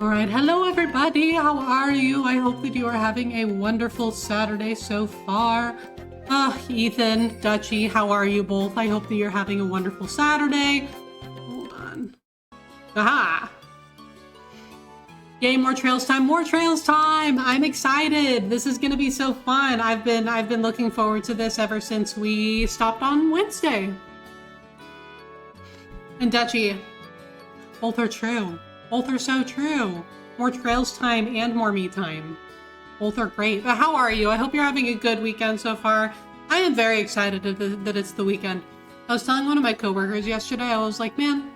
All right, hello everybody. How are you? I hope that you are having a wonderful Saturday so far. Ethan, Dutchy, how are you both? I hope that you're having a wonderful Saturday. Hold on. Aha! Yay, more trails time, more trails time! I'm excited. This is gonna be so fun. I've been looking forward to this ever since we stopped on Wednesday. And Dutchy, both are true. Both are so true. More trails time and more me time. Both are great. But how are you? I hope you're having a good weekend so far. I am very excited that it's the weekend. I was telling one of my coworkers yesterday, I was like, man,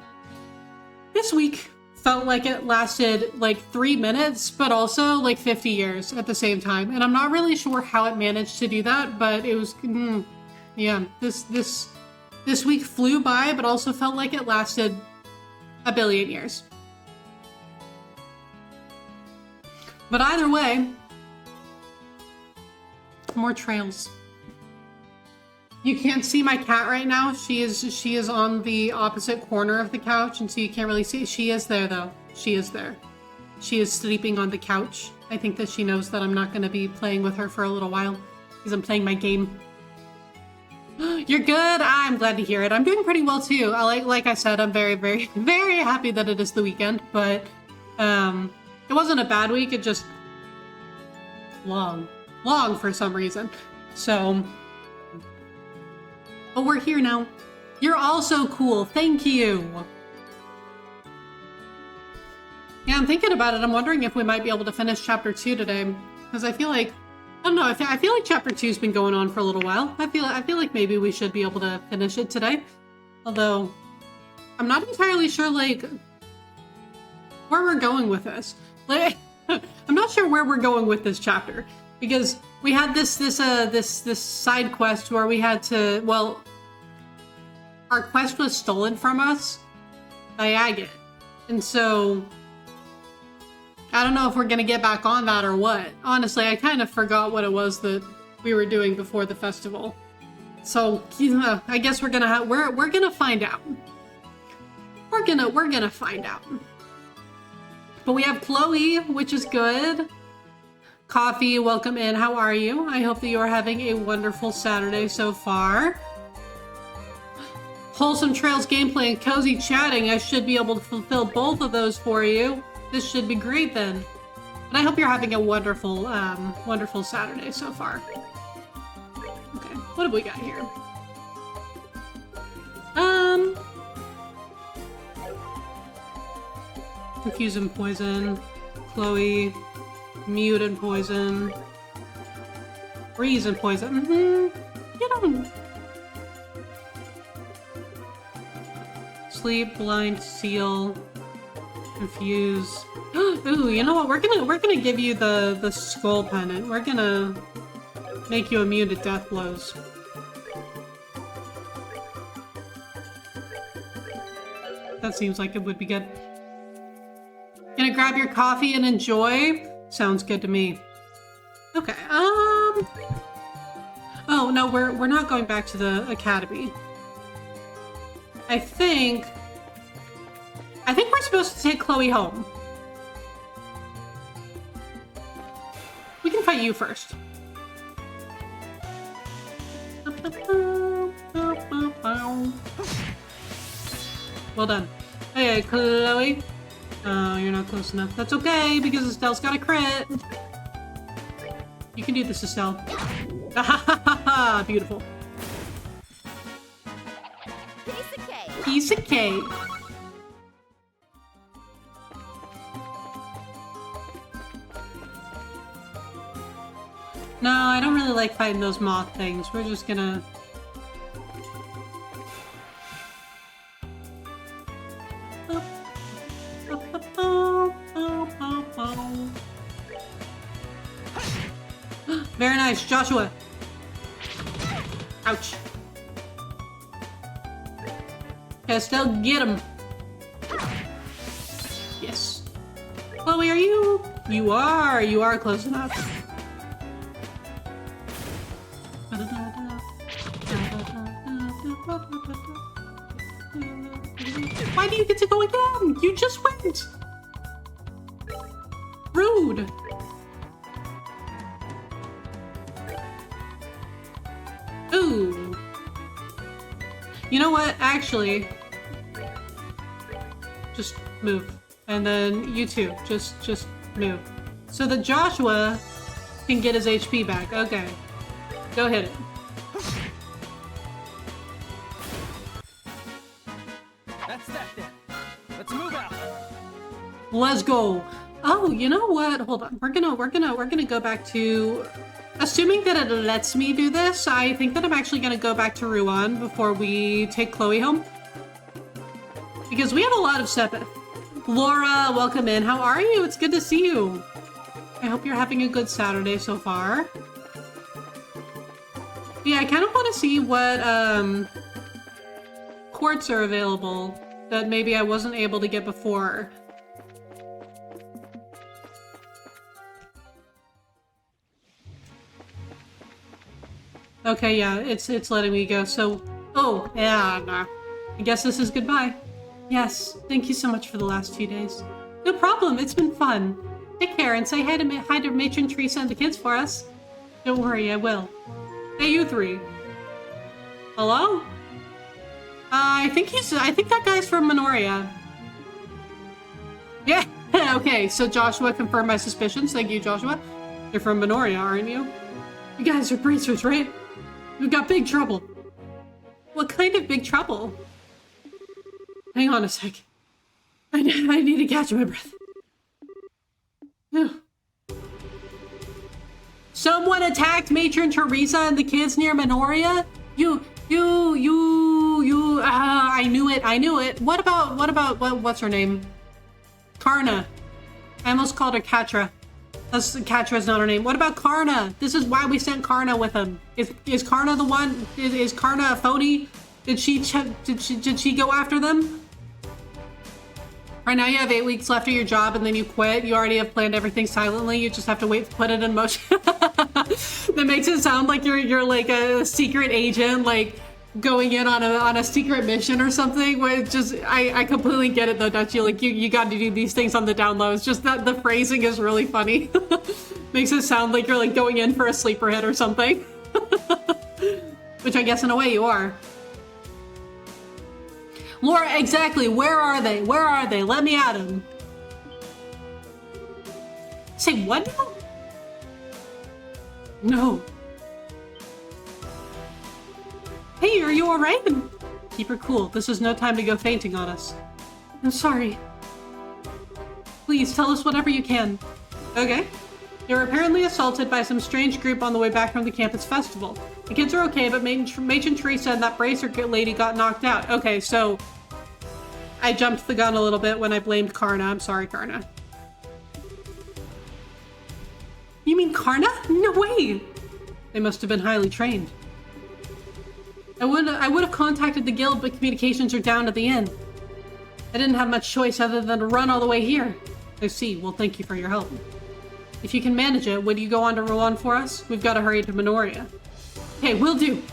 this week felt like it lasted like 3 minutes, but also like 50 years at the same time. And I'm not really sure how it managed to do that, but it was, yeah, this week flew by, but also felt like it lasted a billion years. But either way, more trails. You can't see my cat right now. She is on the opposite corner of the couch, and so you can't really see. She is there though. She is there. She is sleeping on the couch. I think that she knows that I'm not going to be playing with her for a little while because I'm playing my game. You're good. I'm glad to hear it. I'm doing pretty well too. Like I said, I'm very, very, very happy that it is the weekend, but it wasn't a bad week. It just long for some reason. So, but we're here now. You're all so cool. Thank you. Yeah, I'm thinking about it. I'm wondering if we might be able to finish chapter 2 today, because I feel like, I don't know. I feel like chapter 2's been going on for a little while. I feel like maybe we should be able to finish it today. Although, I'm not entirely sure like where we're going with this. Like, I'm not sure where we're going with this chapter, because we had this side quest where we had to, well, our quest was stolen from us by Agate, and so I don't know if we're gonna get back on that or what. Honestly, I kind of forgot what it was that we were doing before the festival. So I guess we're gonna we're gonna find out. We're gonna find out. But we have Chloe, which is good. Coffee, welcome in. How are you? I hope that you are having a wonderful Saturday so far. Wholesome Trails gameplay and cozy chatting. I should be able to fulfill both of those for you. This should be great then. And I hope you're having a wonderful, wonderful Saturday so far. Okay, what have we got here? Confuse and poison. Chloe. Mute and poison. Freeze and poison. You know. Sleep, blind, seal, confuse. Ooh, you know what? We're gonna give you the skull pendant. We're gonna make you immune to death blows. That seems like it would be good. Gonna grab your coffee and enjoy? Sounds good to me. Okay, oh no, we're not going back to the academy. I think we're supposed to take Chloe home. We can fight you first. Well done. Hey, Chloe. Oh, you're not close enough. That's okay, because Estelle's got a crit. You can do this, Estelle. Beautiful. Piece of cake. Piece of cake. No, I don't really like fighting those moth things. We're just gonna... Very nice, Joshua. Ouch. Estelle, get him. Yes. Chloe, are you? You are close enough. Why do you get to go again? You just went. food. Ooh. You know what? Actually, just move. And then you too. Just move. So that Joshua can get his HP back. Okay. Go hit it. That's that then. Let's move out. Let's go. Oh, you know what? Hold on. We're gonna go back to, assuming that it lets me do this, I think that I'm actually gonna go back to Ruan before we take Chloe home. Because we have a lot of stuff. Laura, welcome in. How are you? It's good to see you. I hope you're having a good Saturday so far. Yeah, I kind of want to see what quartz are available that maybe I wasn't able to get before. Okay, yeah, it's letting me go. So, oh, yeah, nah. I guess this is goodbye. Yes, thank you so much for the last few days. No problem, it's been fun. Take care and say hi to Matron Teresa and the kids for us. Don't worry, I will. Hey, you three. Hello? I think that guy's from Minoria. Yeah, okay, so Joshua confirmed my suspicions. Thank you, Joshua. You're from Minoria, aren't you? You guys are bracers, right? We've got big trouble. What kind of big trouble? Hang on a sec. I need to catch my breath. Someone attacked Matron Teresa and the kids near Minoria? I knew it. What's her name? Karna. I almost called her Katra. Katra's not her name. What about Karna? This is why we sent Karna with him. Is Karna the one? Is Karna a phony? Did she go after them? Right now you have 8 weeks left of your job and then you quit. You already have planned everything silently. You just have to wait to put it in motion. That makes it sound like you're like a secret agent, like going in on a secret mission or something. Where it's just I completely get it though, don't you? Like you got to do these things on the down low. It's just that the phrasing is really funny. Makes it sound like you're like going in for a sleeper hit or something. Which I guess in a way you are. Laura, exactly. Where are they? Where are they? Let me at them. Say what now? No. Hey, are you alright? Keep her cool. This is no time to go fainting on us. I'm sorry. Please, tell us whatever you can. Okay. They were apparently assaulted by some strange group on the way back from the campus festival. The kids are okay, but Matron Teresa and that bracer lady got knocked out. Okay, so I jumped the gun a little bit when I blamed Karna. I'm sorry, Karna. You mean Karna? No way! They must have been highly trained. I would have contacted the guild, but communications are down at the inn. I didn't have much choice other than to run all the way here. I see. Well, thank you for your help. If you can manage it, would you go on to Ruan for us? We've got to hurry to Minoria. Okay, will do.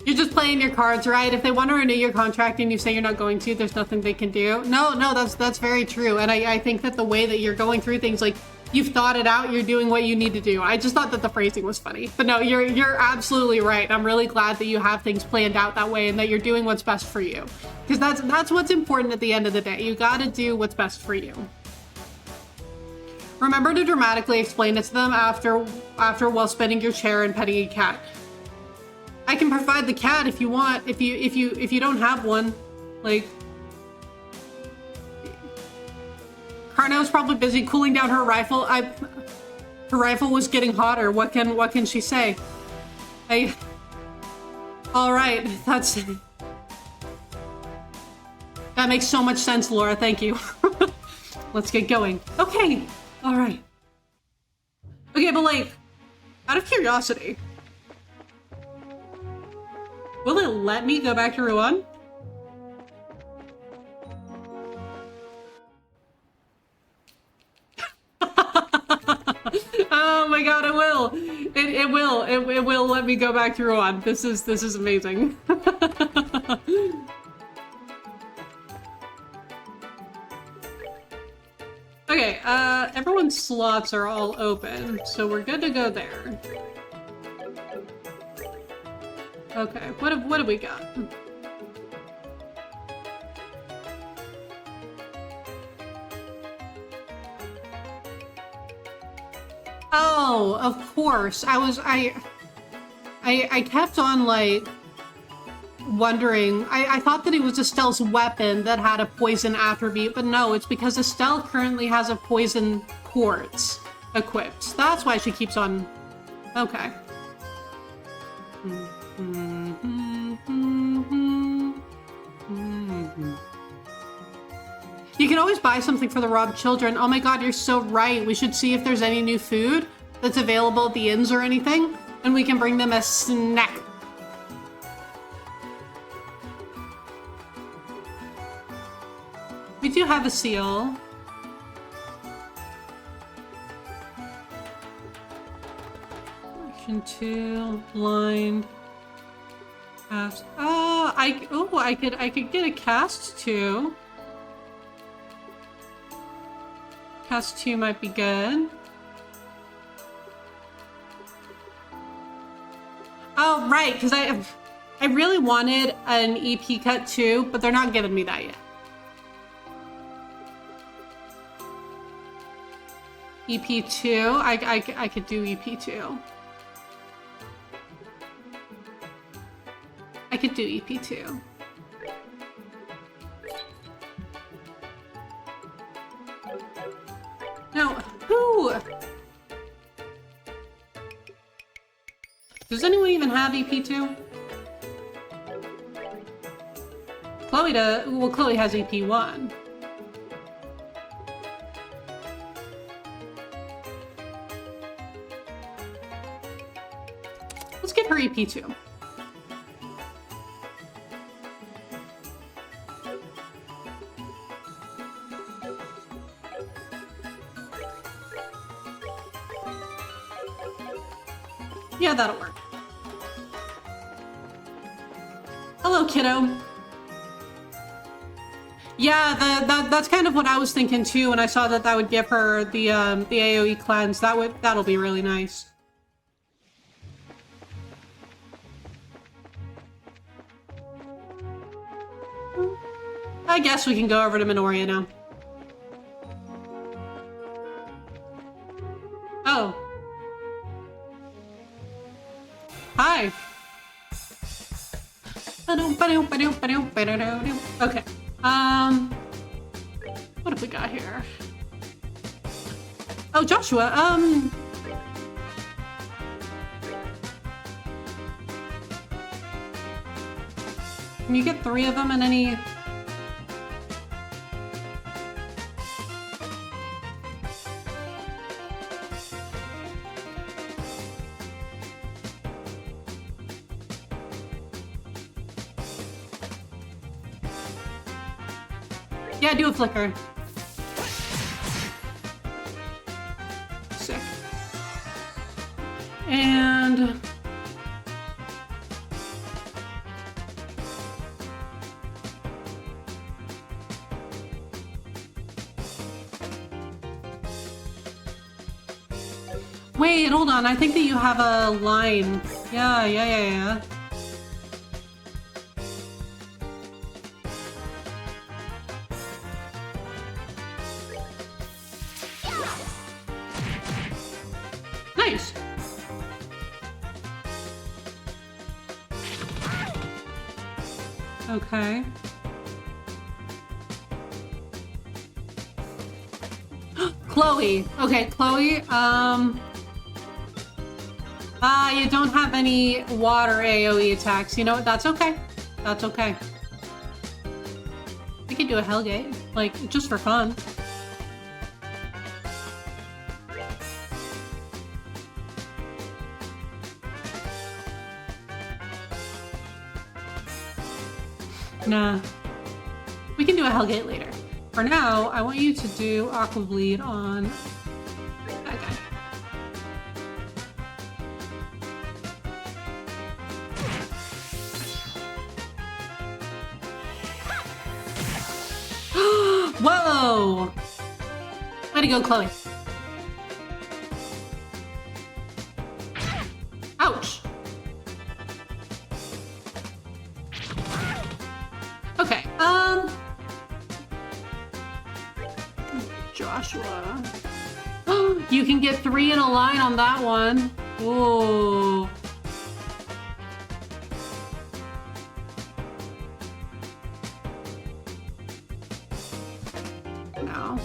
You're just playing your cards, right? If they want to renew your contract and you say you're not going to, there's nothing they can do. No, that's very true. And I think that the way that you're going through things, like, you've thought it out, you're doing what you need to do. I just thought that the phrasing was funny. But no, you're absolutely right. I'm really glad that you have things planned out that way and that you're doing what's best for you. Because that's what's important at the end of the day. You gotta do what's best for you. Remember to dramatically explain it to them after while spinning your chair and petting a cat. I can provide the cat if you want. If you don't have one, like, Karna's probably busy cooling down her rifle. Her rifle was getting hotter. What can she say? All right, that makes so much sense, Laura. Thank you. Let's get going. Okay. All right. Okay, but like, out of curiosity, will it let me go back to Ruan? Oh my god, it will. It will. It will let me go back to Ruan. This is amazing. Okay, everyone everyone's slots are all open, so we're good to go there. Okay, what have we got? Oh, of course. I kept on like wondering. I thought that it was Estelle's weapon that had a poison attribute, but no, it's because Estelle currently has a poison quartz equipped. That's why she keeps on. Okay. You can always buy something for the robbed children. Oh my god, you're so right. We should see if there's any new food that's available at the inns or anything, and we can bring them a snack. We do have a seal. Action 2, blind. Cast. I could get a cast 2. Cast 2 might be good. Oh, right, because I really wanted an EP cut 2, but they're not giving me that yet. EP2, I could do EP2. I could do EP2. No, who? Does anyone even have EP2? Chloe does. Well, Chloe has EP1. Let's give her EP2. Yeah, that'll work. Hello, kiddo. Yeah, that's kind of what I was thinking too when I saw that would give her the AoE cleanse. That'll be really nice. I guess we can go over to Minoria now. Oh. Hi. Okay. What have we got here? Oh, Joshua, can you get 3 of them in any... Yeah, do a flicker. Sick. And... Wait, hold on. I think that you have a line. Yeah. Nice. Okay. Chloe. Okay, Chloe, you don't have any water AoE attacks. You know what? That's okay. That's okay. We could do a Hellgate, like, just for fun. Nah. We can do a Hellgate later. For now, I want you to do Aqua Bleed on that guy. Whoa! Way to go, Chloe. Okay, Joshua. You can get 3 in a line on that one. Ooh. No.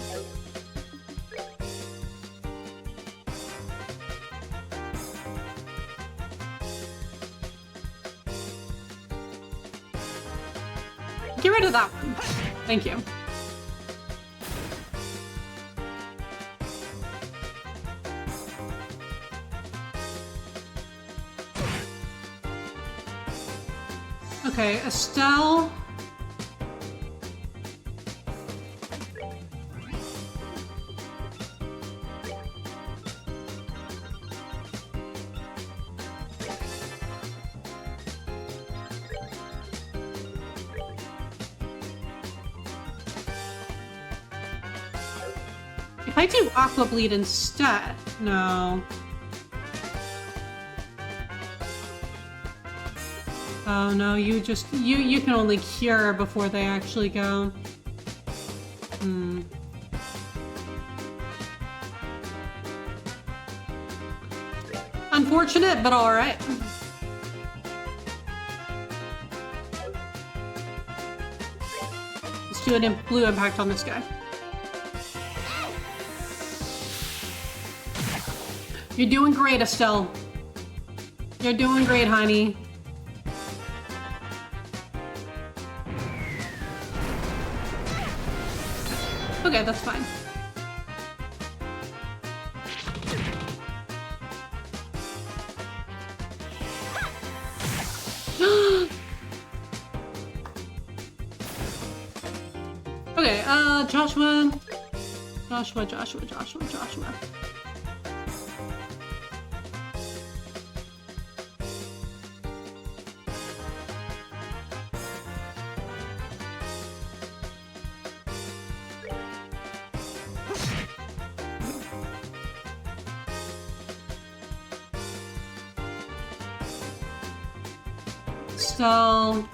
Get rid of that one. Thank you. Okay, Estelle. If I do Aqua Bleed instead, no. Oh no, you can only cure before they actually go. Unfortunate, but alright. Let's do a blue impact on this guy. You're doing great, Estelle. You're doing great, honey. Okay, that's fine. Okay, Joshua. So...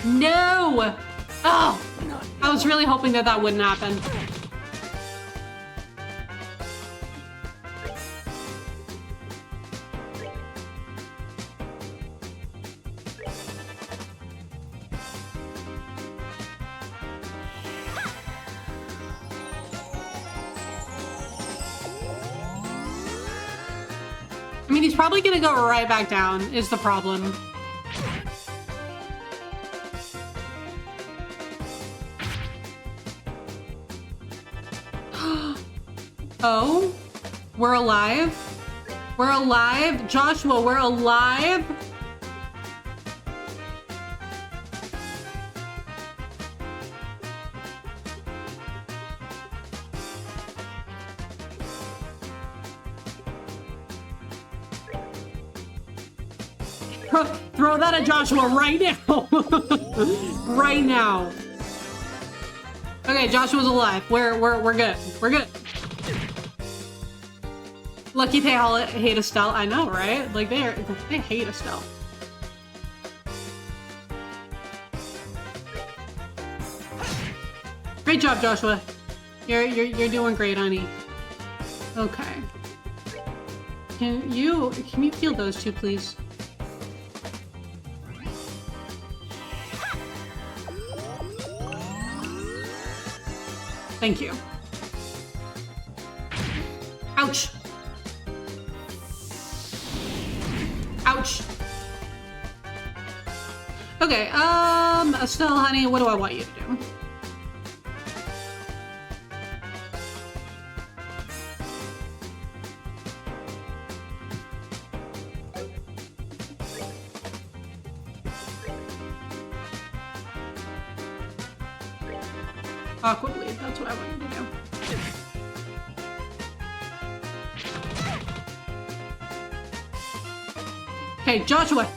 No! Oh! I was really hoping that that wouldn't happen. I mean, he's probably gonna go right back down, is the problem. Oh, we're alive? We're alive? Joshua, we're alive? Throw that at Joshua right now. Right now. Okay, Joshua's alive. We're good. We're good. Lucky they all hate Estelle. I know, right? Like they hate Estelle. Great job, Joshua. You're doing great, honey. Okay. Can you heal those two, please? Thank you. Ouch. Ouch. Okay, Estelle, honey, what do I want you to do? Aqua Bleed, that's what I want you to do. Okay, Joshua,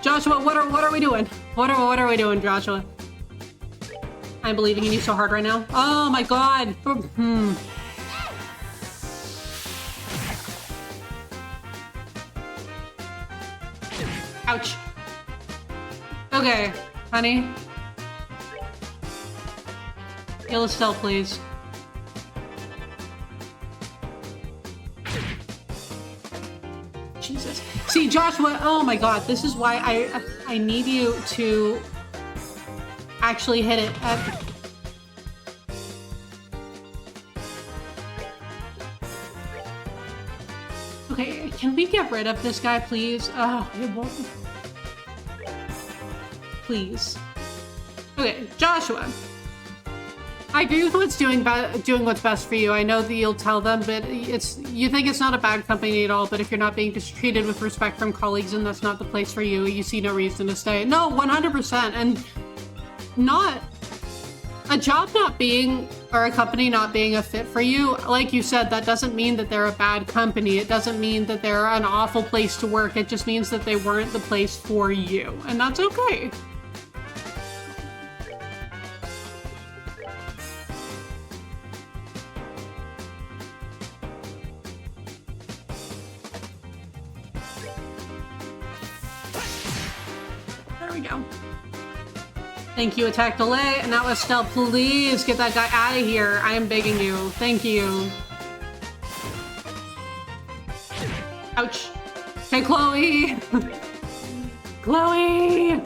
Joshua, what are we doing? What are we doing, Joshua? I'm believing in you so hard right now. Oh my god. Ouch. Okay, honey. Heal Estelle, please. Jesus. See, Joshua, oh my god, this is why I need you to actually hit it at... Okay, can we get rid of this guy, please? Oh, it won't... Please. Okay, Joshua. I agree with what's doing what's best for you. I know that you'll tell them, but you think it's not a bad company at all, but if you're not being treated with respect from colleagues and that's not the place for you, you see no reason to stay. No, 100%. And not a job not being, or a company not being a fit for you, like you said, that doesn't mean that they're a bad company. It doesn't mean that they're an awful place to work. It just means that they weren't the place for you. And that's okay. There we go. Thank you, Attack Delay. And now Estelle, please get that guy out of here. I am begging you. Thank you. Ouch. Okay, Chloe. Chloe.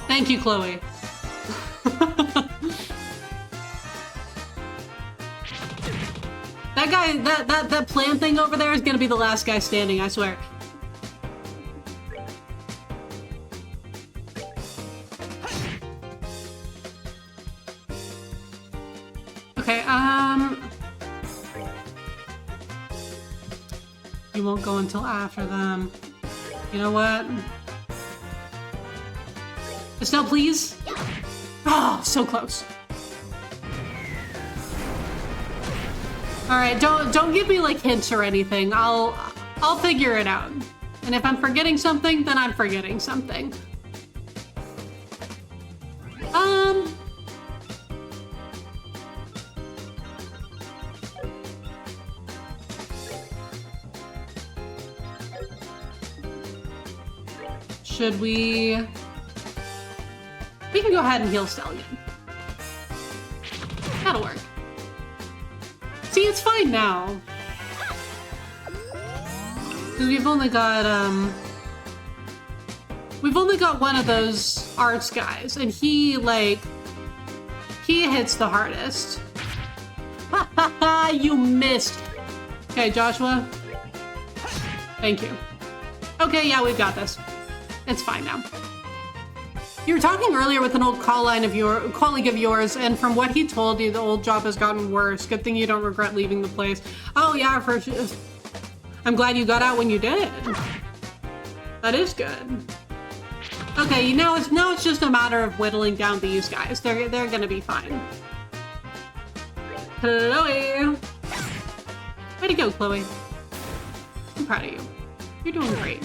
Thank you, Chloe. That guy, that plant thing over there is gonna be the last guy standing, I swear. Okay, you won't go until after them. You know what? Estelle, please? Oh, so close. All right, don't give me like hints or anything. I'll figure it out. And if I'm forgetting something, then I'm forgetting something. Should we can go ahead and heal Estelle again. That'll work. See, it's fine now. We've only got one of those arts guys, and he hits the hardest. Ha ha ha! You missed. Okay, Joshua. Thank you. Okay, yeah, we've got this. It's fine now. You were talking earlier with an old colleague of yours, and from what he told you, the old job has gotten worse. Good thing you don't regret leaving the place. Oh yeah, for sure. I'm glad you got out when you did. That is good. Okay, now it's just a matter of whittling down these guys. They're gonna be fine. Chloe. Way to go, Chloe. I'm proud of you. You're doing great.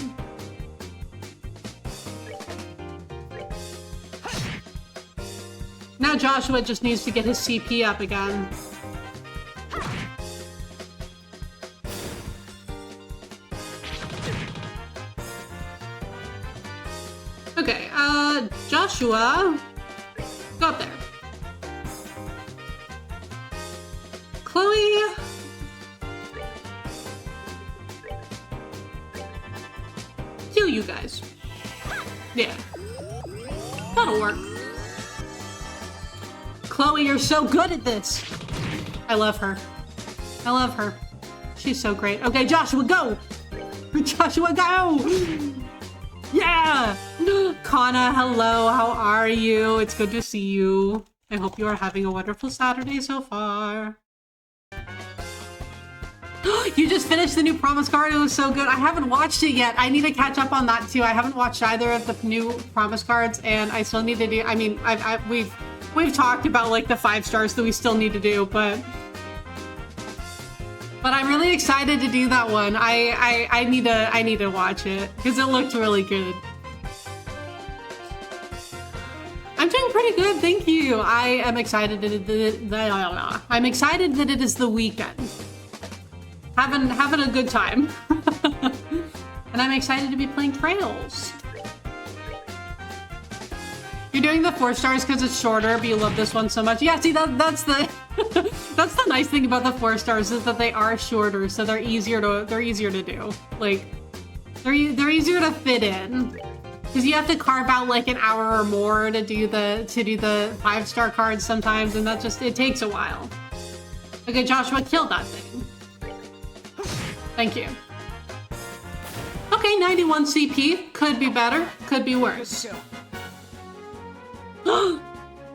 Now Joshua just needs to get his CP up again. Okay, Joshua, go up there. Chloe. Heal you guys. Yeah. That'll work. Chloe, you're so good at this. I love her. I love her. She's so great. Okay, Joshua, go! Joshua, go! Yeah! Kana, hello, how are you? It's good to see you. I hope you are having a wonderful Saturday so far. You just finished the new Promise Card. It was so good. I haven't watched it yet. I need to catch up on that too. I haven't watched either of the new Promise Cards, and I still need to do. I mean, we've talked about like the 5 stars that we still need to do, but I'm really excited to do that one. I need to watch it because it looked really good. I'm doing pretty good, thank you. I am excited I'm excited that it is the weekend. Having a good time. And I'm excited to be playing Trails. You're doing the 4 stars because it's shorter, but you love this one so much. Yeah, see, that's the that's the nice thing about the 4 stars is that they are shorter, so they're easier to do. Like, they're easier to fit in because you have to carve out like an hour or more to do the 5-star cards sometimes, and it takes a while. Okay, Joshua, kill that thing. Thank you. Okay, 91 CP. Could be better. Could be worse.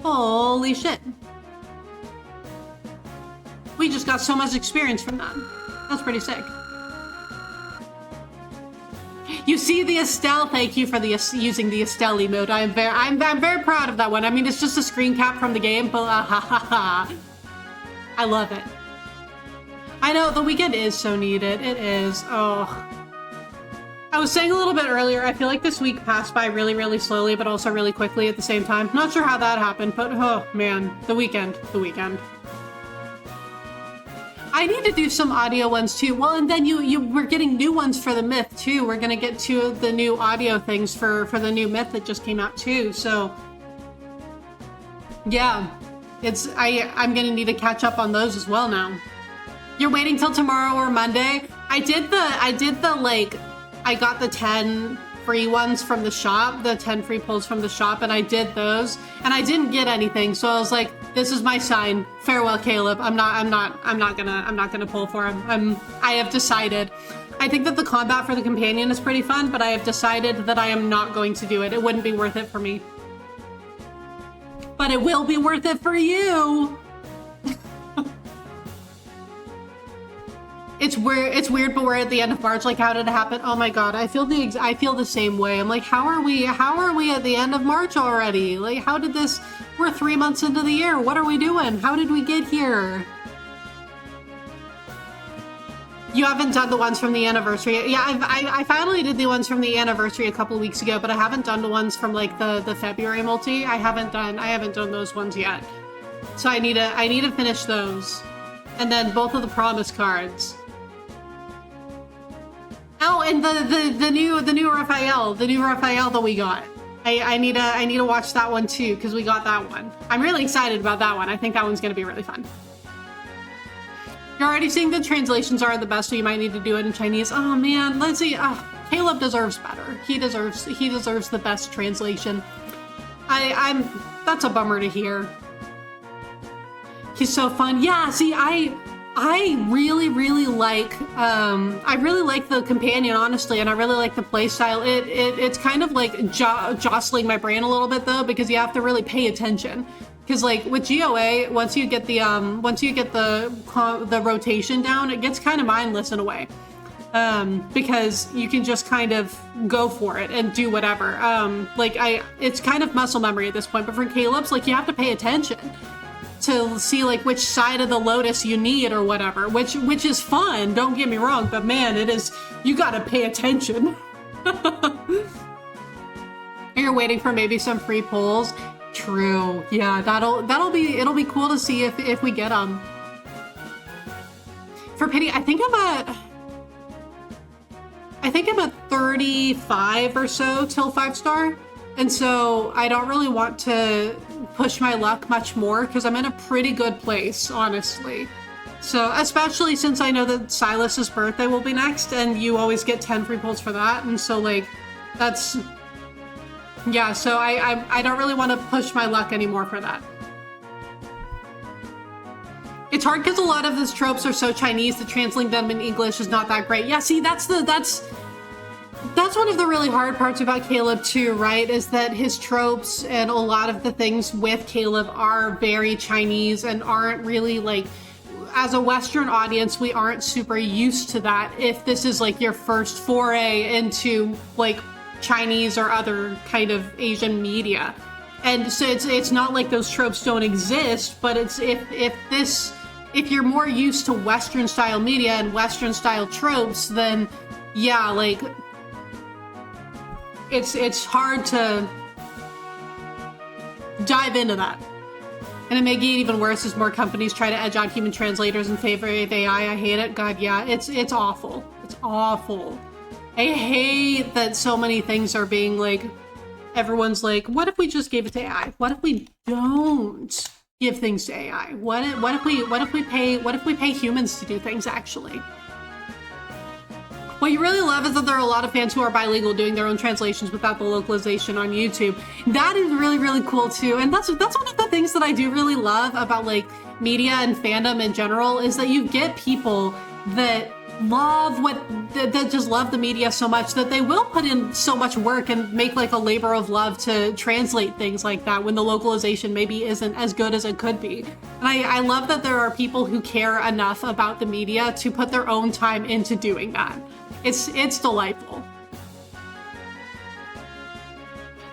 Holy shit. We just got so much experience from that. That's pretty sick. You see the Estelle, thank you for using the Estelle emote. I'm very proud of that one. I mean, it's just a screen cap from the game, but I love it. I know, the weekend is so needed. It is. Oh. I was saying a little bit earlier, I feel like this week passed by really, really slowly, but also really quickly at the same time. Not sure how that happened, but oh man, the weekend. I need to do some audio ones too. Well, and then we're getting new ones for the myth too. We're gonna get 2 of the new audio things for the new myth that just came out too. So yeah, I'm gonna need to catch up on those as well now. You're waiting till tomorrow or Monday? I got the 10 free ones from the shop, the 10 free pulls from the shop, and I did those, and I didn't get anything. So I was like, this is my sign. Farewell, Caleb. I'm not gonna pull for him. I have decided. I think that the combat for the companion is pretty fun, but I have decided that I am not going to do it. It wouldn't be worth it for me. But it will be worth it for you. It's weird, but we're at the end of March. Like, how did it happen? Oh my god, I feel the same way. I'm like, how are we at the end of March already? Like, how did this? We're 3 months into the year. What are we doing? How did we get here? You haven't done the ones from the anniversary. Yeah, I finally did the ones from the anniversary a couple weeks ago, but I haven't done the ones from like the February multi. I haven't done those ones yet. So I need to finish those, and then both of the promise cards. Oh, and the new Raphael that we got. I need to watch that one too because we got that one. I'm really excited about that one. I think that one's gonna be really fun. You're already seeing the translations are the best, so you might need to do it in Chinese. Oh man, let's see. Caleb deserves better. He deserves the best translation. That's a bummer to hear. He's so fun. Yeah, see, I really like the companion, honestly, and I really like the playstyle. It's kind of like jostling my brain a little bit though, because you have to really pay attention. Because like with GOA, once you get the rotation down, it gets kind of mindless in a way. Because you can just kind of go for it and do whatever. It's kind of muscle memory at this point. But for Caleb's, like, you have to pay attention to see like which side of the lotus you need or whatever, which is fun, don't get me wrong, but man, it is, you gotta pay attention. You're waiting for maybe some free pulls. True. Yeah, it'll be cool to see if we get them. For pity, I think I'm at 35 or so till 5-star. And so I don't really want to push my luck much more because I'm in a pretty good place, honestly. So, especially since I know that Silas's birthday will be next and you always get 10 free pulls for that. And so like, that's, yeah, so I don't really want to push my luck anymore for that. It's hard because a lot of these tropes are so Chinese that translating them in English is not that great. Yeah, see, that's one of the really hard parts about Caleb too, right? Is that his tropes and a lot of the things with Caleb are very Chinese and aren't really like, as a Western audience, we aren't super used to that if this is like your first foray into like Chinese or other kind of Asian media. And so it's not like those tropes don't exist, but it's if you're more used to Western style media and Western style tropes, then yeah, like it's hard to dive into that. And it may get even worse as more companies try to edge out human translators in favor of AI. I hate it. God, yeah, it's awful. It's awful. I hate that so many things are being like, everyone's like, what if we just gave it to AI? What if we don't give things to AI? What if we pay humans to do things actually? What you really love is that there are a lot of fans who are bilingual doing their own translations without the localization on YouTube. That is really, really cool too. And that's one of the things that I do really love about like media and fandom in general is that you get people that love that just love the media so much that they will put in so much work and make like a labor of love to translate things like that when the localization maybe isn't as good as it could be. And I love that there are people who care enough about the media to put their own time into doing that. It's delightful.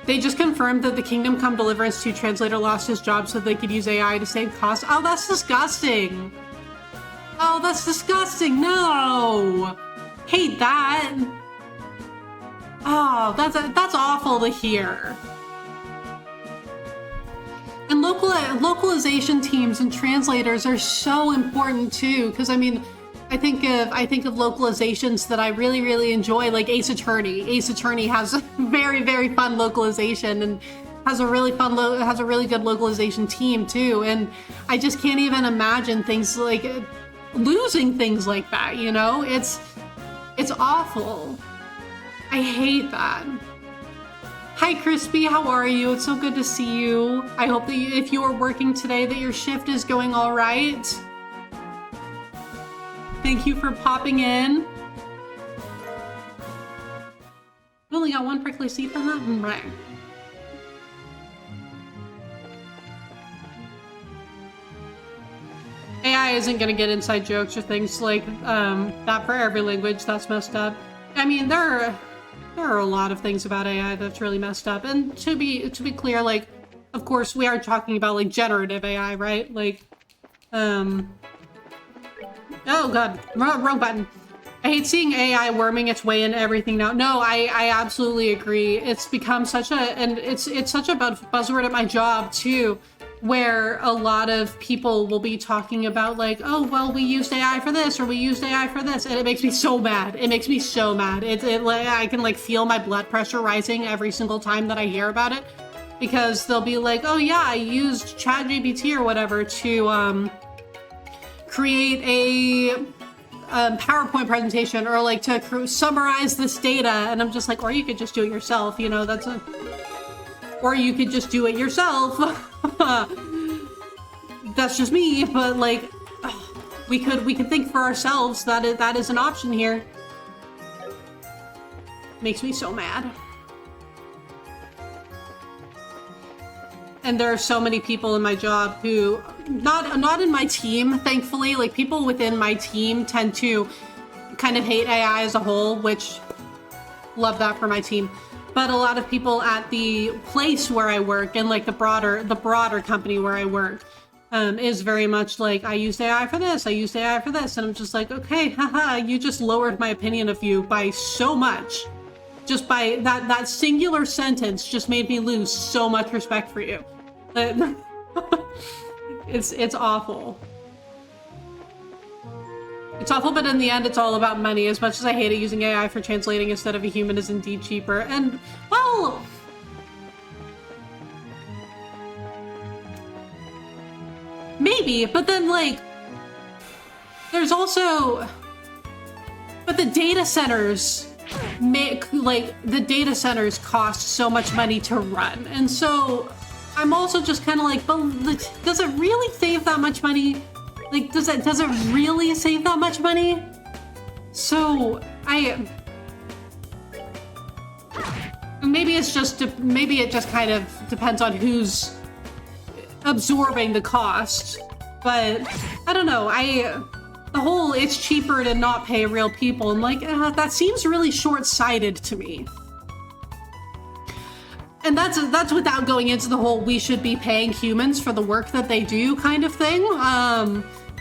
They just confirmed that the Kingdom Come Deliverance 2 translator lost his job so they could use AI to save costs. Oh, that's disgusting. Oh, that's disgusting. No. Hate that. Oh, that's awful to hear. And localization teams and translators are so important too, because I mean, I think of localizations that I really, really enjoy, like Ace Attorney. Ace Attorney has a very, very fun localization and has a really good localization team too. And I just can't even imagine things like losing things like that, you know? It's awful. I hate that. Hi Crispy, how are you? It's so good to see you. I hope that if you are working today that your shift is going all right. Thank you for popping in. We only got one prickly seat on that? Right. AI isn't gonna get inside jokes or things like that for every language. That's messed up. I mean, there are a lot of things about AI that's really messed up. And to be clear, like, of course, we are talking about like generative AI, right? Like, oh god, wrong button. I hate seeing AI worming its way into everything now. No, I absolutely agree. It's become such it's such a buzzword at my job too, where a lot of people will be talking about like, oh, well, we used AI for this, or we used AI for this, and it makes me so mad. It makes me so mad. I can like feel my blood pressure rising every single time that I hear about it, because they'll be like, oh yeah, I used ChatGPT or whatever to create a PowerPoint presentation, or like to summarize this data, and I'm just like, or you could just do it yourself, you know, or you could just do it yourself. That's just me, but like, we could think for ourselves. That is an option here. Makes me so mad. And there are so many people in my job who, not in my team, thankfully, like people within my team tend to kind of hate AI as a whole, which love that for my team. But a lot of people at the place where I work and like the broader company where I work is very much like, I used AI for this, I used AI for this. And I'm just like, okay, haha, you just lowered my opinion of you by so much. Just by that singular sentence just made me lose so much respect for you. It's awful. It's awful, but in the end, it's all about money. As much as I hated using AI for translating instead of a human is indeed cheaper. And, well, maybe, but then, like, there's also, but the data centers cost so much money to run. And so I'm also just kind of like, but does it really save that much money? Like, does it really save that much money? So maybe it just kind of depends on who's absorbing the cost. But I don't know. The whole it's cheaper to not pay real people, I'm like, that seems really short-sighted to me. And that's without going into the whole we should be paying humans for the work that they do kind of thing.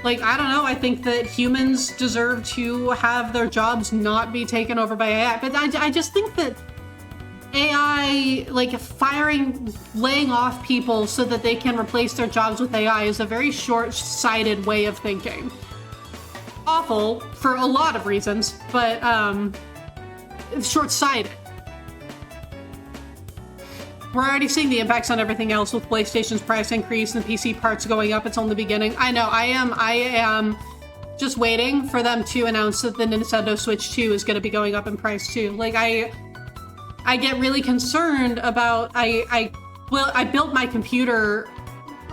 Like, I don't know, I think that humans deserve to have their jobs not be taken over by AI. But I just think that AI, like laying off people so that they can replace their jobs with AI is a very short-sighted way of thinking. Awful for a lot of reasons, but short-sighted. We're already seeing the impacts on everything else with PlayStation's price increase and the PC parts going up. It's only the beginning. I know, I am just waiting for them to announce that the Nintendo Switch 2 is going to be going up in price too. Like, I get really concerned about, I built my computer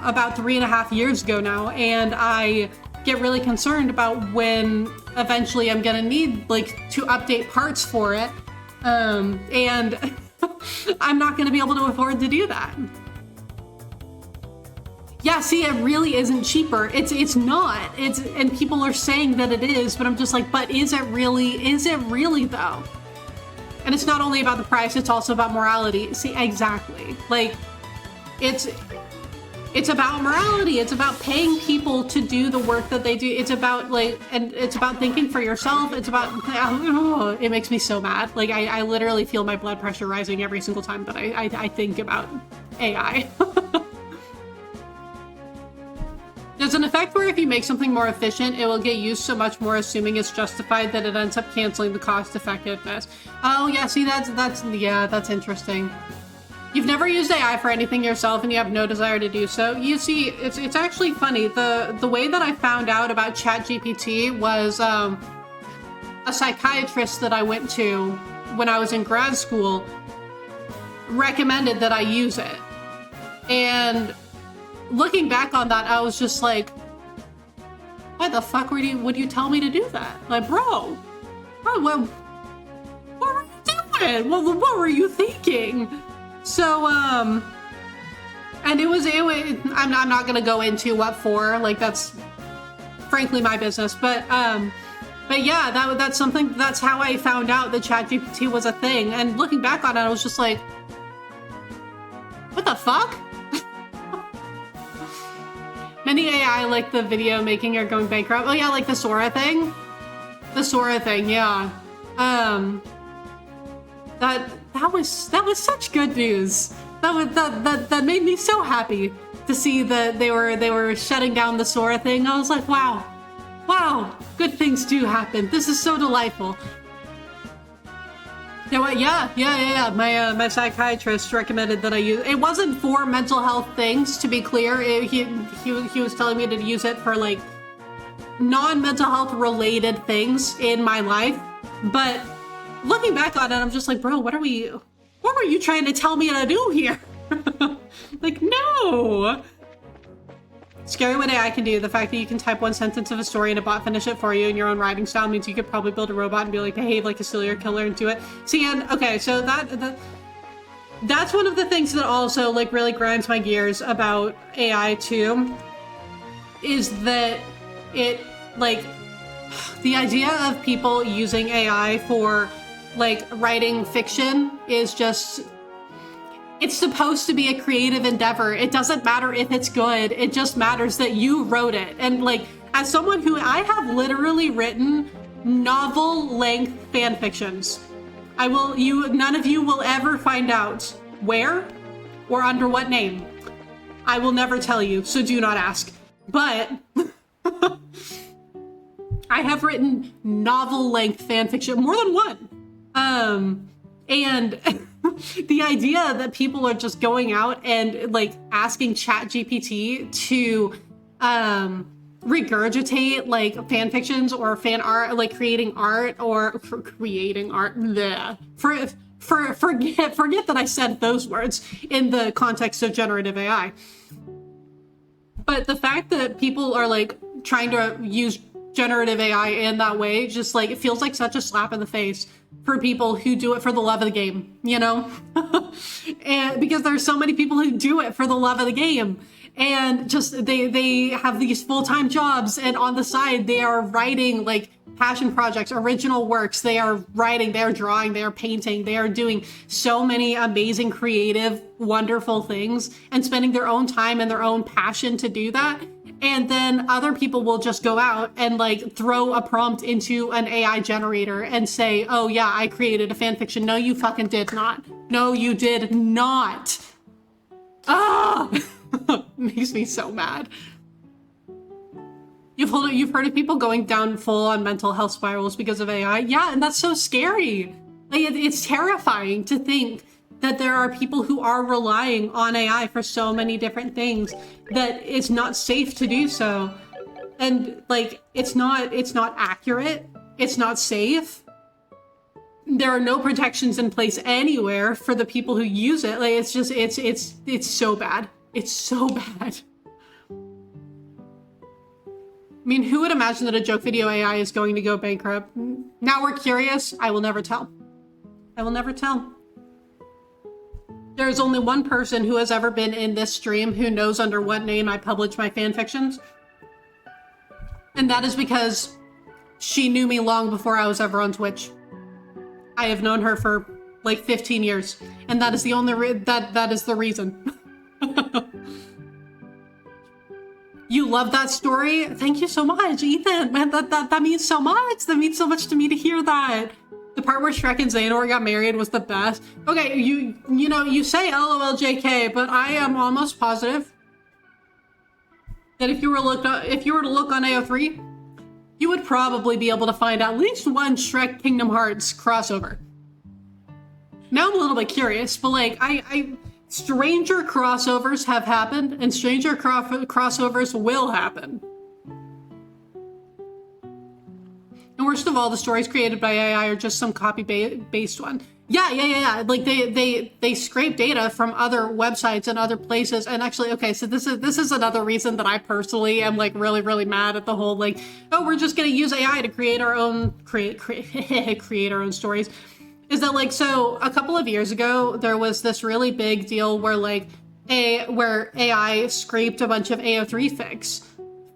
about 3.5 years ago now, and I get really concerned about when eventually I'm gonna need, like, to update parts for it, and I'm not gonna be able to afford to do that. Yeah, see, it really isn't cheaper. It's not. And people are saying that it is, but I'm just like, but is it really? Is it really though? And it's not only about the price, it's also about morality. See, exactly. Like, it's about morality. It's about paying people to do the work that they do. It's about, like, and it's about thinking for yourself. It's about, it makes me so mad. Like, I literally feel my blood pressure rising every single time that I think about AI. There's an effect where if you make something more efficient, it will get used so much more, assuming it's justified, that it ends up canceling the cost effectiveness. Oh yeah, see, that's interesting. You've never used AI for anything yourself and you have no desire to do so. You see, it's actually funny. The way that I found out about ChatGPT was a psychiatrist that I went to when I was in grad school recommended that I use it. And looking back on that, I was just like, why the fuck would you tell me to do that? Like, bro, what were you doing? What were you thinking? So, and it was I'm not gonna go into what for, like, that's frankly my business, but yeah, that's something, that's how I found out that ChatGPT was a thing. And looking back on it, I was just like, what the fuck? Many AI, like the video making, are going bankrupt. Oh yeah, like the Sora thing. The Sora thing, yeah. That was such good news. That made me so happy to see that they were shutting down the Sora thing. I was like, wow, good things do happen. This is so delightful. You know what? Yeah. My psychiatrist recommended that I use. It wasn't for mental health things, to be clear. He was telling me to use it for, like, non-mental health related things in my life. But looking back on it, I'm just like, bro, what were you trying to tell me to do here? Like, no. Scary what AI can do. The fact that you can type one sentence of a story and a bot finish it for you in your own writing style means you could probably build a robot and be like, behave like a serial killer and do it. See, and okay, so that's one of the things that also, like, really grinds my gears about AI too, is that it, like, the idea of people using AI for, like, writing fiction is just, it's supposed to be a creative endeavor. It doesn't matter if it's good. It just matters that you wrote it. And, like, as someone who, I have literally written novel-length fan fictions. None of you will ever find out where or under what name. I will never tell you, so do not ask. But I have written novel-length fan fiction, more than one. And the idea that people are just going out and, like, asking ChatGPT to regurgitate, like, fan fictions or fan art, like creating art or creating art. Bleh. Forget that I said those words in the context of generative AI. But the fact that people are, like, trying to use generative AI in that way, just, like, it feels like such a slap in the face for people who do it for the love of the game, you know? And because there's so many people who do it for the love of the game, and just they have these full-time jobs, and on the side they are writing, like, passion projects, original works. They are writing, they are drawing, they are painting, they are doing so many amazing, creative, wonderful things and spending their own time and their own passion to do that. And then other people will just go out and like throw a prompt into an AI generator and say, oh yeah, I created a fan fiction. No, you fucking did not. No, you did not. Ah, makes me so mad. You've heard of people going down full on mental health spirals because of AI. Yeah, and that's so scary. Like it's terrifying to think that there are people who are relying on AI for so many different things that it's not safe to do so. And like it's not accurate. It's not safe. There are no protections in place anywhere for the people who use it. Like it's just it's so bad. It's so bad. I mean, who would imagine that a joke video AI is going to go bankrupt? Now we're curious. I will never tell. I will never tell. There's only one person who has ever been in this stream who knows under what name I publish my fan fictions. And that is because she knew me long before I was ever on Twitch. I have known her for like 15 years. And that is the only that is the reason. You love that story? Thank you so much, Ethan. Man, that means so much. That means so much to me to hear that. The part where Shrek and Xehanort got married was the best. Okay, you know, you say LOLJK, but I am almost positive that if you were to look on AO3, you would probably be able to find at least one Shrek Kingdom Hearts crossover. Now I'm a little bit curious, but like stranger crossovers have happened, and stranger crossovers will happen. And worst of all, the stories created by AI are just some copy-based one. Yeah. Like they scrape data from other websites and other places. And actually, okay, so this is another reason that I personally am like really, really mad at the whole like, oh, we're just gonna use AI to create our own create our own stories. Is that like, so a couple of years ago, there was this really big deal where like where AI scraped a bunch of AO3 fics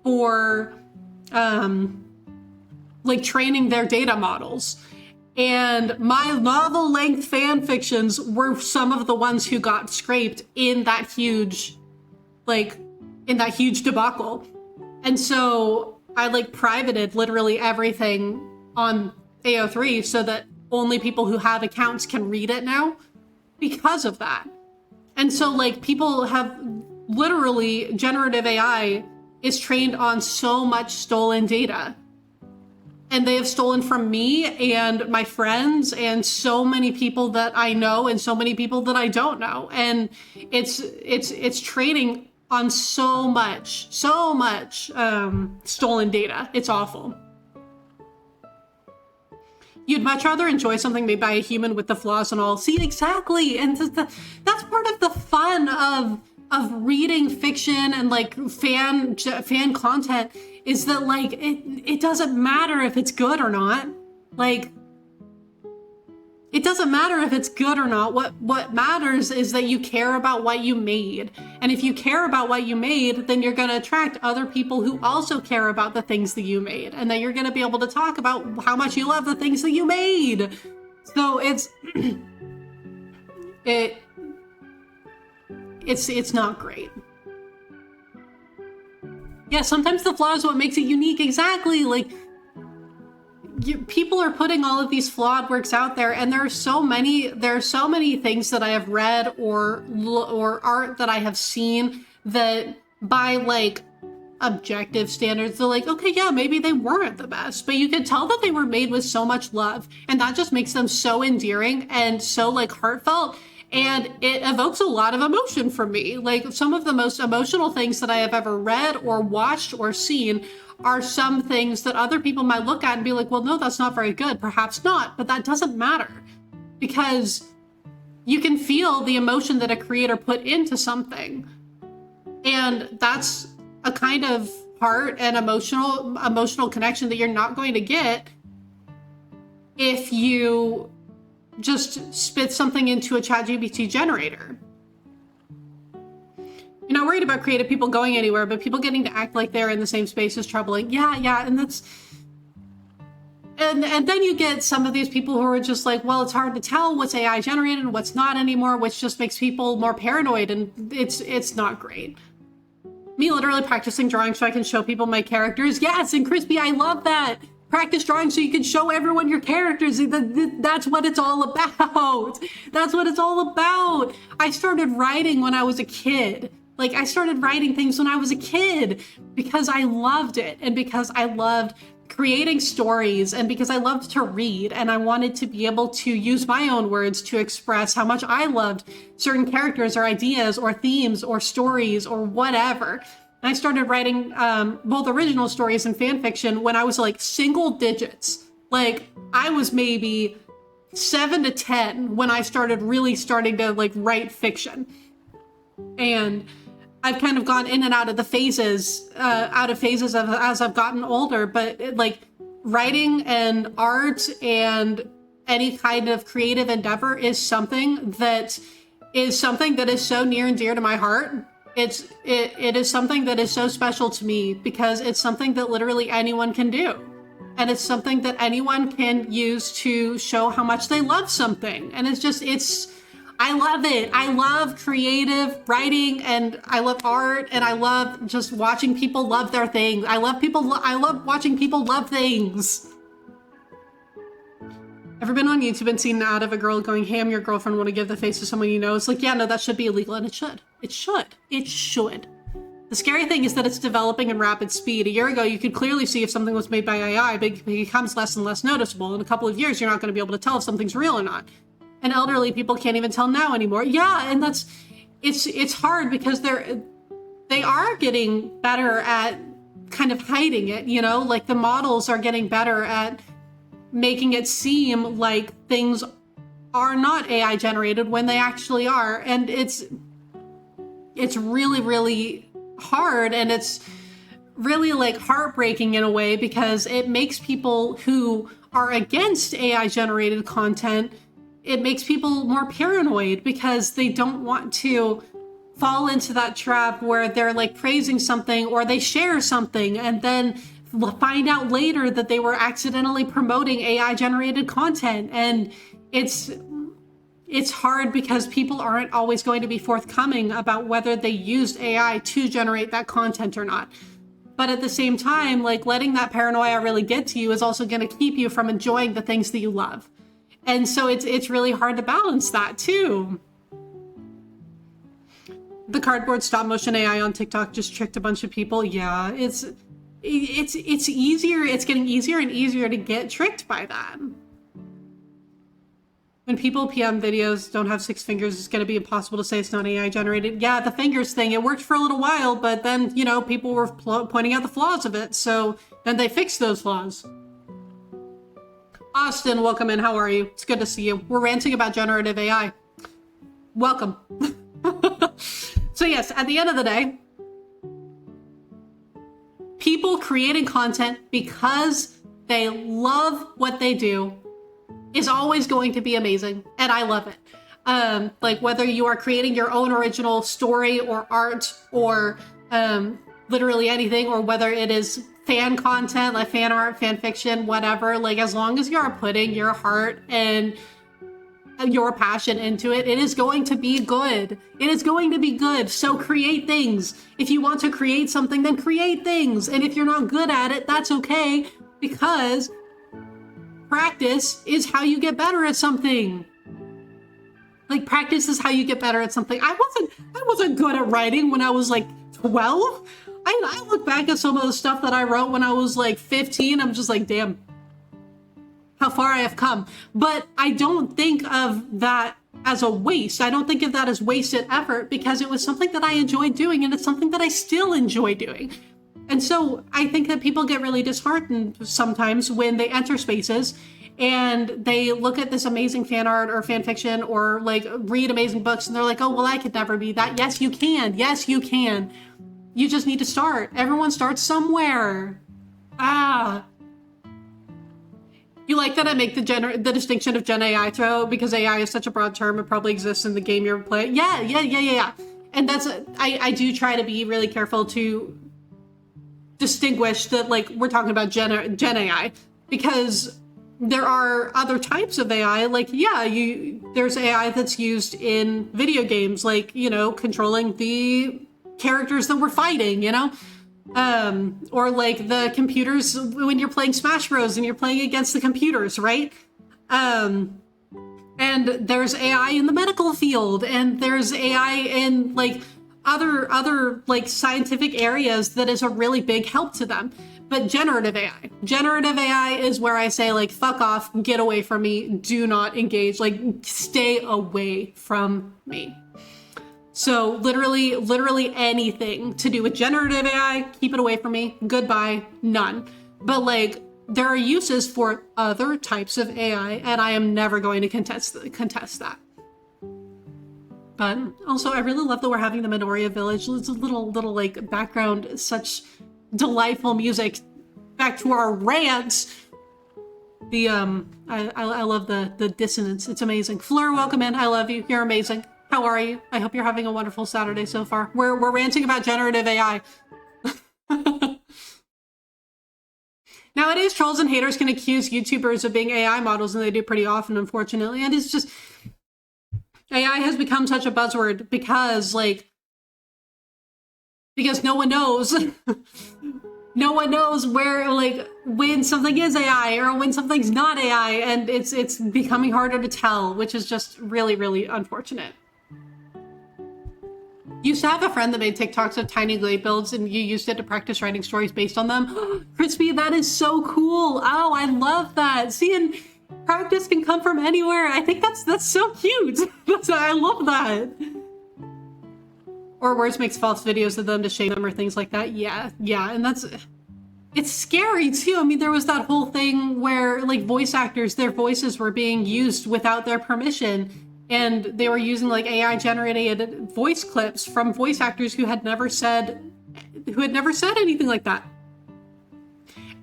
for like training their data models. And my novel length fan fictions were some of the ones who got scraped in that huge debacle. And so I like privated literally everything on AO3 so that only people who have accounts can read it now because of that. And so like people have literally generative AI is trained on so much stolen data. And they have stolen from me and my friends and so many people that I know and so many people that I don't know. And it's training on so much stolen data. It's awful. You'd much rather enjoy something made by a human with the flaws and all. See, exactly. And that's part of the fun of reading fiction and like fan content is that like it doesn't matter if it's good or not. Like it doesn't matter if it's good or not. What matters is that you care about what you made. And if you care about what you made, then you're going to attract other people who also care about the things that you made. And then you're going to be able to talk about how much you love the things that you made. So it's it's not great. Yeah, sometimes the flaw is what makes it unique. Exactly. Like people are putting all of these flawed works out there, and there are so many things that I have read or art that I have seen that by like objective standards, they're like, okay, yeah, maybe they weren't the best, but you can tell that they were made with so much love, and that just makes them so endearing and so like heartfelt. And it evokes a lot of emotion from me. Like some of the most emotional things that I have ever read or watched or seen are some things that other people might look at and be like, well, no, that's not very good. Perhaps not, but that doesn't matter because you can feel the emotion that a creator put into something. And that's a kind of heart and emotional connection that you're not going to get if you just spit something into a ChatGPT generator. You're not worried about creative people going anywhere, but people getting to act like they're in the same space is troubling. Yeah, and and then you get some of these people who are just like, well, it's hard to tell what's AI generated and what's not anymore, which just makes people more paranoid, and it's not great. Me literally practicing drawing so I can show people my characters. Yes, and Crispy, I love that. Practice drawing so you can show everyone your characters. That's what it's all about. That's what it's all about. I started writing when I was a kid. Like, I started writing things when I was a kid because I loved it, and because I loved creating stories, and because I loved to read, and I wanted to be able to use my own words to express how much I loved certain characters or ideas or themes or stories or whatever. And I started writing both original stories and fan fiction when I was like single digits. Like, I was maybe 7 to 10 when I started to like write fiction. And I've kind of gone in and out of the phases, as I've gotten older, but like writing and art and any kind of creative endeavor is something that is so near and dear to my heart. It is something that is so special to me because it's something that literally anyone can do. And it's something that anyone can use to show how much they love something. And I love it. I love creative writing, and I love art, and I love just watching people love their things. I love watching people love things. Ever been on YouTube and seen an ad of a girl going, "Hey, I'm your girlfriend, want to give the face to someone you know?" It's like, yeah, no, that should be illegal, and it should. It should. The scary thing is that it's developing in rapid speed. A year ago, you could clearly see if something was made by AI, but it becomes less and less noticeable. In a couple of years, you're not going to be able to tell if something's real or not. And elderly people can't even tell now anymore. Yeah, and it's hard because they are getting better at kind of hiding it, you know? Like, the models are getting better at making it seem like things are not AI generated when they actually are. And it's really, really hard, and it's really like heartbreaking in a way, because it makes people who are against AI generated content, it makes people more paranoid because they don't want to fall into that trap where they're like praising something or they share something and then find out later that they were accidentally promoting AI generated content. And it's hard because people aren't always going to be forthcoming about whether they used AI to generate that content or not. But at the same time, like, letting that paranoia really get to you is also going to keep you from enjoying the things that you love. And so it's really hard to balance that too. The cardboard stop motion AI on TikTok just tricked a bunch of people. Yeah, it's easier. It's getting easier and easier to get tricked by that. When people PM videos don't have 6 fingers, it's going to be impossible to say it's not AI generated. Yeah, the fingers thing, it worked for a little while, but then, you know, people were pointing out the flaws of it. So then they fixed those flaws. Austin, welcome in. How are you? It's good to see you. We're ranting about generative AI. Welcome. So yes, at the end of the day, people creating content because they love what they do is always going to be amazing, and I love it. Like, whether you are creating your own original story or art or literally anything, or whether it is fan content, like fan art, fan fiction, whatever, like, as long as you're putting your heart and your passion into it, it is going to be good. It is going to be good. So create things. If you want to create something, then create things. And if you're not good at it, that's okay, because practice is how you get better at something. Like, practice is how you get better at something. I wasn't good at writing when I was like 12. I look back at some of the stuff that I wrote when I was like 15. I'm just like, damn, how far I have come. But I don't think of that as a waste. I don't think of that as wasted effort, because it was something that I enjoyed doing, and it's something that I still enjoy doing. And so I think that people get really disheartened sometimes when they enter spaces and they look at this amazing fan art or fan fiction or like read amazing books, and they're like, oh, well, I could never be that. Yes, you can. Yes, you can. You just need to start. Everyone starts somewhere. You like that I make the distinction of Gen AI throw, because AI is such a broad term. It probably exists in the game you're playing. Yeah. And that's, I do try to be really careful to distinguish that, like, we're talking about Gen AI, because there are other types of AI. Like, yeah, there's AI that's used in video games, like, controlling the characters that we're fighting, or like the computers when you're playing Smash Bros. And you're playing against the computers, right? And there's AI in the medical field, and there's AI in like other like scientific areas that is a really big help to them. But generative AI is where I say, like, fuck off, get away from me, do not engage, like, stay away from me. So literally anything to do with generative AI, keep it away from me, goodbye, none. But like, there are uses for other types of AI, and I am never going to contest that. But also, I really love that we're having the Midoriya village. It's a little like background, such delightful music. Back to our rants. I love the dissonance. It's amazing. Fleur, welcome in. I love you. You're amazing. How are you? I hope you're having a wonderful Saturday so far. We're ranting about generative AI. Nowadays, trolls and haters can accuse YouTubers of being AI models, and they do pretty often, unfortunately. And it's just, AI has become such a buzzword because no one knows. No one knows where, like, when something is AI or when something's not AI, and it's becoming harder to tell, which is just really, really unfortunate. Used to have a friend that made TikToks of tiny glade builds, and you used it to practice writing stories based on them. Crispy, that is so cool. Oh, I love that. See, and practice can come from anywhere. I think that's so cute. I love that. Or Words makes false videos of them to shame them or things like that. Yeah, and it's scary too. I mean, there was that whole thing where like voice actors, their voices were being used without their permission. And they were using like AI generated voice clips from voice actors who had never said anything like that.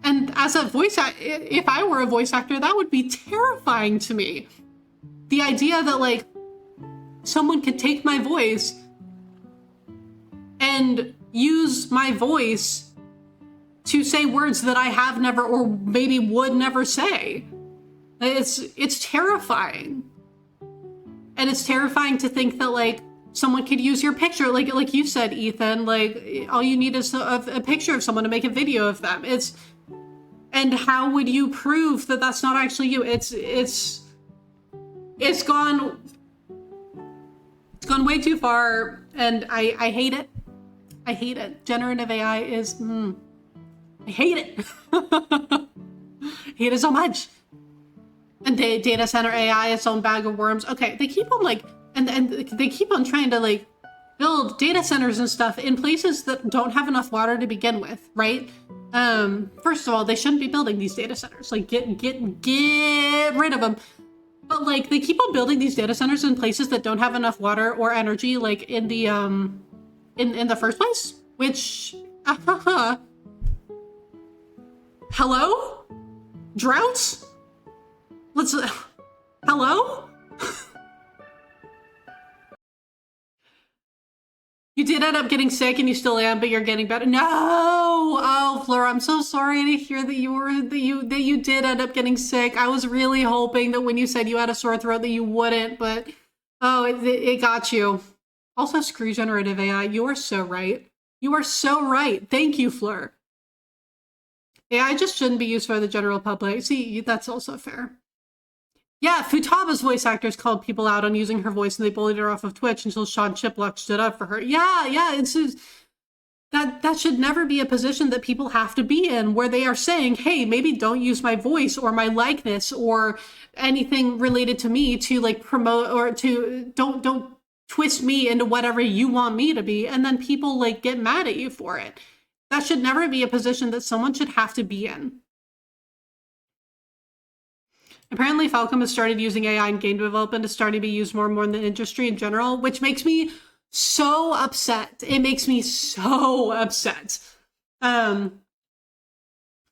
And as a if I were a voice actor, that would be terrifying to me. The idea that like someone could take my voice and use my voice to say words that I have never or maybe would never say. It's terrifying. And it's terrifying to think that like someone could use your picture, like you said, Ethan, like all you need is a picture of someone to make a video of them. And how would you prove that that's not actually you? It's gone way too far, and I hate it. I hate it. Generative AI is, I hate it. I hate it so much. And data center AI, its own bag of worms. Okay, they keep on like, and they keep on trying to like build data centers and stuff in places that don't have enough water to begin with, right? First of all, they shouldn't be building these data centers. Like, get rid of them. But like, they keep on building these data centers in places that don't have enough water or energy, like in the in the first place. Which, hello, droughts. Hello? You did end up getting sick and you still am, but you're getting better. No! Oh, Flora, I'm so sorry to hear that you did end up getting sick. I was really hoping that when you said you had a sore throat that you wouldn't, but oh, it got you. Also, screw generative AI. You are so right. You are so right. Thank you, Fleur. AI just shouldn't be used for the general public. See, that's also fair. Yeah, Futaba's voice actors called people out on using her voice, and they bullied her off of Twitch until Sean Chiplock stood up for her. Yeah, that should never be a position that people have to be in, where they are saying, hey, maybe don't use my voice or my likeness or anything related to me to like promote or to don't twist me into whatever you want me to be, and then people like get mad at you for it. That should never be a position that someone should have to be in. Apparently, Falcom has started using AI in game development. It's starting to be used more and more in the industry in general, which makes me so upset. It makes me so upset.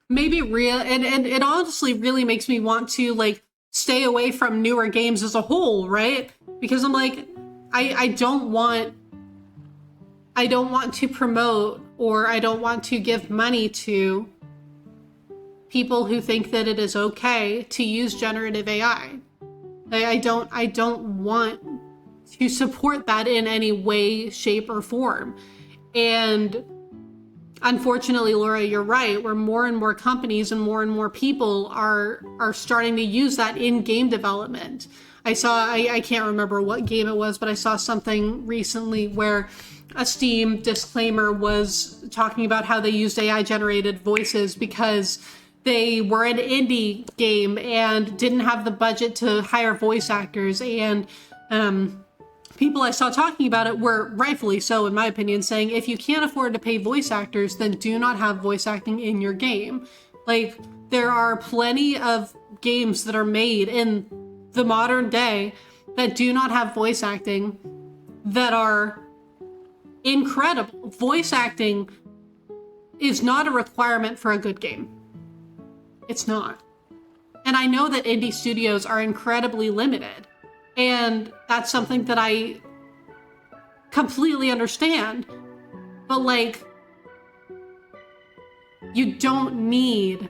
Maybe real, and it honestly really makes me want to like stay away from newer games as a whole, right? Because I'm like, I don't want to promote, or I don't want to give money to people who think that it is okay to use generative AI. I don't want to support that in any way, shape, or form. And unfortunately, Laura, you're right, where more and more companies and more people are starting to use that in game development. I can't remember what game it was, but I saw something recently where a Steam disclaimer was talking about how they used AI generated voices because they were an indie game and didn't have the budget to hire voice actors. And people I saw talking about it were rightfully so, in my opinion, saying if you can't afford to pay voice actors, then do not have voice acting in your game. Like, there are plenty of games that are made in the modern day that do not have voice acting that are incredible. Voice acting is not a requirement for a good game. It's not. And I know that indie studios are incredibly limited. And that's something that I completely understand. But like, you don't need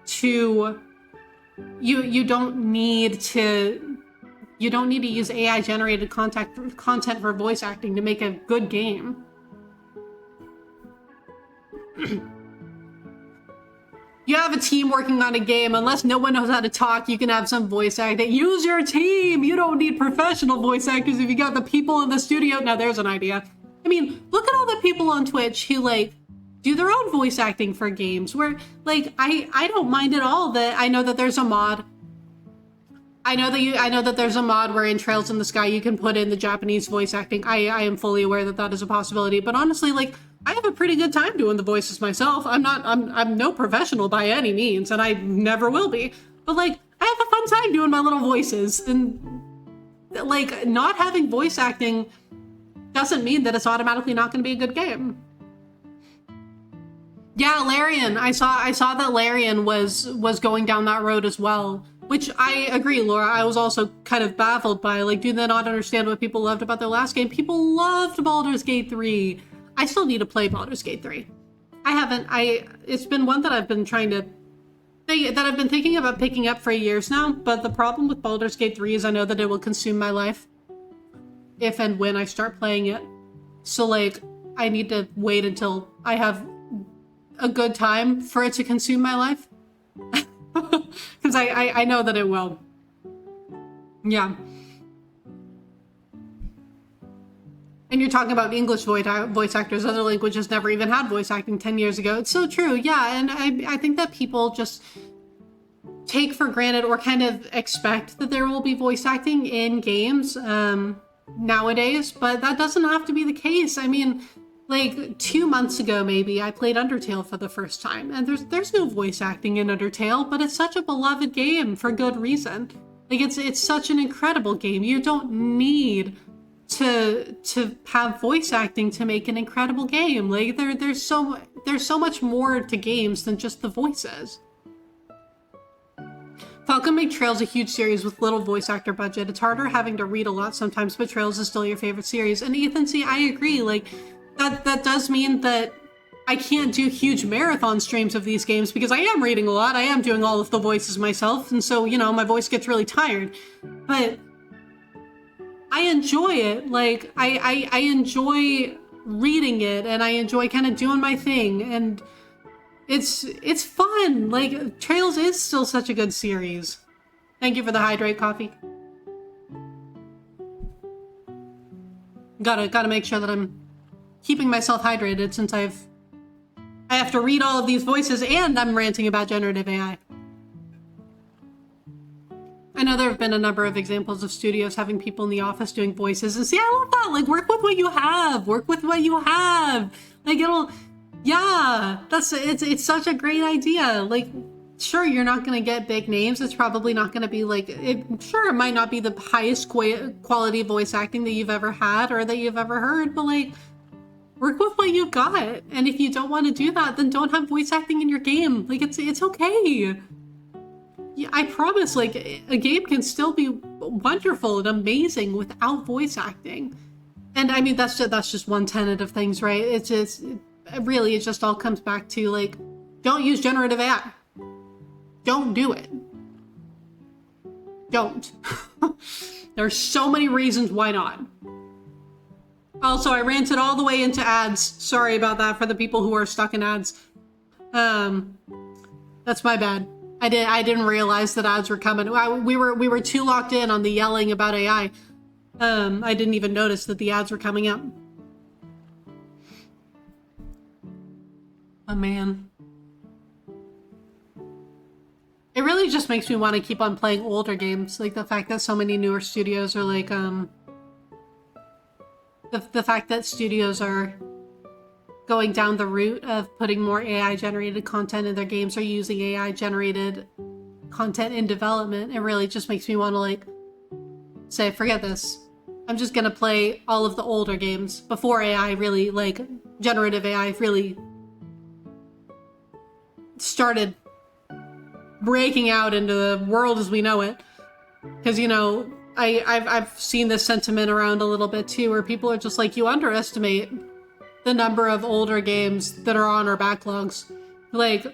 to use AI generated content for voice acting to make a good game. You have a team working on a game. Unless no one knows how to talk, you can have some voice acting. Use your team. You don't need professional voice actors if you got the people in the studio. Now there's an idea. I mean, look at all the people on Twitch who like do their own voice acting for games where like I don't mind at all that I know that there's a mod. I know that there's a mod where in Trails in the Sky you can put in the Japanese voice acting. I am fully aware that that is a possibility, but honestly, like, I have a pretty good time doing the voices myself. I'm no professional by any means, and I never will be. But like, I have a fun time doing my little voices, and like, not having voice acting doesn't mean that it's automatically not going to be a good game. Yeah, Larian. I saw that Larian was going down that road as well. Which I agree, Laura. I was also kind of baffled by, like, do they not understand what people loved about their last game? People loved Baldur's Gate 3. I still need to play Baldur's Gate 3. I haven't. It's been one that I've been thinking about picking up for years now, but the problem with Baldur's Gate 3 is I know that it will consume my life if and when I start playing it. So, like, I need to wait until I have a good time for it to consume my life. Because I know that it will. Yeah. And you're talking about English voice actors. Other languages never even had voice acting 10 years ago. It's so true. Yeah, and I think that people just take for granted or kind of expect that there will be voice acting in games nowadays, but that doesn't have to be the case. I mean, like 2 months ago, maybe, I played Undertale for the first time, and there's no voice acting in Undertale, but it's such a beloved game for good reason. Like, it's such an incredible game. You don't need to have voice acting to make an incredible game. Like, there's so much more to games than just the voices. Falcon made Trails a huge series with little voice actor budget. It's harder having to read a lot sometimes, but Trails is still your favorite series. And Ethan, see, I agree. Like, that does mean that I can't do huge marathon streams of these games because I am reading a lot. I am doing all of the voices myself, and so, you know, my voice gets really tired. But I enjoy it. Like, I enjoy reading it, and I enjoy kind of doing my thing, and it's fun. Like, Trails is still such a good series. Thank you for the hydrate coffee. Gotta make sure that I'm keeping myself hydrated since I have to read all of these voices and I'm ranting about generative AI. I know there have been a number of examples of studios having people in the office doing voices, and see, I love that. Like, work with what you have. Work with what you have. Like, it's such a great idea. Like, sure, you're not going to get big names. It's probably not going to be like, it might not be the highest quality voice acting that you've ever had or that you've ever heard, but like, work with what you've got. And if you don't want to do that, then don't have voice acting in your game. Like, it's okay. Yeah, I promise, like, a game can still be wonderful and amazing without voice acting. And I mean, that's just one tenet of things, right? It just all comes back to, like, don't use generative AI. don't do it. Don't. There's so many reasons why not. Also, I ranted all the way into ads. Sorry about that for the people who are stuck in ads. That's my bad. I didn't realize that ads were coming. We were too locked in on the yelling about AI. I didn't even notice that the ads were coming up. Oh man. It really just makes me want to keep on playing older games. Like the fact that so many newer studios are like, the fact that studios are going down the route of putting more AI-generated content in their games or using AI-generated content in development, it really just makes me want to like say, forget this. I'm just gonna play all of the older games before AI really, like, generative AI really started breaking out into the world as we know it. Because, you know, I've seen this sentiment around a little bit too, where people are just like, you underestimate the number of older games that are on our backlogs. Like,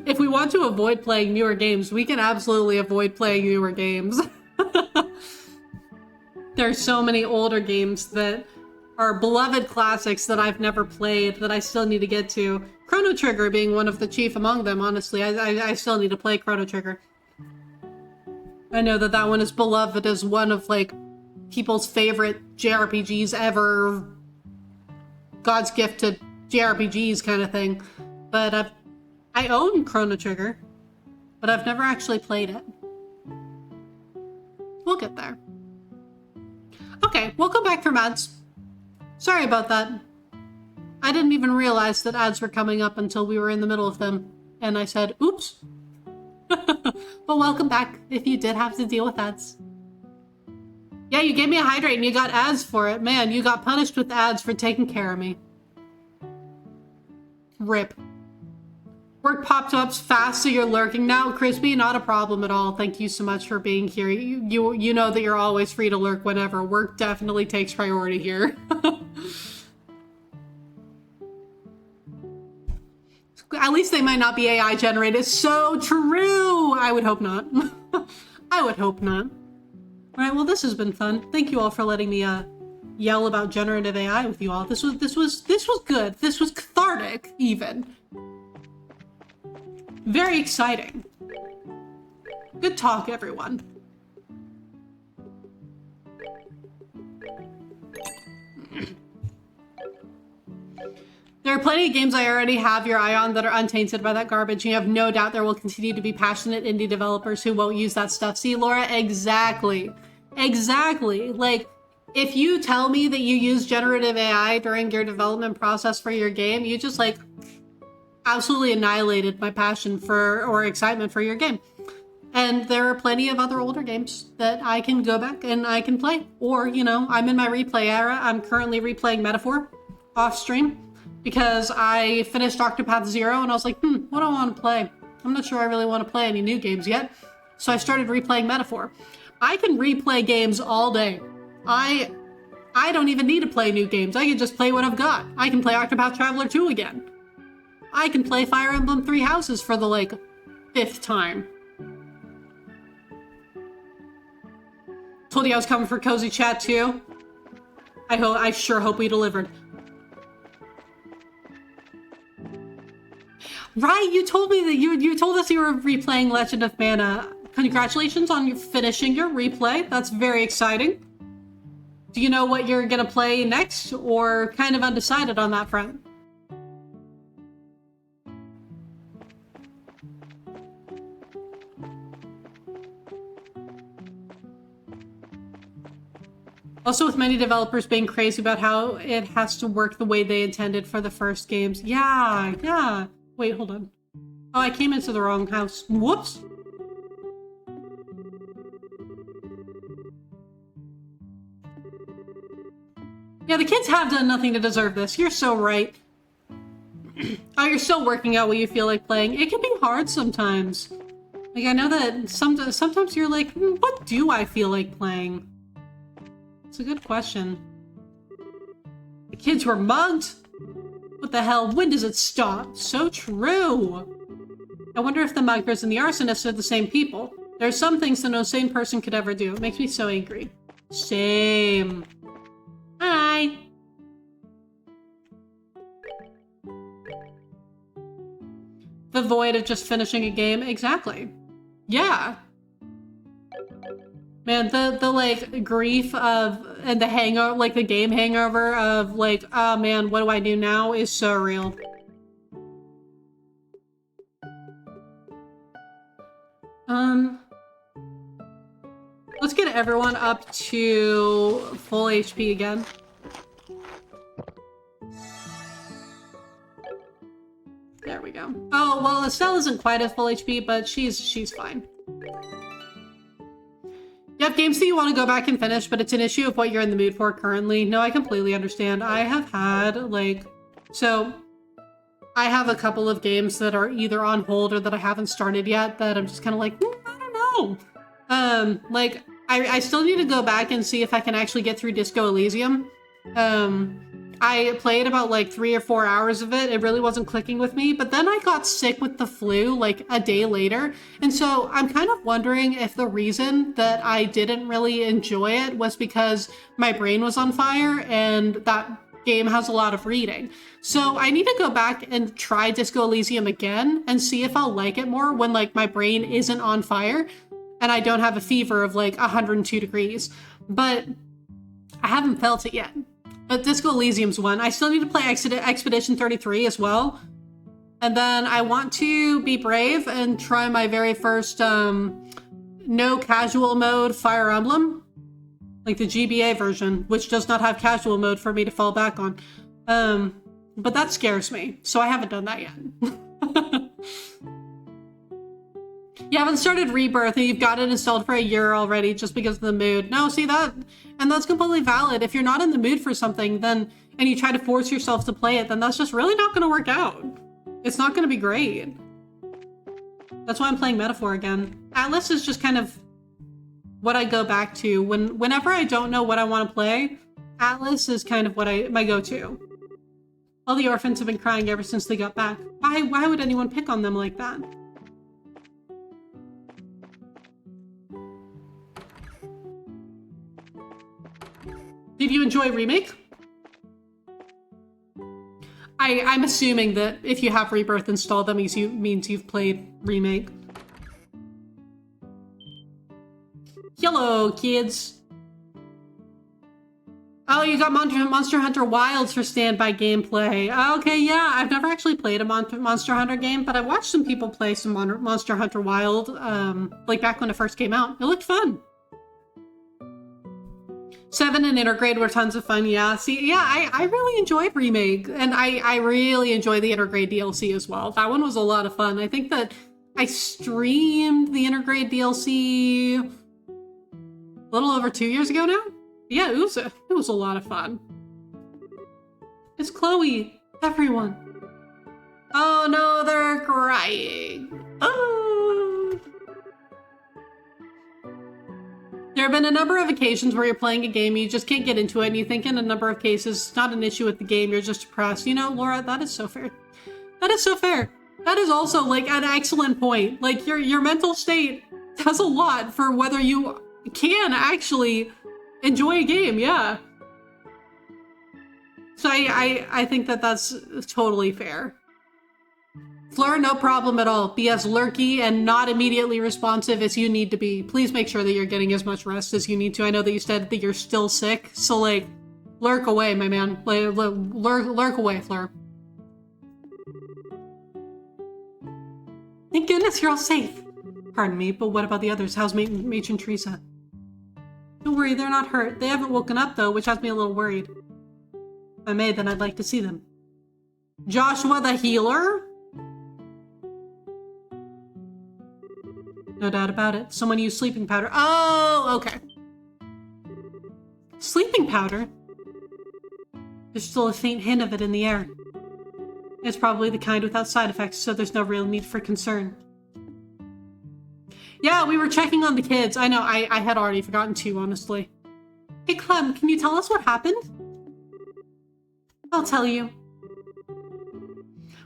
if we want to avoid playing newer games, we can absolutely avoid playing newer games. There's so many older games that are beloved classics that I've never played that I still need to get to. Chrono Trigger being one of the chief among them, honestly. I still need to play Chrono Trigger. I know that that one is beloved as one of, like, people's favorite JRPGs ever. God's gift to JRPGs kind of thing. But I own Chrono Trigger, but I've never actually played it. We'll get there. Okay, welcome back from ads. Sorry about that. I didn't even realize that ads were coming up until we were in the middle of them. And I said, oops. But welcome back if you did have to deal with ads. Yeah, you gave me a hydrate and you got ads for it. Man, you got punished with ads for taking care of me. RIP. Work popped up fast, so you're lurking now. Crispy, not a problem at all. Thank you so much for being here. You know that you're always free to lurk whenever. Work definitely takes priority here. At least they might not be AI generated. So true! I would hope not. I would hope not. Alright, well this has been fun. Thank you all for letting me yell about generative AI with you all. This was good. This was cathartic, even. Very exciting. Good talk, everyone. There are plenty of games I already have your eye on that are untainted by that garbage. You have no doubt there will continue to be passionate indie developers who won't use that stuff. See, Laura, exactly. Exactly. Like, if you tell me that you use generative AI during your development process for your game, you just, like, absolutely annihilated my passion for, or excitement for your game. And there are plenty of other older games that I can go back and I can play. Or, you know, I'm in my replay era. I'm currently replaying Metaphor off stream because I finished Octopath Zero and I was like, what do I want to play? I'm not sure I really want to play any new games yet. So I started replaying Metaphor. I can replay games all day. I don't even need to play new games. I can just play what I've got. I can play Octopath Traveler 2 again. I can play Fire Emblem Three Houses for the, like, 5th time. Told you I was coming for Cozy Chat too. I sure hope we delivered. Right, you told me that you told us you were replaying Legend of Mana. Congratulations on finishing your replay. That's very exciting. Do you know what you're gonna play next, or kind of undecided on that front? Also, with many developers being crazy about how it has to work the way they intended for the first games. Yeah. Wait, hold on. Oh, I came into the wrong house. Whoops. Yeah, the kids have done nothing to deserve this. You're so right. Oh, you're still working out what you feel like playing. It can be hard sometimes. Like, I know that sometimes you're like, what do I feel like playing? It's a good question. The kids were mugged? What the hell? When does it stop? So true. I wonder if the muggers and the arsonists are the same people. There are some things that no sane person could ever do. It makes me so angry. Same. Hi. The void of just finishing a game. Exactly. Yeah. Man, the like grief of and the hangover, like the game hangover of like, oh man, what do I do now is so real. Let's get everyone up to full HP again. There we go. Oh, well, Estelle isn't quite at full HP, but she's fine. You have games that you want to go back and finish, but it's an issue of what you're in the mood for currently. No, I completely understand. I have had, like... So, I have a couple of games that are either on hold or that I haven't started yet that I'm just kind of like, I don't know. Like, I still need to go back and see if I can actually get through Disco Elysium. I played about like 3 or 4 hours of it. It really wasn't clicking with me, but then I got sick with the flu like a day later. And so I'm kind of wondering if the reason that I didn't really enjoy it was because my brain was on fire and that game has a lot of reading. So I need to go back and try Disco Elysium again and see if I'll like it more when like my brain isn't on fire and I don't have a fever of like 102 degrees. But I haven't felt it yet. But Disco Elysium's one. I still need to play Expedition 33 as well. And then I want to be brave and try my very first no casual mode Fire Emblem. Like the GBA version, which does not have casual mode for me to fall back on. But that scares me, so I haven't done that yet. You haven't started Rebirth and you've got it installed for a year already just because of the mood. No, see that? And that's completely valid. If you're not in the mood for something, then and you try to force yourself to play it, then that's just really not going to work out. It's not going to be great. That's why I'm playing Metaphor again. Atlas is just kind of what I go back to whenever I don't know what I want to play. Atlas is kind of what my go-to. All the orphans have been crying ever since they got back. Why would anyone pick on them like that? Did you enjoy Remake? I'm assuming that if you have Rebirth installed, that means you've played Remake. Hello, kids. Oh, you got Monster Hunter Wilds for standby gameplay. Okay, yeah, I've never actually played a Monster Hunter game, but I watched some people play some Monster Hunter Wild, like back when it first came out. It looked fun. 7 and Intergrade were tons of fun, yeah. See, yeah, I really enjoyed Remake, and I really enjoyed the Intergrade DLC as well. That one was a lot of fun. I think that I streamed the Intergrade DLC a little over 2 years ago now. Yeah, it was a lot of fun. It's Chloe, everyone. Oh no, they're crying. Oh. There have been a number of occasions where you're playing a game, you just can't get into it, and you think in a number of cases, it's not an issue with the game, you're just depressed. You know, Laura, that is so fair. That is so fair. That is also, like, an excellent point. Like, your mental state does a lot for whether you can actually enjoy a game, yeah. So I think that that's totally fair. Fleur, no problem at all. Be as lurky and not immediately responsive as you need to be. Please make sure that you're getting as much rest as you need to. I know that you said that you're still sick, so like, lurk away, my man. Lurk away, Fleur. Thank goodness you're all safe. Pardon me, but what about the others? How's Matron Teresa? Don't worry, they're not hurt. They haven't woken up though, which has me a little worried. If I may, then I'd like to see them. Joshua the healer? No doubt about it. Someone used sleeping powder. Oh, okay. Sleeping powder? There's still a faint hint of it in the air. It's probably the kind without side effects, so there's no real need for concern. Yeah, we were checking on the kids. I know, I had already forgotten too, honestly. Hey, Clem, can you tell us what happened? I'll tell you.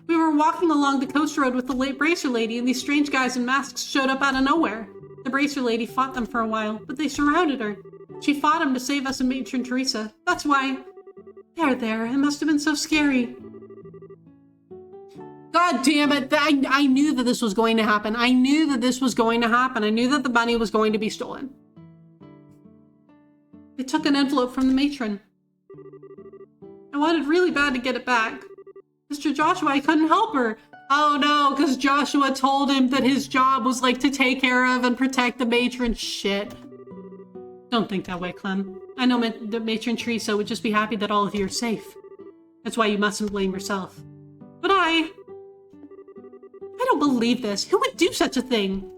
We were walking along the coast road with the late Bracer Lady, and these strange guys in masks showed up out of nowhere. The Bracer Lady fought them for a while, but they surrounded her. She fought him to save us and Matron Teresa. That's why. There. It must have been so scary. God damn it. I knew that this was going to happen. I knew that this was going to happen. I knew that the bunny was going to be stolen. They took an envelope from the matron. I wanted really bad to get it back. Mr. Joshua, I couldn't help her. Oh no, because Joshua told him that his job was like to take care of and protect the matron. Shit. Don't think that way, Clem. I know the Matron Teresa would just be happy that all of you are safe. That's why you mustn't blame yourself. But I don't believe this. Who would do such a thing?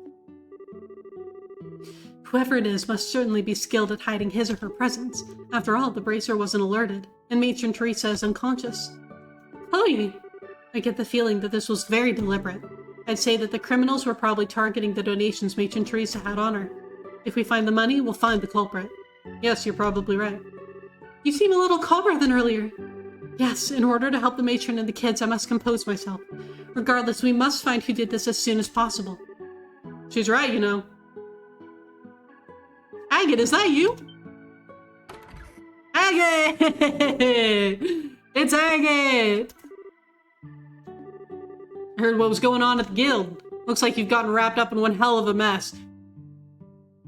Whoever it is must certainly be skilled at hiding his or her presence. After all, the bracer wasn't alerted, and Matron Teresa is unconscious. Chloe, I get the feeling that this was very deliberate. I'd say that the criminals were probably targeting the donations Matron Teresa had on her. If we find the money, we'll find the culprit. Yes, you're probably right. You seem a little calmer than earlier. Yes, in order to help the matron and the kids, I must compose myself. Regardless, we must find who did this as soon as possible. She's right, you know. Agate, is that you? Agate! It's Agate! I heard what was going on at the guild. Looks like you've gotten wrapped up in one hell of a mess.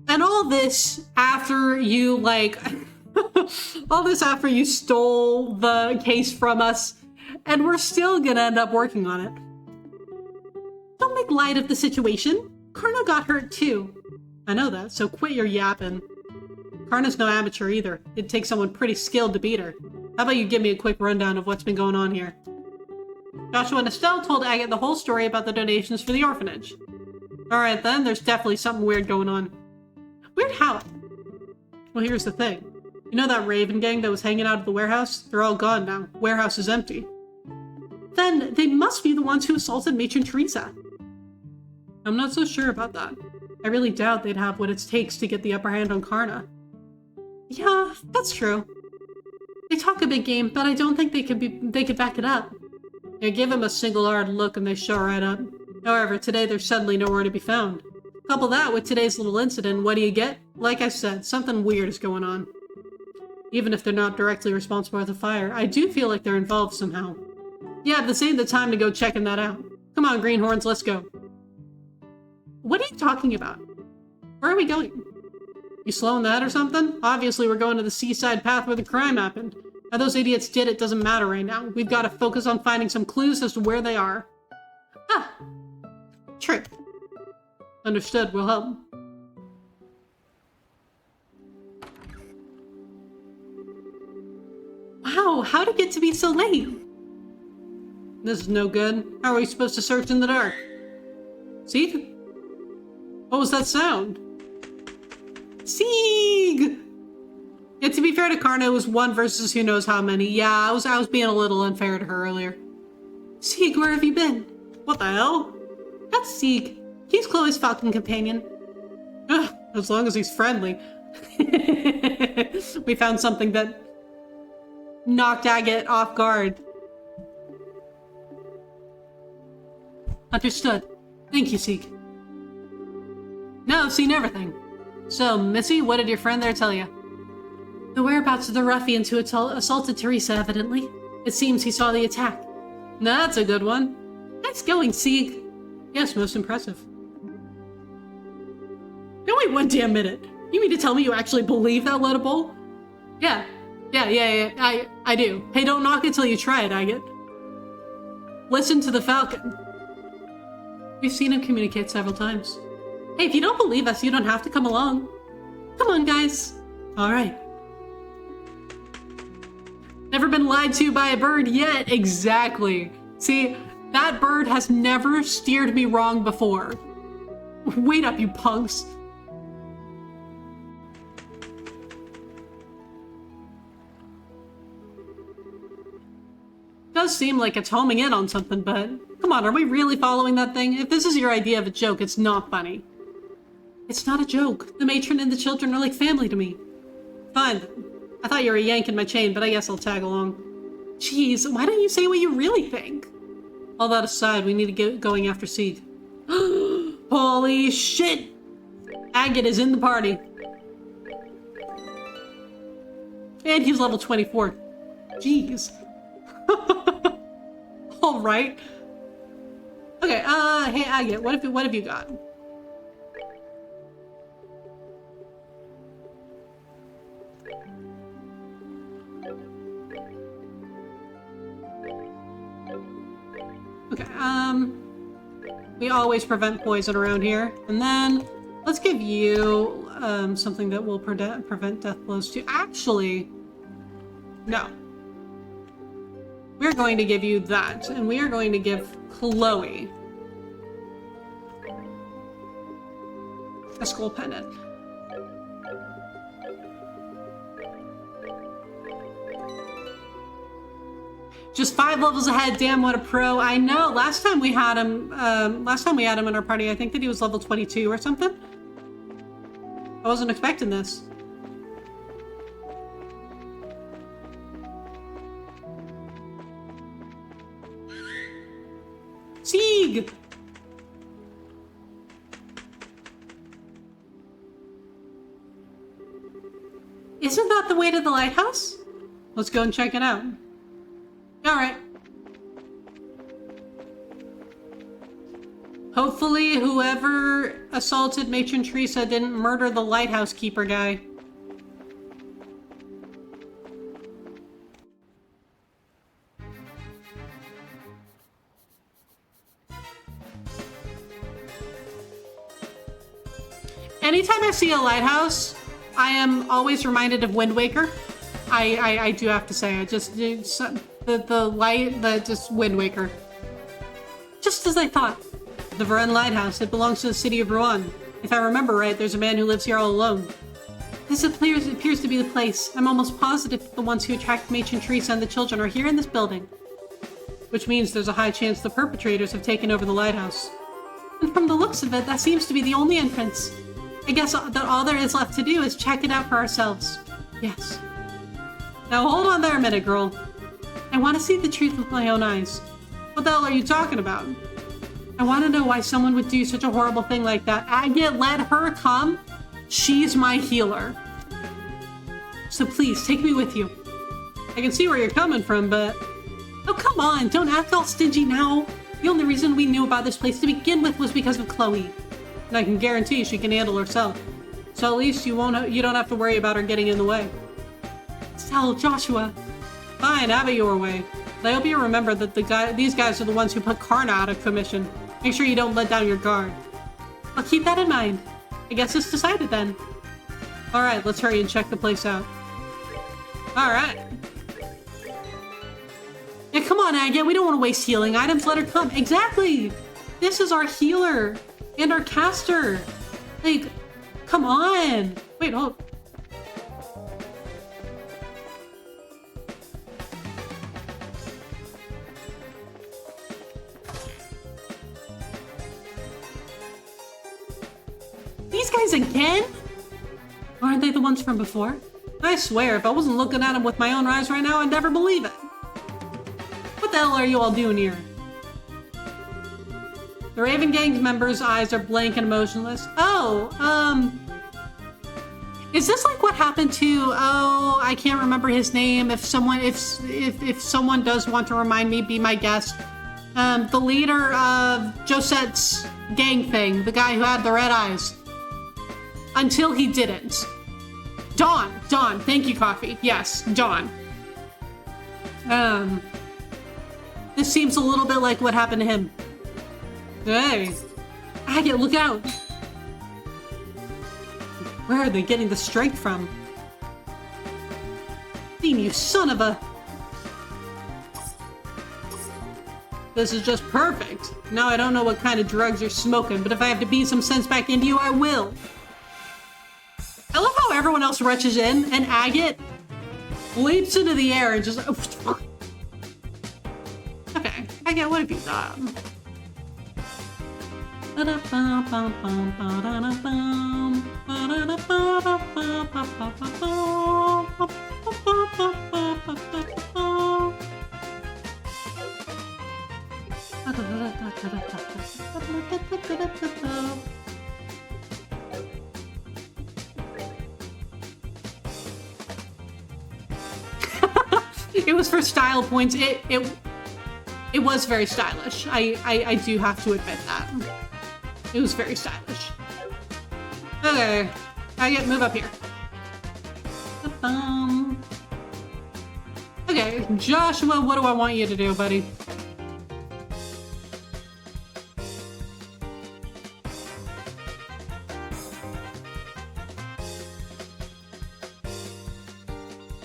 And all this after you, all this after you stole the case from us, and we're still gonna end up working on it. Don't make light of the situation. Karna got hurt too. I know that, so quit your yapping. Karna's no amateur either. It'd take someone pretty skilled to beat her. How about you give me a quick rundown of what's been going on here? Joshua and Estelle told Agate the whole story about the donations for the orphanage. Alright then, there's definitely something weird going on. Weird how? Well, here's the thing. You know that Raven gang that was hanging out at the warehouse? They're all gone now. Warehouse is empty. Then they must be the ones who assaulted Matron Teresa. I'm not so sure about that. I really doubt they'd have what it takes to get the upper hand on Karna. Yeah, that's true. They talk a big game, but I don't think they could back it up. Yeah, give them a single hard look and they show right up. However, today they're suddenly nowhere to be found. Couple that with today's little incident, what do you get? Like I said, something weird is going on. Even if they're not directly responsible for the fire, I do feel like they're involved somehow. Yeah, this ain't the time to go checking that out. Come on, greenhorns, let's go. What are you talking about? Where are we going? You slowing that or something? Obviously we're going to the seaside path where the crime happened. How those idiots did it doesn't matter right now. We've got to focus on finding some clues as to where they are. Ah, true. Understood, we'll help. Wow, how'd it get to be so late? This is no good. How are we supposed to search in the dark? See? What was that sound? Sieg! Yeah, to be fair to Karna, it was one versus who knows how many. Yeah, I was being a little unfair to her earlier. Sieg, where have you been? What the hell? That's Sieg. He's Chloe's falcon companion. Ugh, as long as he's friendly. We found something that knocked Agate off guard. Understood. Thank you, Sieg. Now I've seen everything. So, Missy, what did your friend there tell you? The whereabouts of the ruffians who assaulted Teresa, evidently. It seems he saw the attack. That's a good one. Nice going, Sieg. Yes, most impressive. No, wait 1 damn minute. You mean to tell me you actually believe that Lodabull? Yeah. I do. Hey, don't knock it till you try it, Agate. Listen to the Falcon. We've seen him communicate several times. Hey, if you don't believe us, you don't have to come along. Come on, guys. Alright. Never been lied to by a bird yet. Exactly. See, that bird has never steered me wrong before. Wait up, you punks. Does seem like it's homing in on something, but come on, are we really following that thing? If this is your idea of a joke, it's not funny. It's not a joke. The matron and the children are like family to me. Fine then. I thought you were yanking my chain, but I guess I'll tag along. Jeez, why don't you say what you really think? All that aside, we need to get going after Sieg. Holy shit! Agate is in the party. And he's level 24. Jeez. Alright. Okay, hey Agate, what have you got? Okay, we always prevent poison around here. And then, let's give you, something that will prevent death blows too. Actually, no. We're going to give you that, and we are going to give Chloe a skull pendant. Just 5 levels ahead. Damn, what a pro! I know. Last time we had him in our party, I think that he was level 22 or something. I wasn't expecting this. Sieg! Isn't that the way to the lighthouse? Let's go and check it out. Alright. Hopefully whoever assaulted Matron Teresa didn't murder the lighthouse keeper guy. Anytime I see a lighthouse, I am always reminded of Wind Waker. I do have to say, I just Wind Waker. Just as I thought. The Varenne Lighthouse, it belongs to the city of Rouen. If I remember right, there's a man who lives here all alone. This appears to be the place. I'm almost positive the ones who attacked Matron Teresa and the children are here in this building. Which means there's a high chance the perpetrators have taken over the lighthouse. And from the looks of it, that seems to be the only entrance. I guess that all there is left to do is check it out for ourselves. Yes. Now hold on there a minute, girl. I want to see the truth with my own eyes. What the hell are you talking about? I want to know why someone would do such a horrible thing like that. Agate, let her come. She's my healer. So please, take me with you. I can see where you're coming from, but... Oh, come on, don't act all stingy now. The only reason we knew about this place to begin with was because of Chloe. And I can guarantee she can handle herself. So at least you don't have to worry about her getting in the way. Sal, Joshua. Fine, have it your way. But I hope you remember that these guys are the ones who put Karna out of commission. Make sure you don't let down your guard. I'll keep that in mind. I guess it's decided then. Alright, let's hurry and check the place out. Alright. Yeah, come on, Agate. We don't want to waste healing items. Let her come. Exactly! This is our healer. And our caster. Like, come on. Wait, hold. These guys again? Aren't they the ones from before? I swear, if I wasn't looking at them with my own eyes right now, I'd never believe it. What the hell are you all doing here? The Raven Gang's members' eyes are blank and emotionless. Oh, is this like what happened to, oh, I can't remember his name. If someone does want to remind me, be my guest. The leader of Josette's gang thing, the guy who had the red eyes. Until he didn't. Dawn, thank you, Coffee. Yes, Dawn. This seems a little bit like what happened to him. Hey, Agate, look out! Where are they getting the strength from? Dean, you son of a... This is just perfect. Now I don't know what kind of drugs you're smoking, but if I have to beat some sense back into you, I will. I love how everyone else rushes in, and Agate leaps into the air and just... Okay, Agate, what have you done? It was for style points. It was very stylish. I do have to admit that. It was very stylish. Okay, move up here. Okay, Joshua, what do I want you to do, buddy?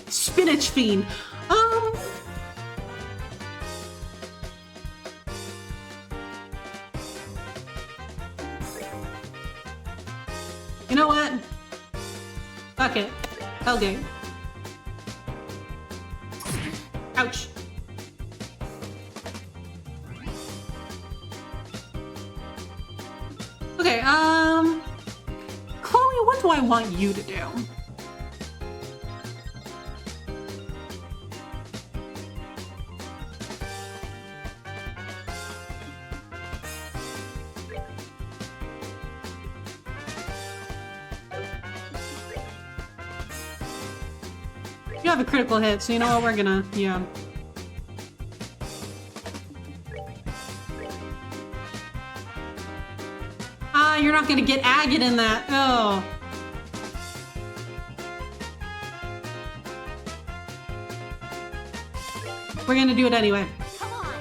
Spinach Fiend. You know what? Fuck it. Hellgate. Ouch. Okay, Chloe, what do I want you to do? You have a critical hit, so you know what, we're gonna, yeah. Ah, you're not gonna get agate in that. Oh. We're gonna do it anyway. Come on.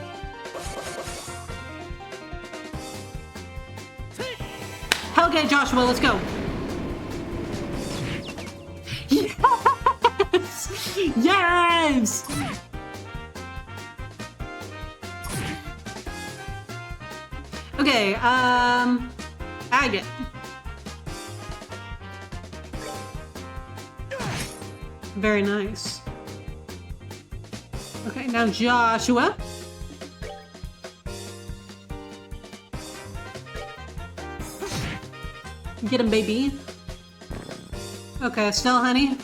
Okay, Joshua, let's go. Yes! Okay, agate. Very nice. Okay, now Joshua. Get him, baby. Okay, Estelle, honey.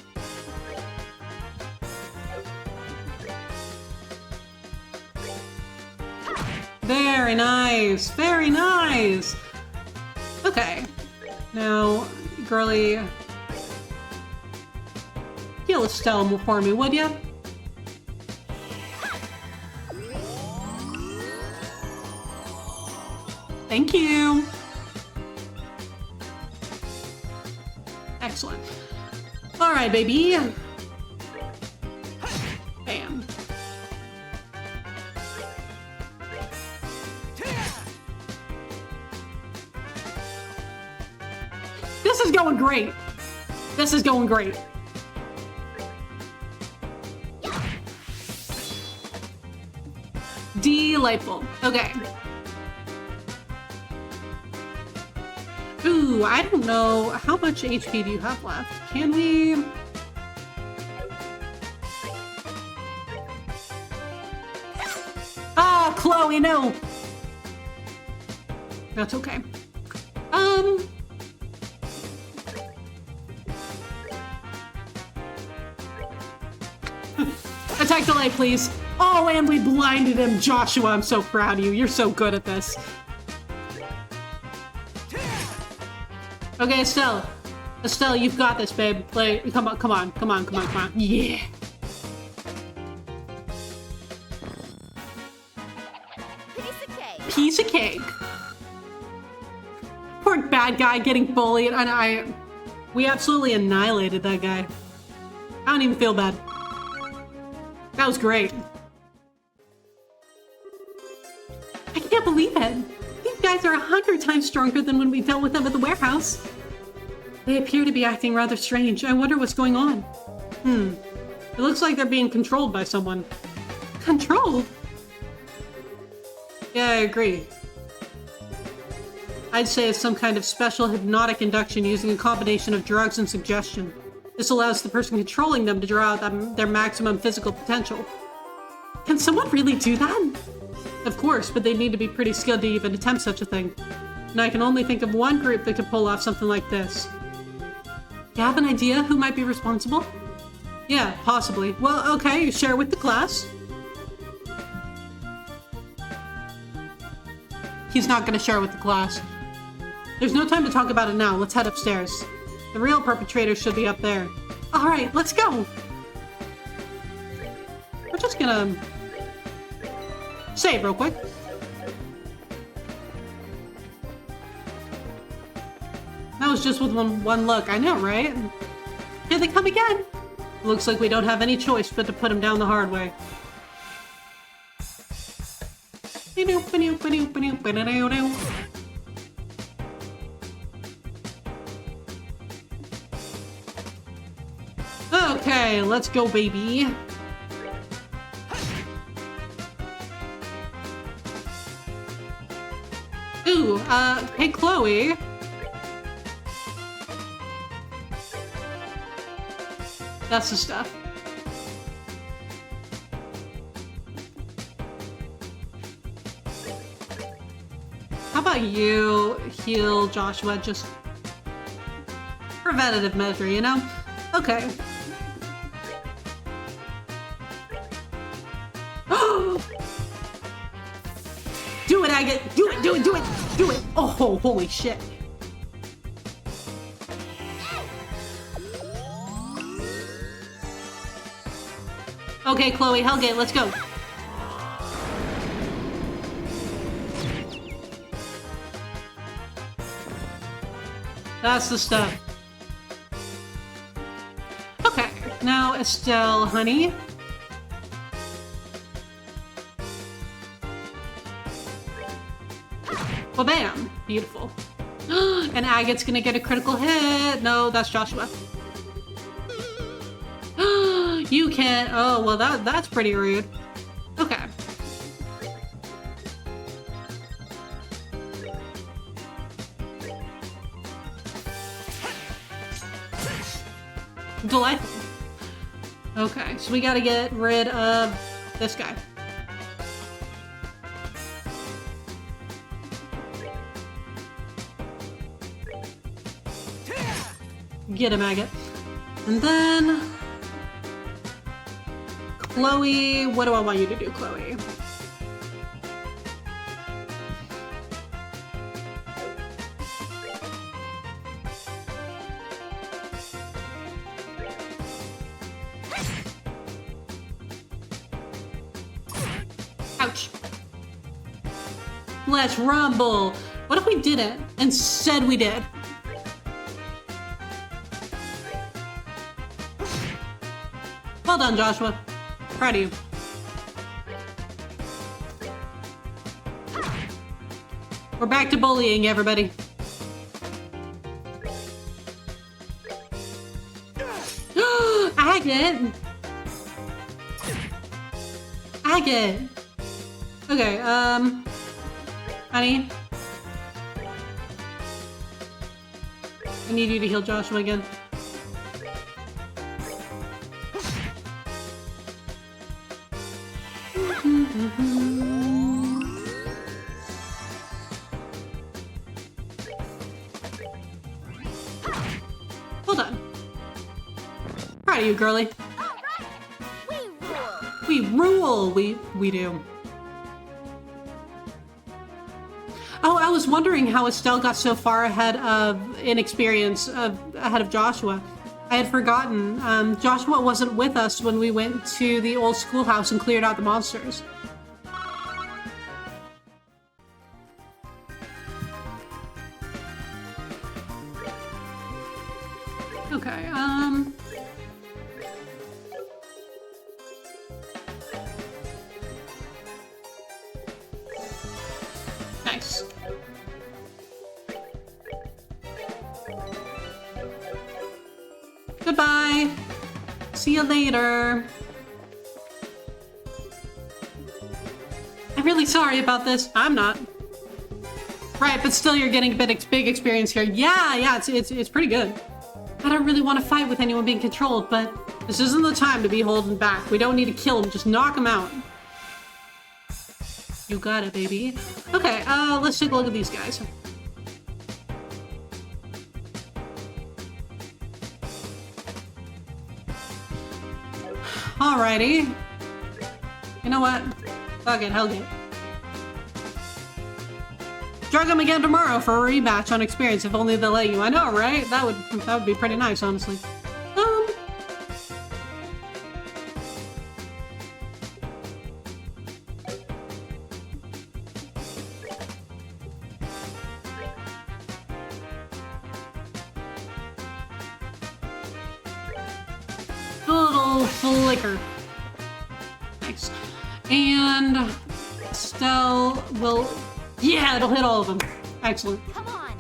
Very nice, very nice. Okay, now, girly, heal Estelle for me, would ya? Thank you. Excellent. All right, baby. Bam. This is going great. This is going great. Delightful. Okay. Ooh, I don't know. How much HP do you have left? Can we... Ah, Chloe, no! That's okay. Attack delay, please. Oh, and we blinded him. Joshua, I'm so proud of you. You're so good at this. Okay, Estelle. Estelle, you've got this, babe. Play. Come on, come on, come on, come on, come on. Yeah. Piece of cake. Piece of cake. Poor bad guy getting bullied, and we absolutely annihilated that guy. I don't even feel bad. That was great. I can't believe it. These guys are 100 times stronger than when we dealt with them at the warehouse. They appear to be acting rather strange. I wonder what's going on. It looks like they're being controlled by someone. Controlled? Yeah, I agree. I'd say it's some kind of special hypnotic induction using a combination of drugs and suggestion. This allows the person controlling them to draw out their maximum physical potential. Can someone really do that? Of course, but they need to be pretty skilled to even attempt such a thing. And I can only think of one group that could pull off something like this. You have an idea who might be responsible? Yeah, possibly. Well, okay, share with the class. he's not gonna share with the class. There's no time to talk about it now. Let's head upstairs. The real perpetrator should be up there. Alright, let's go! We're just gonna save real quick. That was just with one look. I know, right? Here they come again! Looks like we don't have any choice but to put him down the hard way. Okay, let's go, baby. Ooh, hey, Chloe. That's the stuff. How about you heal Joshua? Just preventative measure, you know? Okay. Do it, Agate! Do it, do it, do it, do it! Oh, holy shit. Okay, Chloe, Hellgate, let's go. That's the stuff. Okay, now Estelle, honey. Well, bam. Beautiful. And Agate's gonna get a critical hit. No, that's Joshua. You can't. Oh, well, that's pretty rude. Okay. Delightful. Okay, so we gotta get rid of this guy. Get him, Agate. And then... Chloe, what do I want you to do, Chloe? Ouch. Let's rumble. What if we didn't and said we did? Well done, Joshua. Proud of you. We're back to bullying, everybody. Agate! Agate! Okay, honey. I need you to heal Joshua again. Hold on. Proud of you, girly. All right. We rule. We do. Oh, I was wondering how Estelle got so far ahead ahead of Joshua. I had forgotten. Joshua wasn't with us when we went to the old schoolhouse and cleared out the monsters. Okay, nice. Goodbye. See you later. I'm really sorry about this. I'm not. Right, but still you're getting a big experience here. Yeah, it's pretty good. I don't really want to fight with anyone being controlled, but this isn't the time to be holding back. We don't need to kill him, just knock him out. You got it, baby. Okay, let's take a look at these guys. Alrighty. You know what? Fuck it, Hellgate. Drug them again tomorrow for a rematch on experience, if only they'll let you. I know, right? That would be pretty nice, honestly. Little flicker. Nice. And Estelle will... Yeah, it'll hit all of them. Excellent. Come on.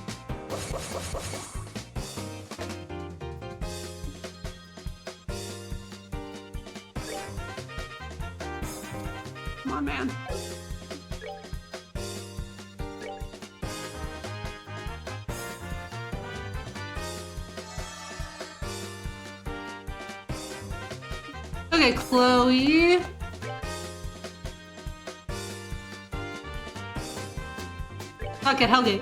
Come on, man. Okay, Chloe. Fuck it, Hellgate.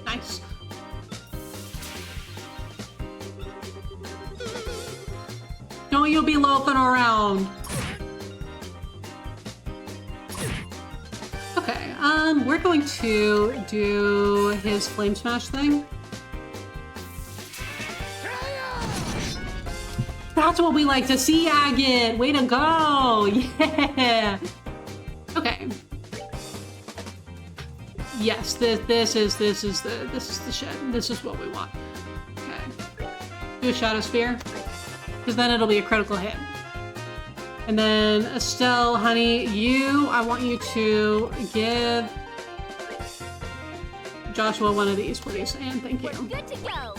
Nice. Don't you be loafing around. Okay, we're going to do his flame smash thing. That's what we like to see, Agate! Way to go! Yeah! Okay. Yes, this is the shit. This is what we want. Okay. Do a Shadow Sphere. Because then it'll be a critical hit. And then Estelle, honey, I want you to give Joshua one of these, please. And thank you. We're good to go.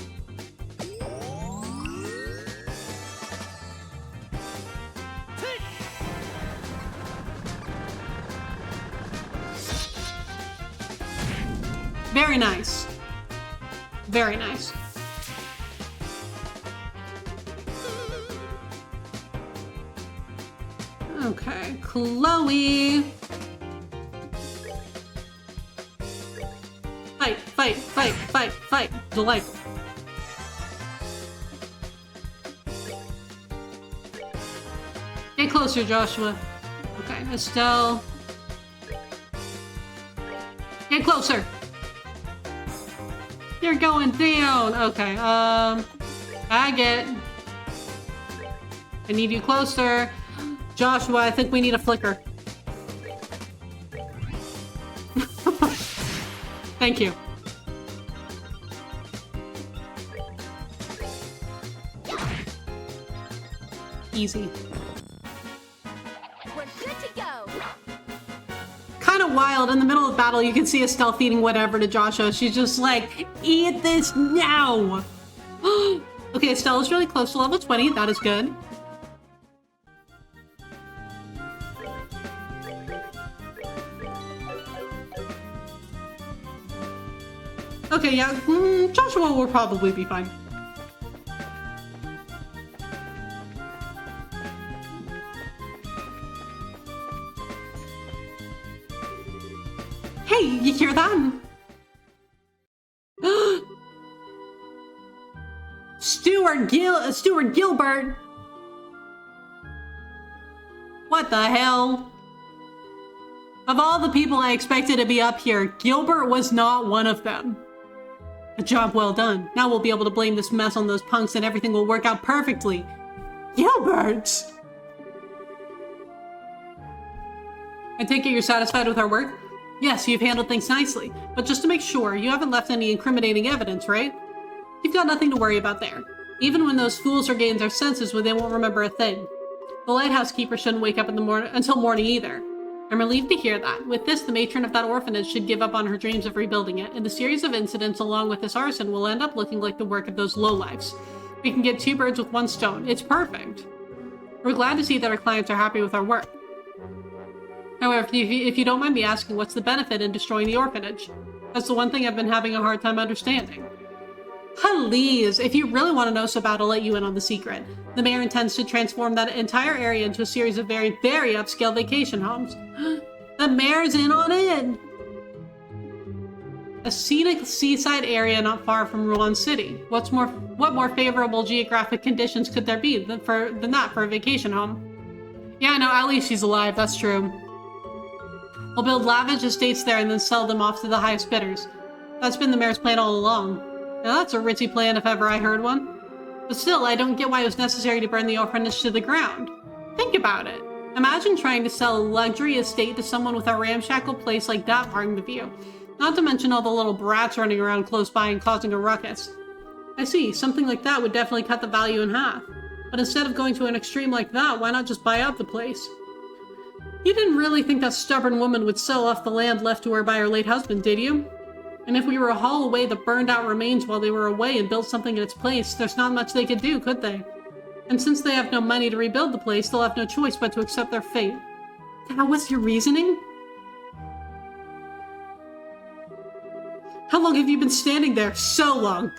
Very nice. Very nice. Okay, Chloe. Fight, fight, fight, fight, fight. Delightful. Get closer, Joshua. Okay, Estelle. Get closer. You're going down. Okay, Agate. I need you closer. Joshua, I think we need a flicker. Thank you. Easy. We're good to go. Kind of wild. In the middle of battle, you can see Estelle feeding whatever to Joshua. She's just like, eat this now. Okay, Estelle is really close to level 20. That is good. Okay, yeah, Joshua will probably be fine. Hey, you hear that? Stuart Gilbert. What the hell? Of all the people I expected to be up here, Gilbert was not one of them. A job well done. Now we'll be able to blame this mess on those punks and everything will work out perfectly. Gilbert! I take it you're satisfied with our work? Yes, you've handled things nicely. But just to make sure, you haven't left any incriminating evidence, right? You've got nothing to worry about there. Even when those fools regain their senses, they won't remember a thing. The lighthouse keeper shouldn't wake up in the until morning either. I'm relieved to hear that. With this, the matron of that orphanage should give up on her dreams of rebuilding it, and the series of incidents along with this arson will end up looking like the work of those lowlifes. We can get two birds with one stone. It's perfect. We're glad to see that our clients are happy with our work. However, if you don't mind me asking, what's the benefit in destroying the orphanage? That's the one thing I've been having a hard time understanding. Please, if you really want to know so bad, I'll let you in on the secret. The mayor intends to transform that entire area into a series of very, very upscale vacation homes. The mayor's in on it! A scenic seaside area not far from Ruan City. What more favorable geographic conditions could there be than that for a vacation home? Yeah, no, at least she's alive, that's true. We'll build lavish estates there and then sell them off to the highest bidders. That's been the mayor's plan all along. Now that's a ritzy plan if ever I heard one. But still, I don't get why it was necessary to burn the orphanage to the ground. Think about it. Imagine trying to sell a luxury estate to someone with a ramshackle place like that barring the view. Not to mention all the little brats running around close by and causing a ruckus. I see, something like that would definitely cut the value in half. But instead of going to an extreme like that, why not just buy out the place? You didn't really think that stubborn woman would sell off the land left to her by her late husband, did you? And if we were to haul away the burned out remains while they were away and build something in its place, there's not much they could do, could they? And since they have no money to rebuild the place, they'll have no choice but to accept their fate. That was your reasoning? How long have you been standing there? So long.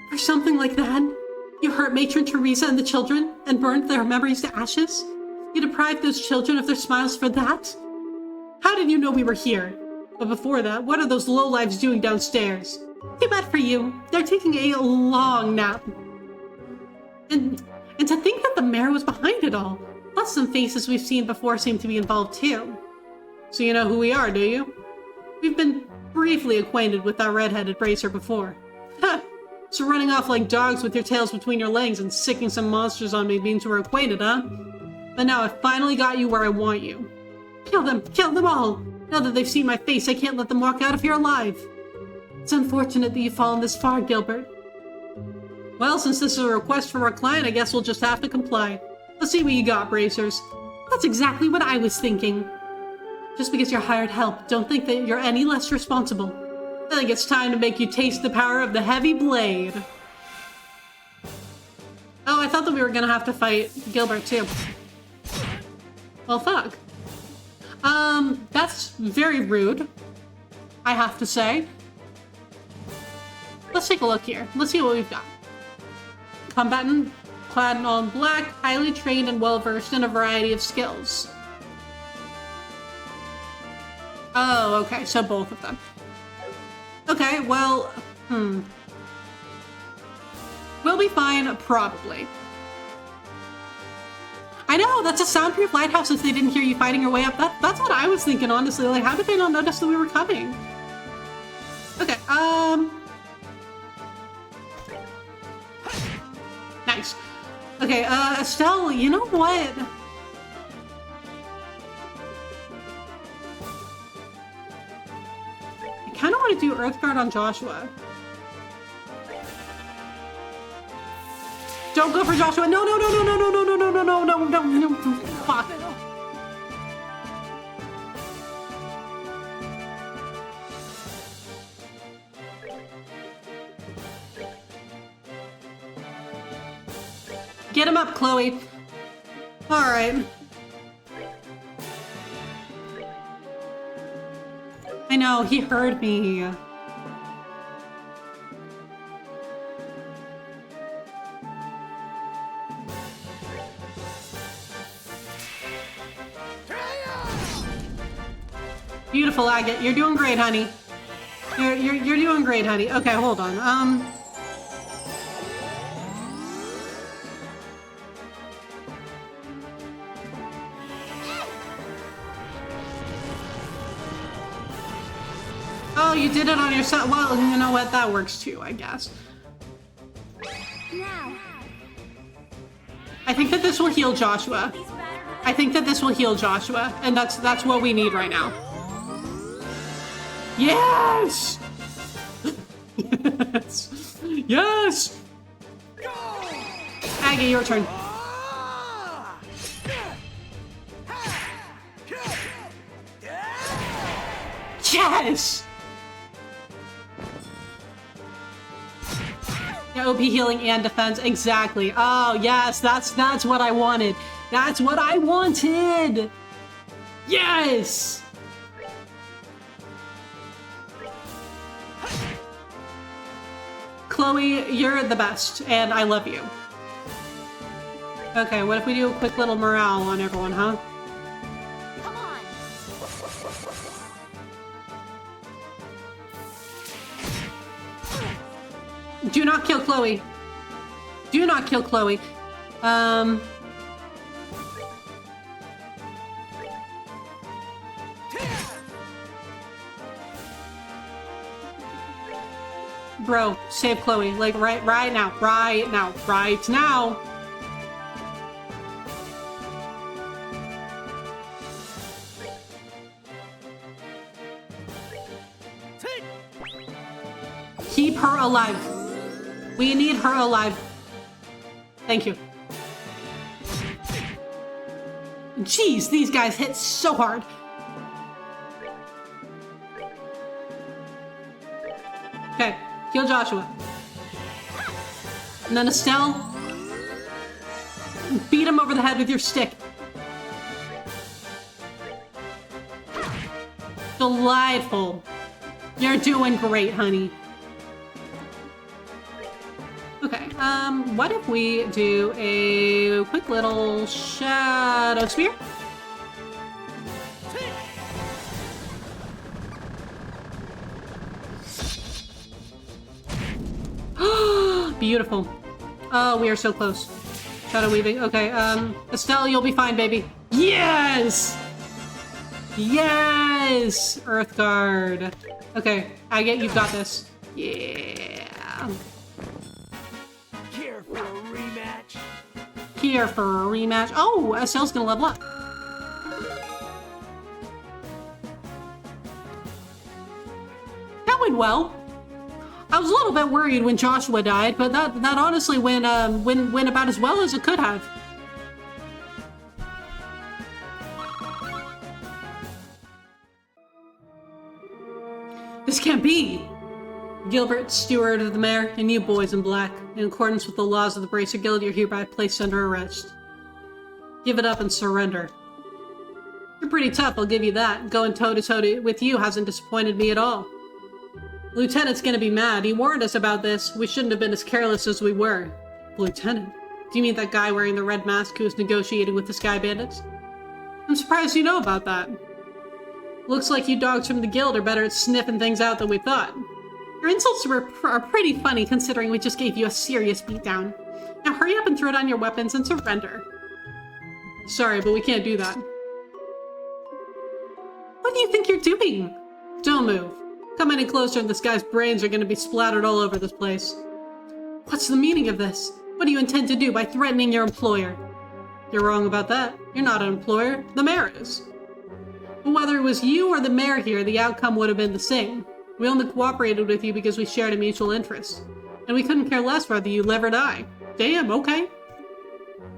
For something like that? You hurt Matron Teresa and the children and burned their memories to ashes? You deprived those children of their smiles for that? How did you know we were here? But before that, what are those lowlives doing downstairs? Too bad for you. They're taking a long nap. And to think that the mayor was behind it all. Plus some faces we've seen before seem to be involved too. So you know who we are, do you? We've been briefly acquainted with that red-headed bracer before. Ha! So running off like dogs with your tails between your legs and sicking some monsters on me means we're acquainted, huh? But now I've finally got you where I want you. Kill them all! Now that they've seen my face, I can't let them walk out of here alive. It's unfortunate that you've fallen this far, Gilbert. Well, since this is a request from our client, I guess we'll just have to comply. Let's see what you got, bracers. That's exactly what I was thinking. Just because you're hired help, don't think that you're any less responsible. I think it's time to make you taste the power of the heavy blade. Oh, I thought that we were gonna have to fight Gilbert too. Well, fuck. That's very rude, I have to say. Let's take a look here. Let's see what we've got. Combatant, clad in all in black, highly trained and well-versed in a variety of skills. Oh, okay, so both of them. Okay, well, we'll be fine, probably. I know, that's a soundproof lighthouse if they didn't hear you fighting your way up. That's what I was thinking, honestly. Like, how did they not notice that we were coming? Okay, nice. Okay, Estelle, you know what? I kind of want to do Earthguard on Joshua. Don't go for Joshua. No, no, no, no, no, no, no, no, no, no, no, no, no, no, fuck. Get him up, Chloe. All right. I know, he heard me. Beautiful, Agate. You're doing great, honey. You're doing great, honey. Okay, hold on. Oh, you did it on yourself. Well, you know what? That works too, I guess. Now. I think that this will heal Joshua. I think that this will heal Joshua, and that's what we need right now. Yes! Yes! Yes! Aggie, your turn. Yes! Yeah, OP healing and defense, exactly. Oh yes, that's what I wanted. That's what I wanted! Yes! Chloe, you're the best, and I love you. Okay, what if we do a quick little morale on everyone, huh? Come on. Do not kill Chloe. Do not kill Chloe. Bro, save Chloe. Like, right now. Right now. Right now. Keep her alive. We need her alive. Thank you. Jeez, these guys hit so hard. Okay, heal Joshua. And then Estelle, beat him over the head with your stick. Delightful. You're doing great, honey. Okay, what if we do a quick little shadow spear? Beautiful. Oh, we are so close. Shadow weaving. Okay, Estelle, you'll be fine, baby. Yes! Yes! Earth Guard. Okay, you've got this. Yeah. Here for a rematch. Here for a rematch. Oh, Estelle's gonna level up. That went well. I was a little bit worried when Joshua died, but that honestly went about as well as it could have. This can't be! Gilbert, steward of the mayor, and you boys in black, in accordance with the laws of the Bracer Guild, you're hereby placed under arrest. Give it up and surrender. You're pretty tough, I'll give you that. Going toe-to-toe with you hasn't disappointed me at all. Lieutenant's gonna be mad. He warned us about this. We shouldn't have been as careless as we were. Lieutenant? Do you mean that guy wearing the red mask who was negotiating with the Sky Bandits? I'm surprised you know about that. Looks like you dogs from the guild are better at sniffing things out than we thought. Your insults are pretty funny considering we just gave you a serious beatdown. Now hurry up and throw down your weapons and surrender. Sorry, but we can't do that. What do you think you're doing? Don't move. Come any closer and this guy's brains are going to be splattered all over this place. What's the meaning of this? What do you intend to do by threatening your employer? You're wrong about that. You're not an employer. The mayor is. But whether it was you or the mayor here, the outcome would have been the same. We only cooperated with you because we shared a mutual interest. And we couldn't care less whether you live or die. Damn, okay.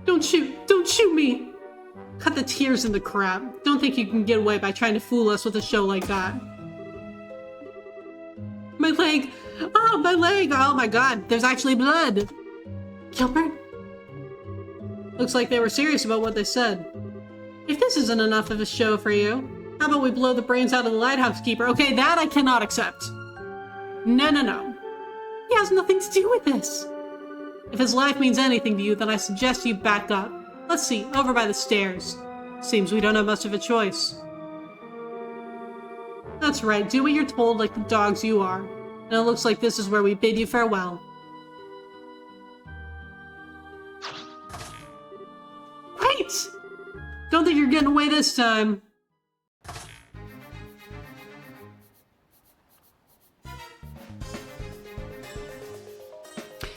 Don't shoot! Don't shoot me! Cut the tears in the crap. Don't think you can get away by trying to fool us with a show like that. My leg! Oh, my leg! Oh my god, there's actually blood! Gilbert? Looks like they were serious about what they said. If this isn't enough of a show for you, how about we blow the brains out of the lighthouse keeper? Okay, that I cannot accept. No. He has nothing to do with this. If his life means anything to you, then I suggest you back up. Let's see, over by the stairs. Seems we don't have much of a choice. That's right, do what you're told like the dogs you are. And it looks like this is where we bid you farewell. Wait! Don't think you're getting away this time.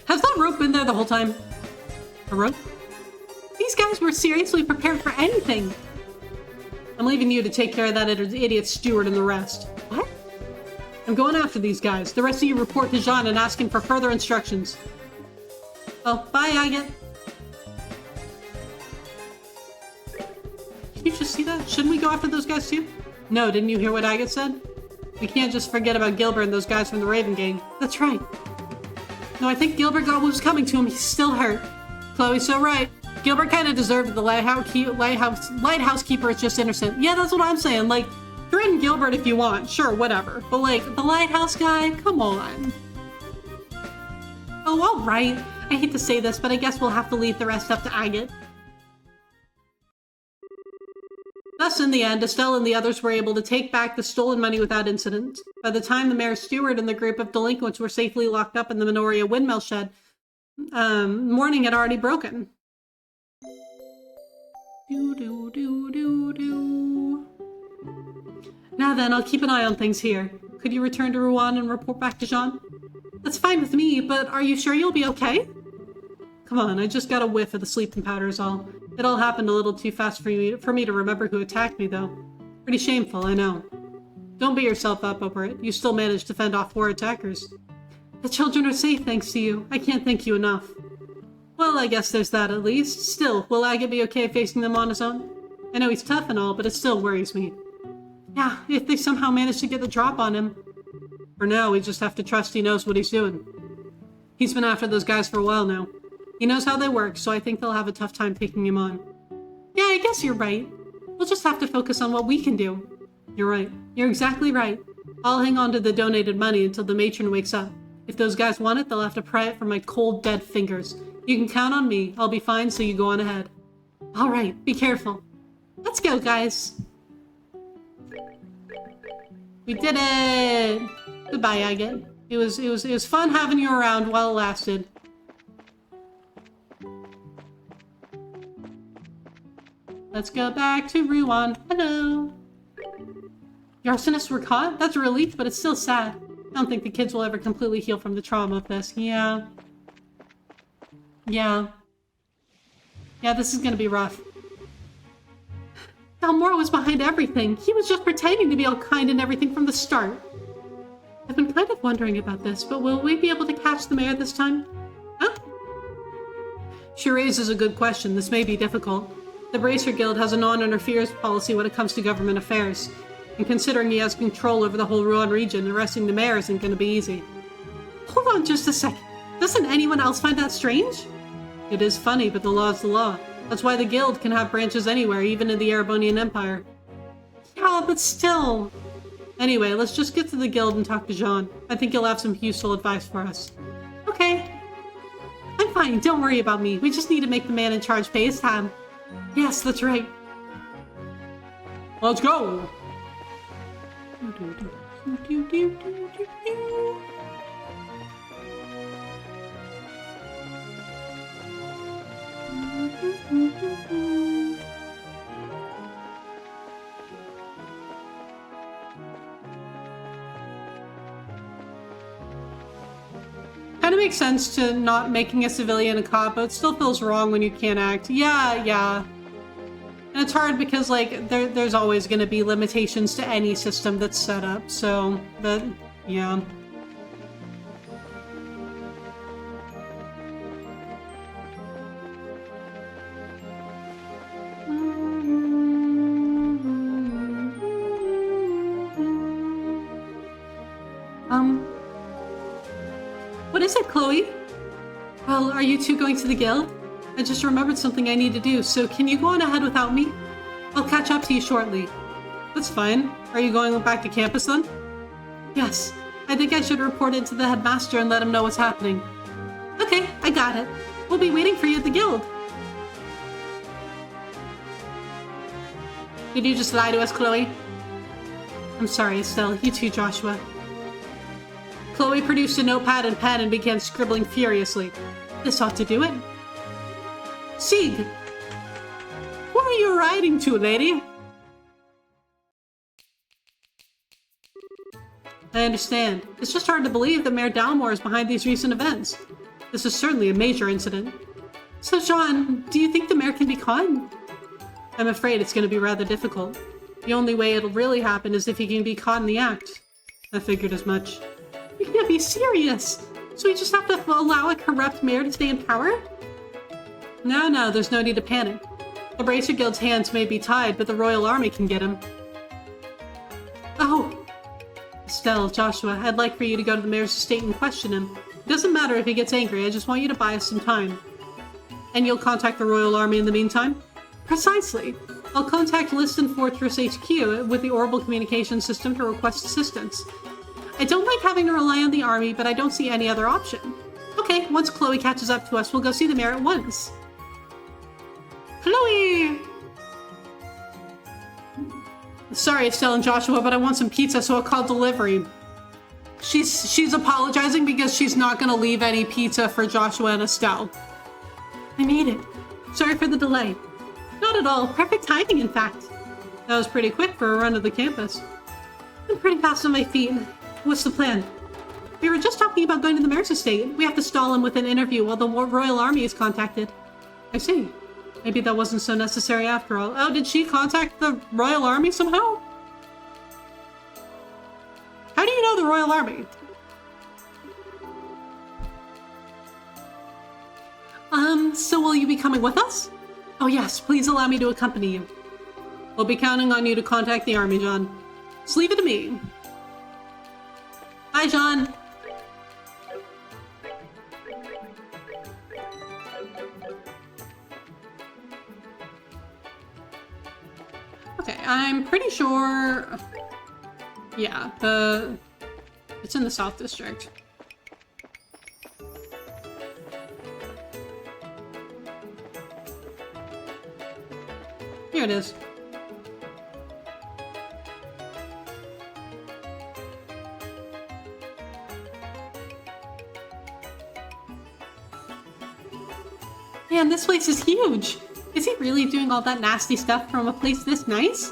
Has that rope been there the whole time? A rope? These guys were seriously prepared for anything. I'm leaving you to take care of that idiot steward and the rest. What? I'm going after these guys. The rest of you report to Jean and ask him for further instructions. Oh, bye, Agate. Did you just see that? Shouldn't we go after those guys too? No, didn't you hear what Agate said? We can't just forget about Gilbert and those guys from the Raven Gang. That's right. No, I think Gilbert got what was coming to him. He's still hurt. Chloe's so right. Gilbert kind of deserved it. The lighthouse keeper is just innocent. Yeah, that's what I'm saying. Like, threaten Gilbert if you want. Sure, whatever. But, like, the lighthouse guy? Come on. Oh, all right. I hate to say this, but I guess we'll have to leave the rest up to Agate. Thus, in the end, Estelle and the others were able to take back the stolen money without incident. By the time the mayor's steward and the group of delinquents were safely locked up in the Minoria windmill shed, morning had already broken. Now then, I'll keep an eye on things here. Could you return to Rouen and report back to Jean? That's fine with me, but are you sure you'll be okay? Come on, I just got a whiff of the sleeping powder is all. It all happened a little too fast for me to remember who attacked me, though. Pretty shameful, I know. Don't beat yourself up over it. You still managed to fend off 4 attackers. The children are safe thanks to you. I can't thank you enough. Well, I guess there's that at least. Still, will Agate be okay facing them on his own? I know he's tough and all, but it still worries me. Yeah, if they somehow manage to get the drop on him. For now, we just have to trust he knows what he's doing. He's been after those guys for a while now. He knows how they work, so I think they'll have a tough time taking him on. Yeah, I guess you're right. We'll just have to focus on what we can do. You're right. You're exactly right. I'll hang on to the donated money until the matron wakes up. If those guys want it, they'll have to pry it from my cold, dead fingers. You can count on me. I'll be fine, so you go on ahead. All right, be careful. Let's go, guys. We did it! Goodbye, Agate. It was fun having you around while it lasted. Let's go back to Ruan. Hello. The arsonists were caught? That's a relief, but it's still sad. I don't think the kids will ever completely heal from the trauma of this. Yeah. Yeah, this is gonna be rough. Dalmor was behind everything. He was just pretending to be all kind and everything from the start. I've been kind of wondering about this, but will we be able to catch the mayor this time? Huh? She raises a good question. This may be difficult. The Bracer Guild has a non-interference policy when it comes to government affairs. And considering he has control over the whole Ruan region, arresting the mayor isn't going to be easy. Hold on just a second. Doesn't anyone else find that strange? It is funny, but the law is the law. That's why the guild can have branches anywhere, even in the Erebonian Empire. Yeah, but still. Anyway, let's just get to the guild and talk to Jean. I think he'll have some useful advice for us. Okay. I'm fine, don't worry about me. We just need to make the man in charge pay his time. Yes, that's right. Let's go! Kind of makes sense to not making a civilian a cop, but it still feels wrong when you can't act. Yeah. And it's hard because, like, there's always going to be limitations to any system that's set up, so, but, yeah. What is it, Chloe? Well, are you two going to the guild? I just remembered something I need to do, so can you go on ahead without me? I'll catch up to you shortly. That's fine. Are you going back to campus then? Yes. I think I should report it to the headmaster and let him know what's happening. Okay, I got it. We'll be waiting for you at the guild. Did you just lie to us, Chloe? I'm sorry, Estelle. You too, Joshua. Chloe produced a notepad and pen and began scribbling furiously. This ought to do it. Sieg! Who are you riding to, lady? I understand. It's just hard to believe that Mayor Dalmor is behind these recent events. This is certainly a major incident. So, Jean, do you think the mayor can be caught? I'm afraid it's going to be rather difficult. The only way it'll really happen is if he can be caught in the act. I figured as much. You can't be serious! So we just have to allow a corrupt mayor to stay in power? No, there's no need to panic. The Bracer Guild's hands may be tied, but the Royal Army can get him. Oh! Estelle, Joshua, I'd like for you to go to the mayor's estate and question him. It doesn't matter if he gets angry, I just want you to buy us some time. And you'll contact the Royal Army in the meantime? Precisely. I'll contact Liston Fortress HQ with the Orbital Communication System to request assistance. I don't like having to rely on the army, but I don't see any other option. Okay, once Chloe catches up to us, we'll go see the mayor at once. Chloe! Sorry, Estelle and Joshua, but I want some pizza, so I'll call delivery. She's apologizing because she's not going to leave any pizza for Joshua and Estelle. I made it. Sorry for the delay. Not at all. Perfect timing, in fact. That was pretty quick for a run to the campus. I'm pretty fast on my feet. What's the plan? We were just talking about going to the mayor's estate. We have to stall him with an interview while the royal army is contacted. I see. Maybe that wasn't so necessary after all. Oh, did she contact the royal army somehow? How do you know the royal army? So will you be coming with us? Oh yes, please allow me to accompany you. We'll be counting on you to contact the army, John. Just leave it to me. Bye, John. Okay, I'm pretty sure... Yeah, it's in the South District. Here it is. Man, this place is huge! Is he really doing all that nasty stuff from a place this nice?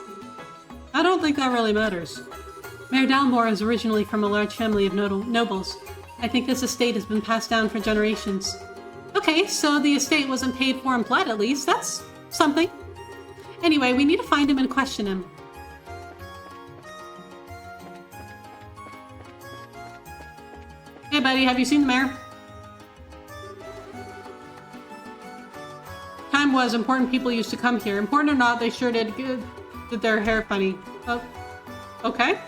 I don't think that really matters. Mayor Dalmore is originally from a large family of nobles. I think this estate has been passed down for generations. Okay, so the estate wasn't paid for in blood at least. That's something. Anyway, we need to find him and question him. Hey buddy, have you seen the mayor? Time was important people used to come here. Important or not, they sure did their hair funny. Oh, okay.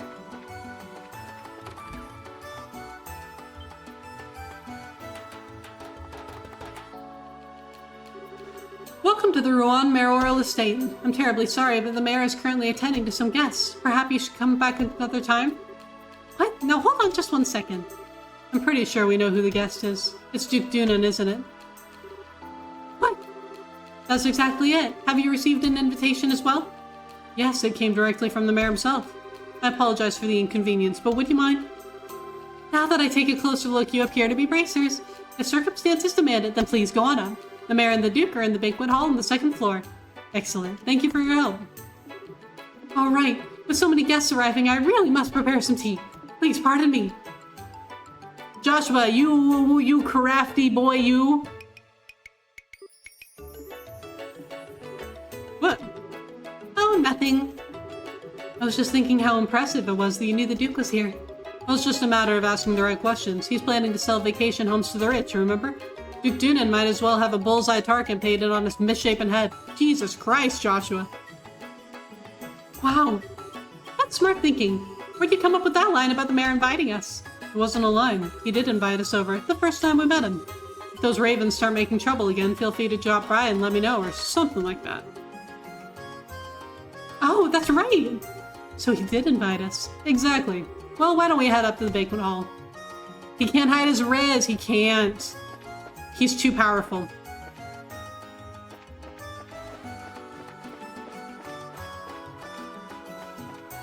Welcome to the Rouen Mayoral Estate. I'm terribly sorry, but the mayor is currently attending to some guests. Perhaps you should come back another time? What? No, hold on just one second. I'm pretty sure we know who the guest is. It's Duke Dunan, isn't it? What? That's exactly it. Have you received an invitation as well? Yes, it came directly from the mayor himself. I apologize for the inconvenience, but would you mind? Now that I take a closer look, you appear to be bracers. If circumstances demand it, then please go on up. The mayor and the duke are in the banquet hall on the second floor. Excellent. Thank you for your help. All right. With so many guests arriving, I really must prepare some tea. Please pardon me. Joshua, you crafty boy, you. What? Oh, nothing. I was just thinking how impressive it was that you knew the duke was here. Well, it's just a matter of asking the right questions. He's planning to sell vacation homes to the rich, remember? Duke Dunan might as well have a bullseye target painted on his misshapen head. Jesus Christ, Joshua. Wow. That's smart thinking. Where'd you come up with that line about the mayor inviting us? It wasn't a line. He did invite us over the first time we met him. If those ravens start making trouble again, feel free to drop by and let me know, or something like that. Oh, that's right! So he did invite us. Exactly. Well, why don't we head up to the banquet hall? He can't hide his riz. He can't. He's too powerful.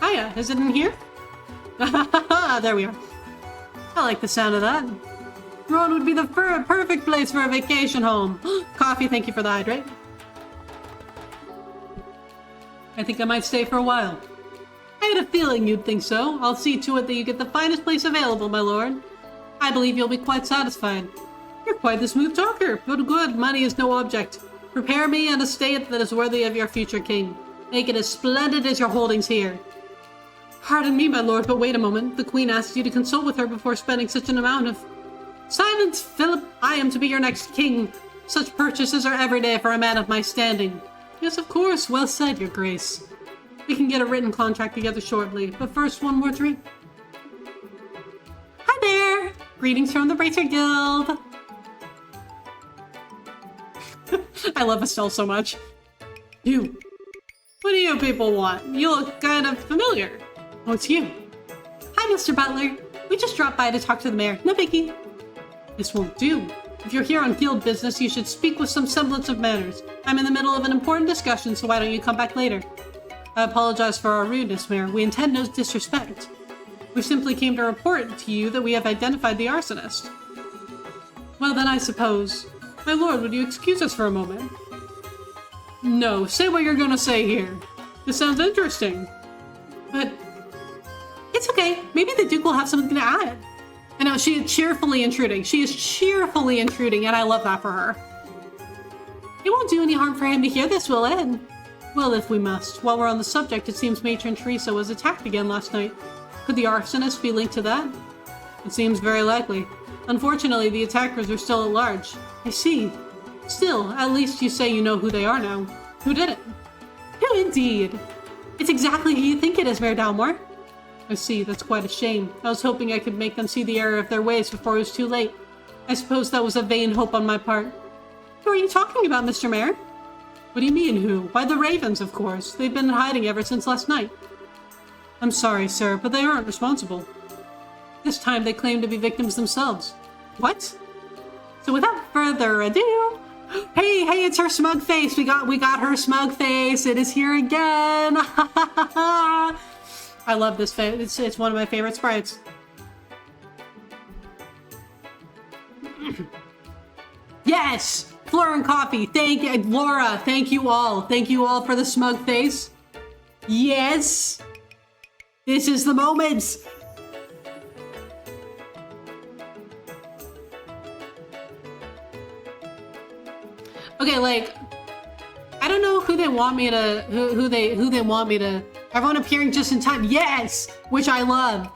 Hiya, is it in here? There we are. I like the sound of that. Rouen would be the perfect place for a vacation home. Coffee, thank you for the hydrate. I think I might stay for a while. I had a feeling you'd think so. I'll see to it that you get the finest place available, my lord. I believe you'll be quite satisfied. You're quite the smooth talker, but good, money is no object. Prepare me an estate that is worthy of your future king. Make it as splendid as your holdings here. Pardon me, my lord, but wait a moment. The queen asked you to consult with her before spending such an amount of... Silence, Philip! I am to be your next king. Such purchases are every day for a man of my standing. Yes, of course. Well said, your grace. We can get a written contract together shortly, but first one more drink. Hi there! Greetings from the Bracer Guild! I love Estelle so much. You. What do you people want? You look kind of familiar. Oh, it's you. Hi, Mr. Butler. We just dropped by to talk to the mayor. No biggie. This won't do. If you're here on guild business, you should speak with some semblance of manners. I'm in the middle of an important discussion, so why don't you come back later? I apologize for our rudeness, Mayor. We intend no disrespect. We simply came to report to you that we have identified the arsonist. Well, then I suppose... My lord, would you excuse us for a moment? No, say what you're gonna say here. This sounds interesting. But... It's okay. Maybe the Duke will have something to add. I know, she is cheerfully intruding. She is cheerfully intruding, and I love that for her. It won't do any harm for him to hear this, will it? Well, if we must. While we're on the subject, it seems Matron Teresa was attacked again last night. Could the arsonist be linked to that? It seems very likely. Unfortunately, the attackers are still at large. I see. Still, at least you say you know who they are now. Who did it? Who indeed? It's exactly who you think it is, Mayor Dalmore. I see, that's quite a shame. I was hoping I could make them see the error of their ways before it was too late. I suppose that was a vain hope on my part. Who are you talking about, Mr. Mayor? What do you mean, who? Why, the Ravens, of course. They've been in hiding ever since last night. I'm sorry, sir, but they aren't responsible. This time they claim to be victims themselves. What? So without further ado... Hey, it's her smug face. We got her smug face. It is here again. I love this face. It's one of my favorite sprites. Yes! Flora and Coffee, thank you. Laura, thank you all. Thank you all for the smug face. Yes! This is the moment! Okay, like, I don't know who they want me to, who they want me to, everyone appearing just in time. Yes! Which I love.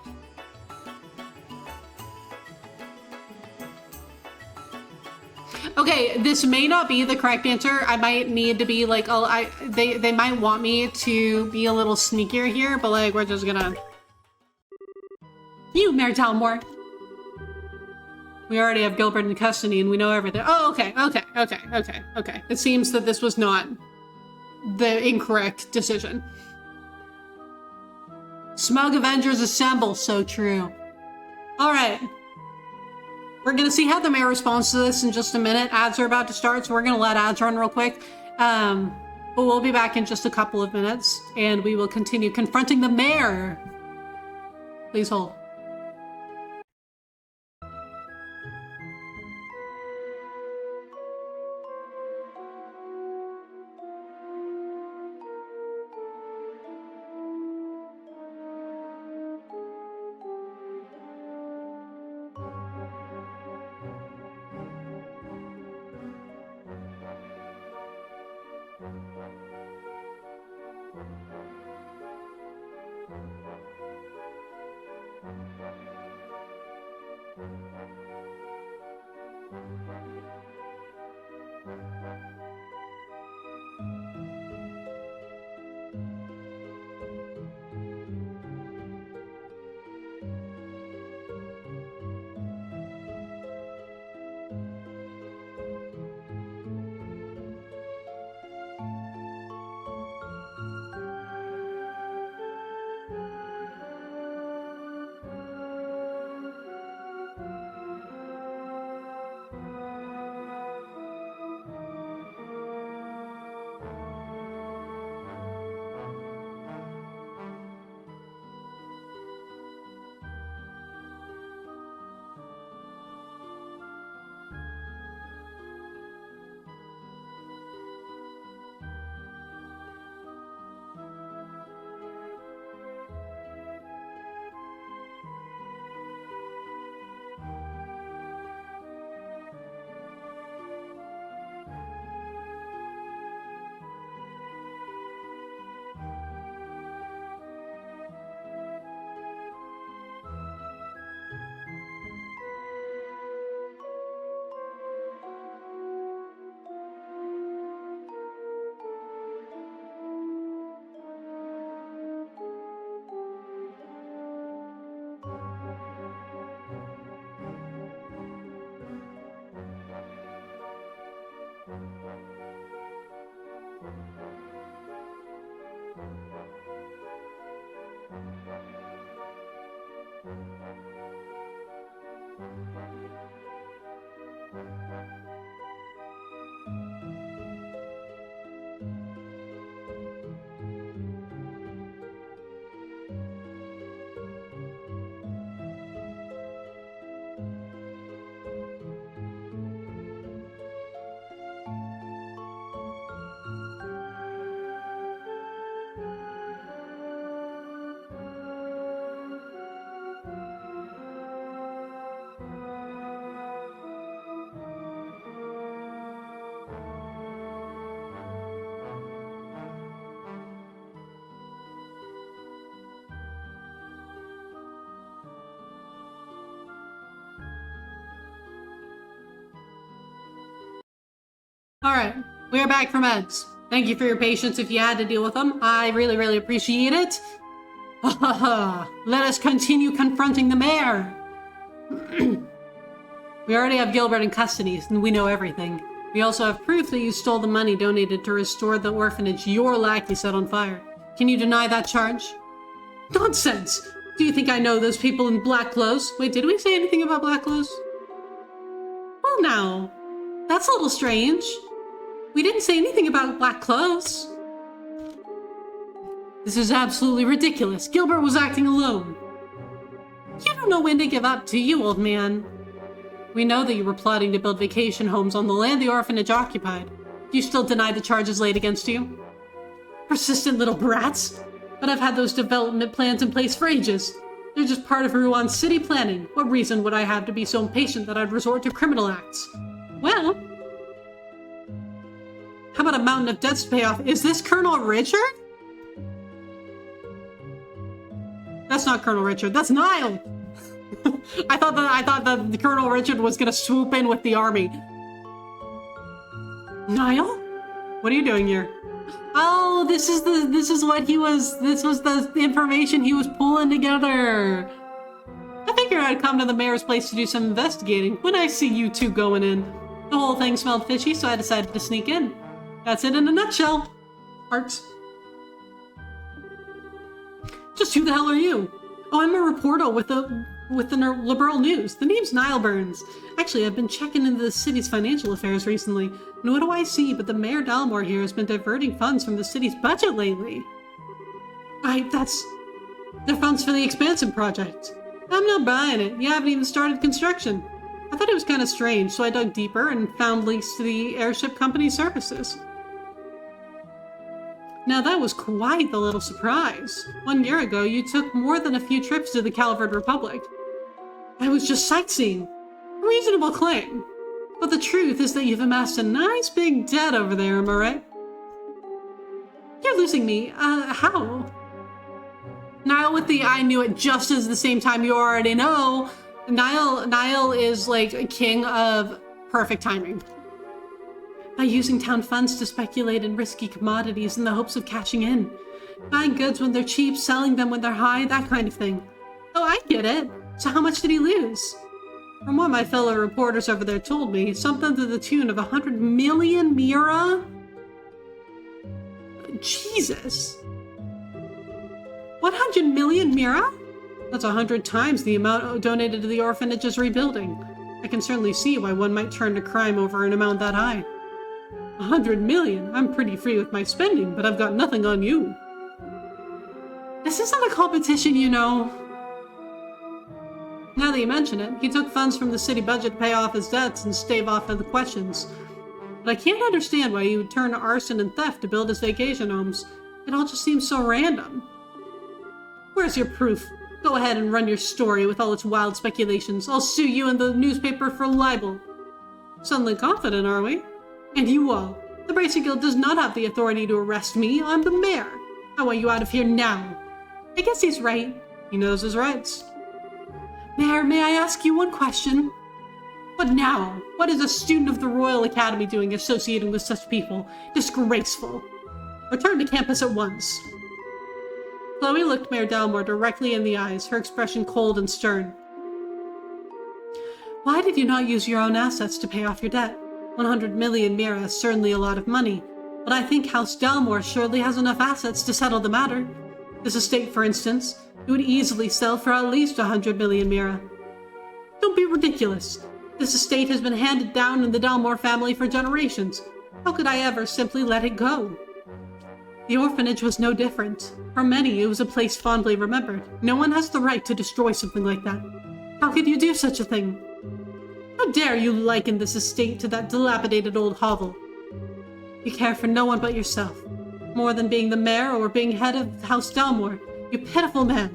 Okay, this may not be the correct answer. I might need to be like, they might want me to be a little sneakier here, but like, we're just gonna... You, Mayor Talmore. We already have Gilbert in custody and we know everything. Oh, okay. It seems that this was not the incorrect decision. Smug Avengers assemble, so true. All right. We're gonna see how the mayor responds to this in just a minute. Ads are about to start, so we're gonna let ads run real quick. But we'll be back in just a couple of minutes, and we will continue confronting the mayor. Please hold. Alright, we are back from meds. Thank you for your patience if you had to deal with them. I really, really appreciate it. Let us continue confronting the mayor. We already have Gilbert in custody, and we know everything. We also have proof that you stole the money donated to restore the orphanage your lackey set on fire. Can you deny that charge? Nonsense! Do you think I know those people in black clothes? Wait, did we say anything about black clothes? Well, now, that's a little strange. We didn't say anything about black clothes. This is absolutely ridiculous. Gilbert was acting alone. You don't know when to give up, do you, old man? We know that you were plotting to build vacation homes on the land the orphanage occupied. Do you still deny the charges laid against you? Persistent little brats. But I've had those development plans in place for ages. They're just part of Rouen city planning. What reason would I have to be so impatient that I'd resort to criminal acts? Well, how about a mountain of debts to pay off? Is this Colonel Richard? That's not Colonel Richard. That's Niall. I thought that the Colonel Richard was gonna swoop in with the army. Niall? What are you doing here? Oh, this was the information he was pulling together. I figured I'd come to the mayor's place to do some investigating when I see you two going in. The whole thing smelled fishy, so I decided to sneak in. That's it in a nutshell. Hearts. Just who the hell are you? Oh, I'm a reporter with the Liberal News. The name's Niall Burns. Actually, I've been checking into the city's financial affairs recently, and what do I see but the Mayor Dalmore here has been diverting funds from the city's budget lately. They're funds for the expansion project. I'm not buying it. You haven't even started construction. I thought it was kind of strange, so I dug deeper and found links to the airship company's services. Now that was quite the little surprise. 1 year ago, you took more than a few trips to the Calvert Republic. I was just sightseeing. A reasonable claim. But the truth is that you've amassed a nice big debt over there, am I right? You're losing me. How? Niall with the I knew it just as the same time you already know. Niall is like a king of perfect timing. By using town funds to speculate in risky commodities in the hopes of cashing in. Buying goods when they're cheap, selling them when they're high, that kind of thing. Oh, I get it. So how much did he lose? From what my fellow reporters over there told me, something to the tune of 100 million Mira? Jesus. 100 million Mira? That's 100 times the amount donated to the orphanage's rebuilding. I can certainly see why one might turn to crime over an amount that high. 100 million? I'm pretty free with my spending, but I've got nothing on you. This isn't a competition, you know. Now that you mention it, he took funds from the city budget to pay off his debts and stave off the questions. But I can't understand why he would turn to arson and theft to build his vacation homes. It all just seems so random. Where's your proof? Go ahead and run your story with all its wild speculations. I'll sue you in the newspaper for libel. Suddenly confident, are we? And you all. The Bracing Guild does not have the authority to arrest me. I'm the mayor. I want you out of here now. I guess he's right. He knows his rights. Mayor, may I ask you one question? What now? What is a student of the Royal Academy doing associating with such people? Disgraceful. Return to campus at once. Chloe looked Mayor Dalmore directly in the eyes, her expression cold and stern. Why did you not use your own assets to pay off your debt? 100 million Mira is certainly a lot of money, but I think House Dalmore surely has enough assets to settle the matter. This estate, for instance, it would easily sell for at least 100 million Mira. Don't be ridiculous. This estate has been handed down in the Dalmore family for generations. How could I ever simply let it go? The orphanage was no different. For many, it was a place fondly remembered. No one has the right to destroy something like that. How could you do such a thing? How dare you liken this estate to that dilapidated old hovel? You care for no one but yourself, more than being the mayor or being head of House Dalmore. You pitiful man.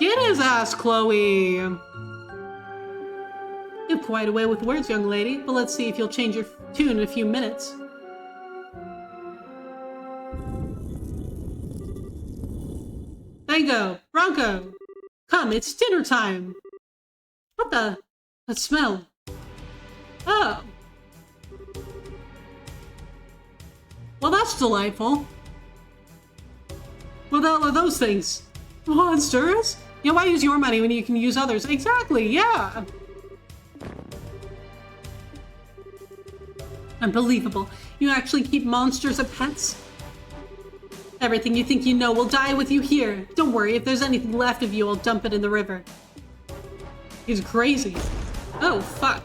Get his ass, Chloe! You have quite a way with words, young lady, but let's see if you'll change your tune in a few minutes. Tango! Bronco! Come, it's dinner time! What the? That smell. Oh. Well, that's delightful. What the hell are those things? Monsters? Yeah, why use your money when you can use others? Exactly, yeah. Unbelievable. You actually keep monsters as pets? Everything you think you know will die with you here. Don't worry, if there's anything left of you, I'll dump it in the river. He's crazy. Oh, fuck.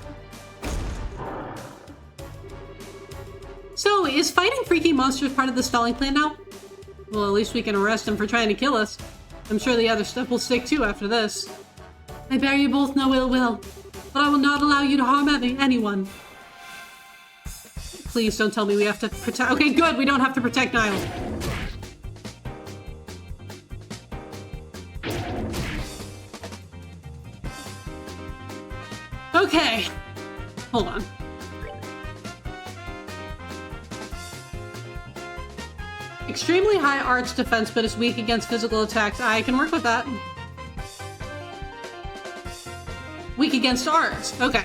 So, is fighting freaky monsters part of the stalling plan now? Well, at least we can arrest him for trying to kill us. I'm sure the other stuff will stick too after this. I bear you both no ill will, but I will not allow you to harm anyone. Please don't tell me we have to protect— Okay, good, we don't have to protect Niall. Okay, hold on. Extremely high arts defense, but is weak against physical attacks. I can work with that. Weak against arts. Okay.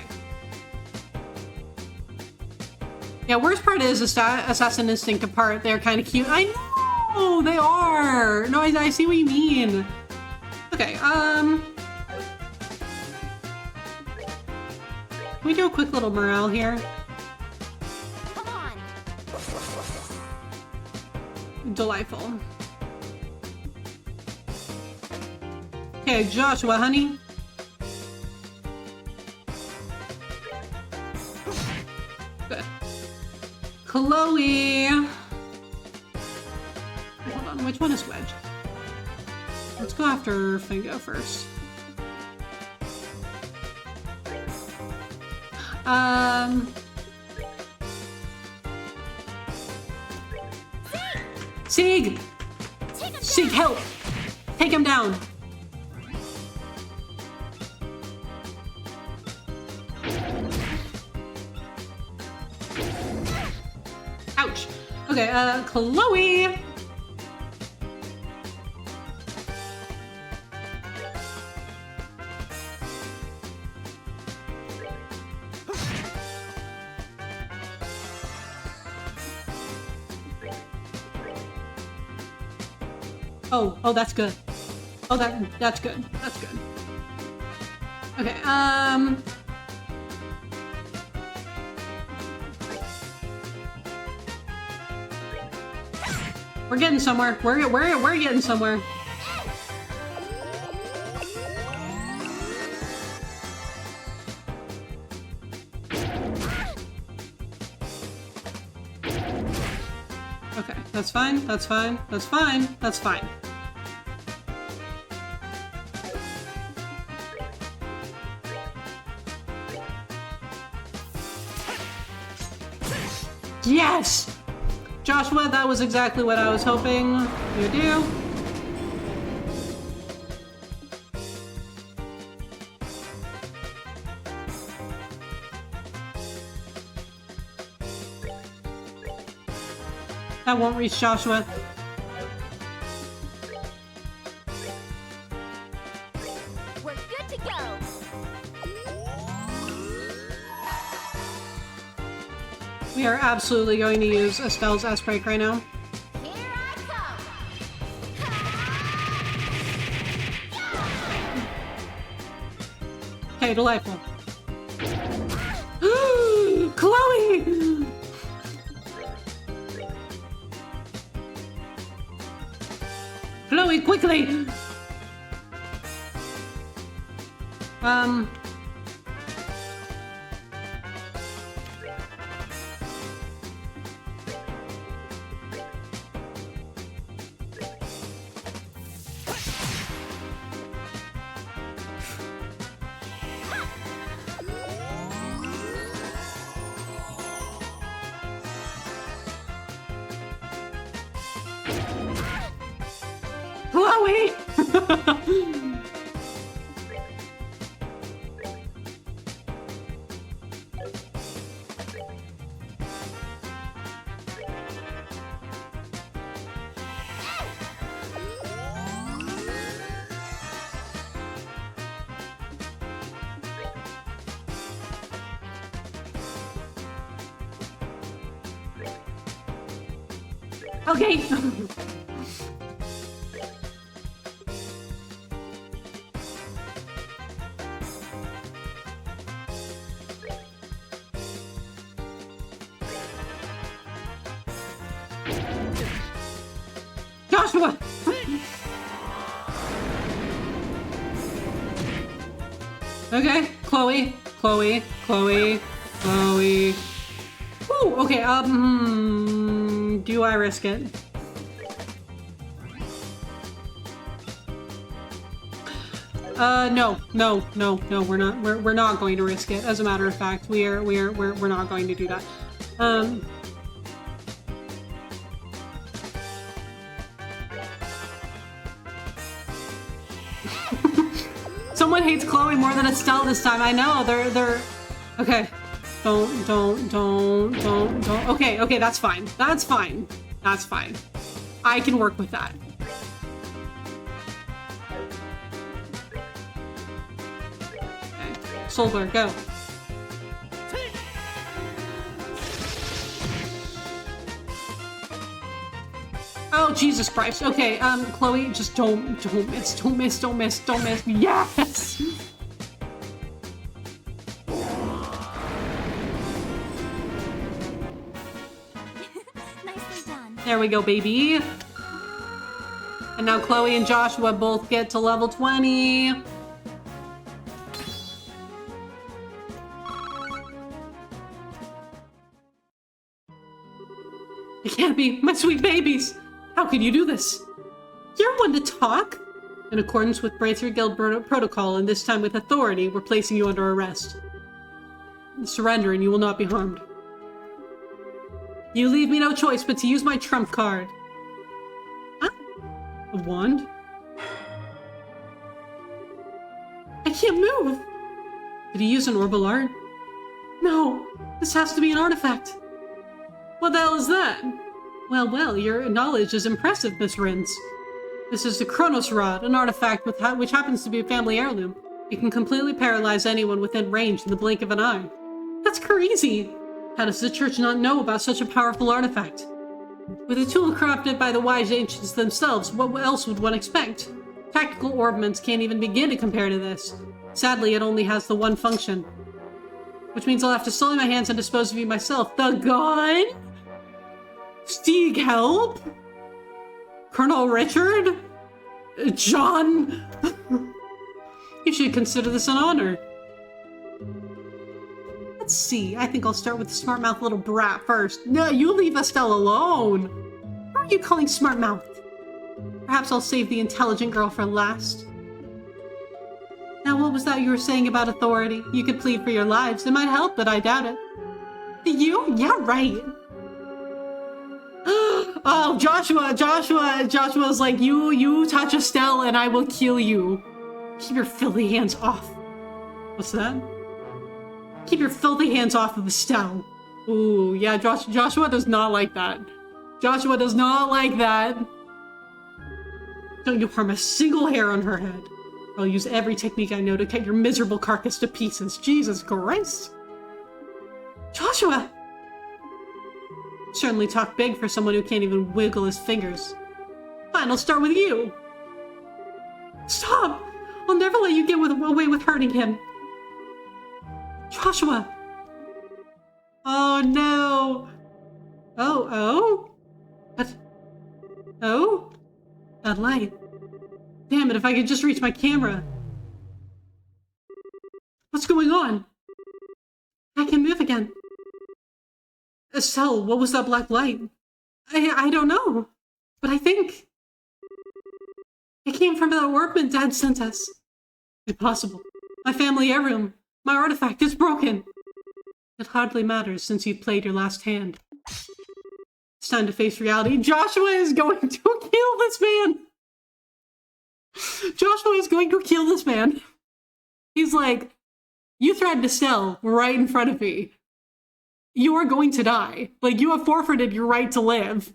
Yeah, worst part is Assassin Instinct apart. They're kind of cute. I know! They are! No, I see what you mean. Okay, Can we do a quick little morale here? Come on. Delightful. Okay, Joshua, honey. Good. Chloe. Hold on, which one is Wedge? Let's go after Fingo first. Sieg! Sieg, help! Take him down! Ouch! Okay, Chloe! Oh, that's good. Oh, that's good. That's good. Okay, we're getting somewhere. We're getting somewhere. Okay, that's fine. That's fine. That's fine. That's fine. Yes! Joshua, that was exactly what I was hoping you do. That won't reach Joshua. We're good to go. We are absolutely going to use Estelle's S-Break right now. Here I come. Okay, delightful. Chloe! Chloe, quickly! Chloe! Okay. Joshua! Okay, Chloe. Ooh, okay, do I risk it? No, we're not going to risk it. As a matter of fact, we're not going to do that. Someone hates Chloe more than Estelle this time. I know, they're... Okay. Don't. Okay, that's fine. That's fine. I can work with that. Okay. Solberg, go. Oh, Jesus Christ. Okay, Chloe, just don't miss. Yes! Nicely done. There we go, baby. And now Chloe and Joshua both get to level 20. It can't be, my sweet babies. How can you do this? You're one to talk. In accordance with Bracer Guild protocol, and this time with authority, we're placing you under arrest. Surrender and you will not be harmed. You leave me no choice but to use my trump card. Huh? A wand? I can't move! Did he use an orbital art? No, this has to be an artifact. What the hell is that? Well, your knowledge is impressive, Miss Rins. This is the Chronos Rod, an artifact which happens to be a family heirloom. It can completely paralyze anyone within range in the blink of an eye. That's crazy! How does the church not know about such a powerful artifact? With a tool crafted by the wise ancients themselves, what else would one expect? Tactical orbments can't even begin to compare to this. Sadly, it only has the one function. Which means I'll have to sully my hands and dispose of you myself. The gun? Stieg, help? Colonel Richard? John? You should consider this an honor. Let's see, I think I'll start with the smart mouth little brat first. No, you leave Estelle alone. Who are you calling smart mouth? Perhaps I'll save the intelligent girl for last. Now, what was that you were saying about authority? You could plead for your lives. It might help, but I doubt it. You? Yeah, right. Oh, Joshua's like, you touch Estelle and I will kill you. Keep your filthy hands off. What's that? Keep your filthy hands off of Estelle. Ooh, yeah, Joshua does not like that. Joshua does not like that. Don't you harm a single hair on her head. I'll use every technique I know to cut your miserable carcass to pieces. Jesus Christ. Joshua! Certainly talk big for someone who can't even wiggle his fingers. Fine, I'll start with you. Stop! I'll never let you get away with hurting him. Joshua! Oh no! Oh? What? Oh? That light. Damn it, if I could just reach my camera. What's going on? I can move again. Estelle, what was that black light? I don't know, but I think it came from that orbment Dad sent us. Impossible. My family heirloom. My artifact is broken. It hardly matters since you played your last hand. It's time to face reality. Joshua is going to kill this man. Joshua is going to kill this man. He's like, you threatened Estelle right in front of me. You are going to die. Like, you have forfeited your right to live.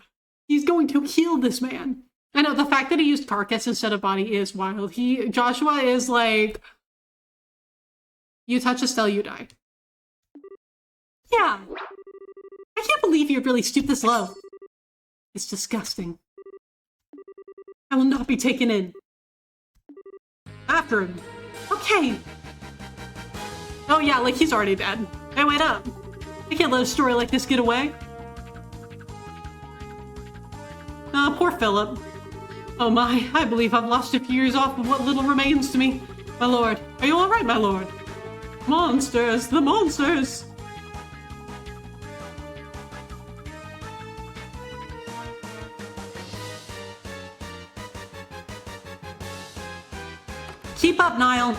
He's going to kill this man. I know, the fact that he used carcass instead of body is wild. Joshua is like, you touch Estelle, you die. Yeah. I can't believe you'd really stoop this low. It's disgusting. I will not be taken in. After him. Okay. Oh yeah, like he's already dead. Hey, wait up. I can't let a story like this get away. Ah, poor Philip. Oh my, I believe I've lost a few years off of what little remains to me. My lord, are you alright, my lord? Monsters, the monsters! Keep up, Niall.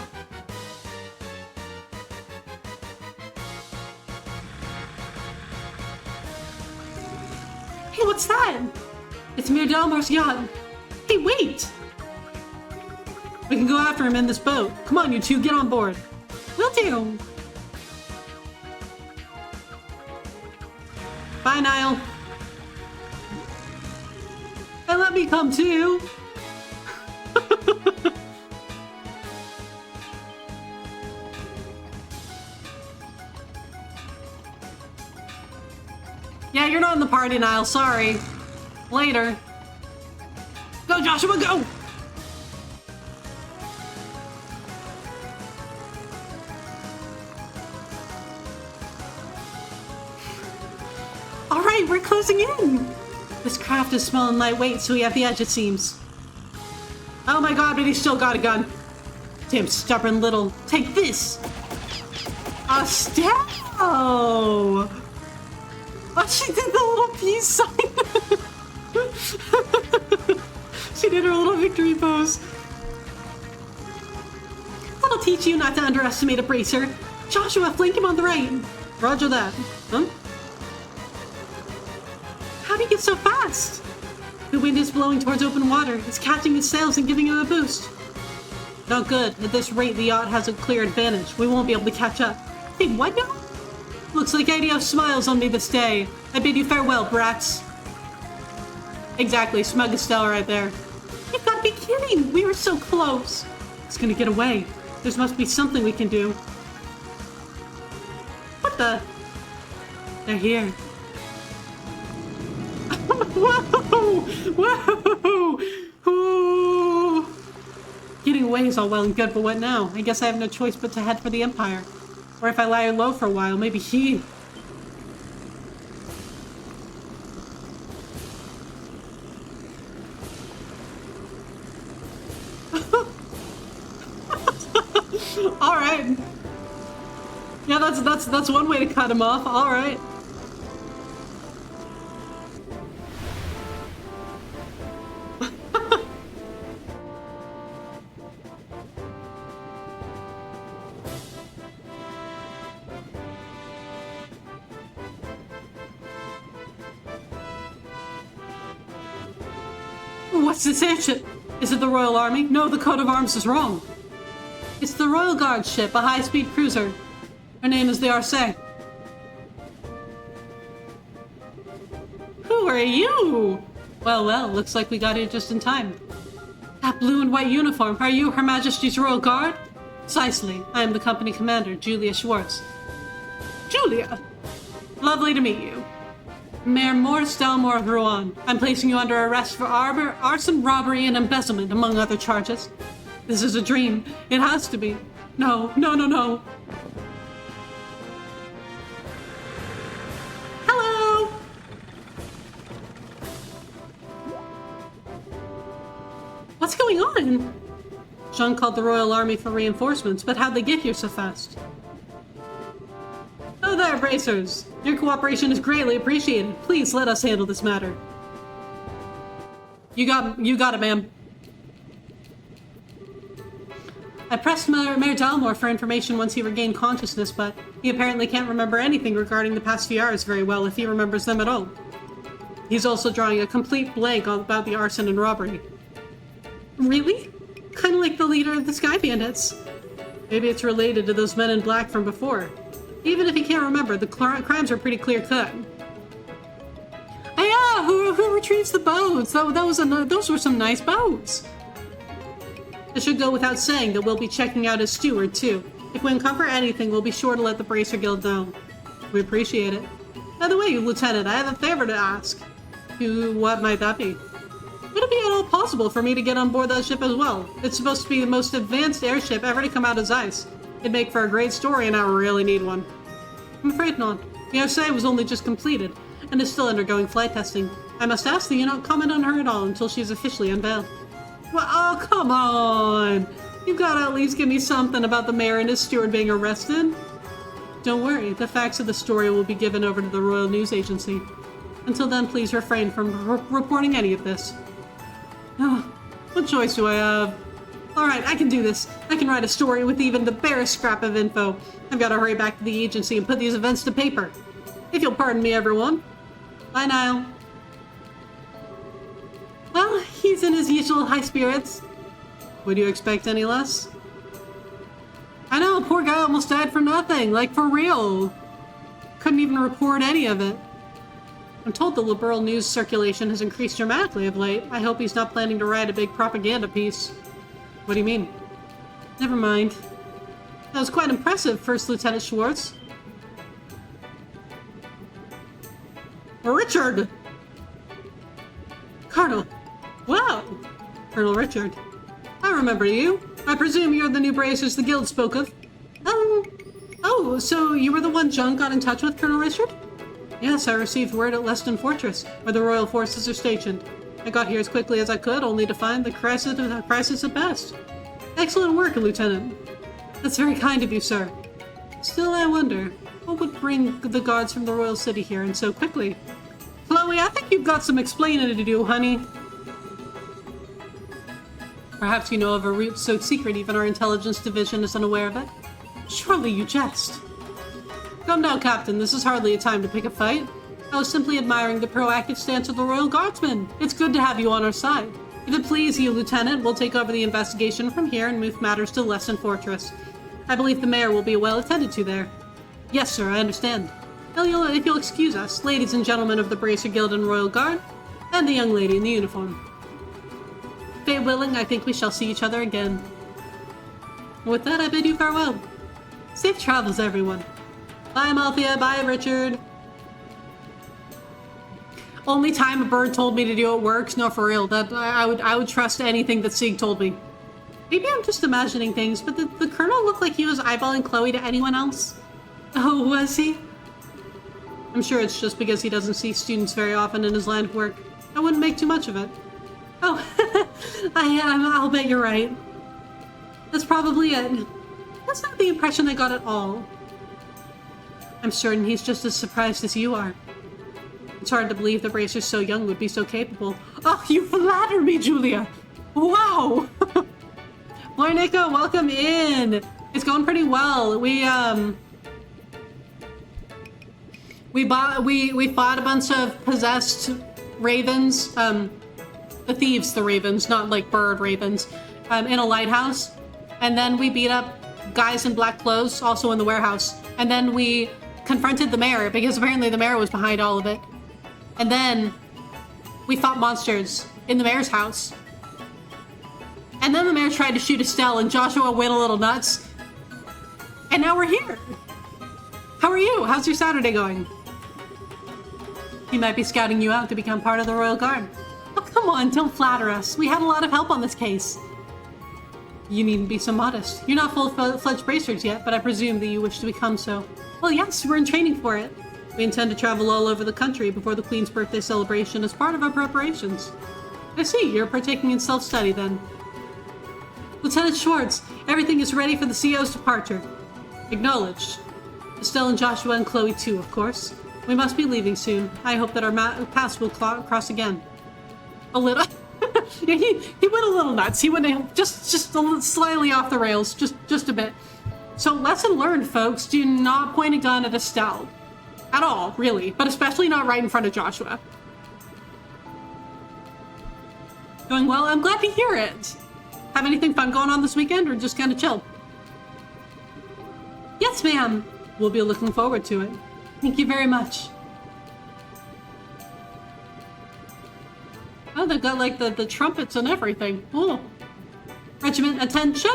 Hey, what's that? It's Mir Dalmar's yacht. Hey, wait! We can go after him in this boat. Come on, you two, get on board. Will do. Bye, Niall. And let me come too. Yeah, you're not in the party, Niall. Sorry. Later. Go, Joshua, go! Alright, we're closing in! This craft is small and lightweight, so we have the edge, it seems. Oh my god, but he's still got a gun. Damn stubborn little... Take this! A stab! Oh, she did the little peace sign! She did her little victory pose. That'll teach you not to underestimate a bracer. Joshua, flank him on the right. Roger that. Huh? How do you get so fast? The wind is blowing towards open water. It's catching its sails and giving him a boost. Not good. At this rate, the yacht has a clear advantage. We won't be able to catch up. Hey, what now? Looks like Adio smiles on me this day. I bid you farewell, brats. Exactly, smug Estelle right there. You've got to be kidding! We were so close! It's gonna get away. There must be something we can do. What the? They're here. Whoa! Whoa! Ooh. Getting away is all well and good, but what now? I guess I have no choice but to head for the Empire. Or if I lie low for a while, maybe he... Alright. Yeah, that's one way to cut him off. Alright. What's this airship? Is it the Royal Army? No, the coat of arms is wrong. It's the Royal Guard ship, a high-speed cruiser. Her name is the Arce. Who are you? Well, looks like we got here just in time. That blue and white uniform, are you Her Majesty's Royal Guard? Precisely. I am the company commander, Julia Schwartz. Julia! Lovely to meet you. Mayor Morris Dalmor of Rouen. I'm placing you under arrest for arson, robbery, and embezzlement, among other charges. This is a dream. It has to be. No, no, no, no. Hello! What's going on? Jean called the Royal Army for reinforcements, but how'd they get here so fast? Oh there, Bracers! Your cooperation is greatly appreciated. Please let us handle this matter. You got it, ma'am. I pressed Mayor Dalmor for information once he regained consciousness, but he apparently can't remember anything regarding the past few hours very well, if he remembers them at all. He's also drawing a complete blank about the arson and robbery. Really? Kind of like the leader of the Sky Bandits. Maybe it's related to those men in black from before. Even if he can't remember, the crimes are pretty clear-cut. Yeah, who retrieves the boats? Those were some nice boats. It should go without saying that we'll be checking out his steward, too. If we uncover anything, we'll be sure to let the Bracer Guild know. We appreciate it. By the way, Lieutenant, I have a favor to ask. what might that be? Would it be at all possible for me to get on board that ship as well? It's supposed to be the most advanced airship ever to come out of Zeiss. It'd make for a great story, and I really need one. I'm afraid not. The essay was only just completed, and is still undergoing flight testing. I must ask that you not comment on her at all until she's officially unveiled. Well, oh, come on! You've got to at least give me something about the mayor and his steward being arrested. Don't worry, the facts of the story will be given over to the Royal News Agency. Until then, please refrain from reporting any of this. Oh, what choice do I have? Alright, I can do this. I can write a story with even the barest scrap of info. I've got to hurry back to the agency and put these events to paper. If you'll pardon me, everyone. Bye, Niall. Well, he's in his usual high spirits. Would you expect any less? I know, poor guy almost died for nothing. Like, for real. Couldn't even report any of it. I'm told the liberal news circulation has increased dramatically of late. I hope he's not planning to write a big propaganda piece. What do you mean? Never mind. That was quite impressive, First Lieutenant Schwartz. Richard! Colonel! Wow! Colonel Richard. I remember you. I presume you're the new bracers the guild spoke of. Oh, so you were the one John got in touch with, Colonel Richard? Yes, I received word at Leston Fortress, where the royal forces are stationed. I got here as quickly as I could, only to find the crisis at best. Excellent work, Lieutenant. That's very kind of you, sir. Still, I wonder, what would bring the guards from the royal city here and so quickly? Chloe, I think you've got some explaining to do, honey. Perhaps you know of a route so secret even our intelligence division is unaware of it? Surely you jest. Calm down, Captain. This is hardly a time to pick a fight. I was simply admiring the proactive stance of the Royal Guardsmen. It's good to have you on our side. If it please you, Lieutenant, we'll take over the investigation from here and move matters to Leston Fortress. I believe the mayor will be well attended to there. Yes, sir, I understand. If you'll excuse us, ladies and gentlemen of the Bracer Guild and Royal Guard, and the young lady in the uniform. Fate willing, I think we shall see each other again. With that, I bid you farewell. Safe travels, everyone. Bye, Malphia. Bye, Richard. Only time a bird told me to do it works. No, for real. That I would trust anything that Sieg told me. Maybe I'm just imagining things, but the Colonel looked like he was eyeballing Chloe to anyone else. Oh, was he? I'm sure it's just because he doesn't see students very often in his line of work. I wouldn't make too much of it. Oh, I'll bet you're right. That's probably it. That's not the impression I got at all. I'm certain he's just as surprised as you are. It's hard to believe the Bracer so young would be so capable. Oh, you flatter me, Julia! Wow! Boy, Nico, welcome in! It's going pretty well. We fought a bunch of possessed ravens, the thieves, the ravens, not like bird ravens, in a lighthouse. And then we beat up guys in black clothes, also in the warehouse. And then we confronted the mayor, because apparently the mayor was behind all of it. And then we fought monsters in the mayor's house. And then the mayor tried to shoot Estelle, and Joshua went a little nuts. And now we're here. How are you? How's your Saturday going? He might be scouting you out to become part of the Royal Guard. Oh, come on, don't flatter us. We had a lot of help on this case. You needn't be so modest. You're not full-fledged bracers yet, but I presume that you wish to become so. Well, yes, we're in training for it. We intend to travel all over the country before the Queen's birthday celebration as part of our preparations. I see, you're partaking in self-study then. Lieutenant Schwartz, everything is ready for the CO's departure. Acknowledged. Estelle and Joshua and Chloe too, of course. We must be leaving soon. I hope that our paths will cross again. A little. Yeah, he went a little nuts. He went just a little slightly off the rails, just a bit. So lesson learned, folks. Do not point a gun at Estelle. At all, really. But especially not right in front of Joshua. Going well? I'm glad to hear it. Have anything fun going on this weekend, or just kind of chill? Yes, ma'am. We'll be looking forward to it. Thank you very much. Oh, they've got like the trumpets and everything. Oh. Regiment, attention!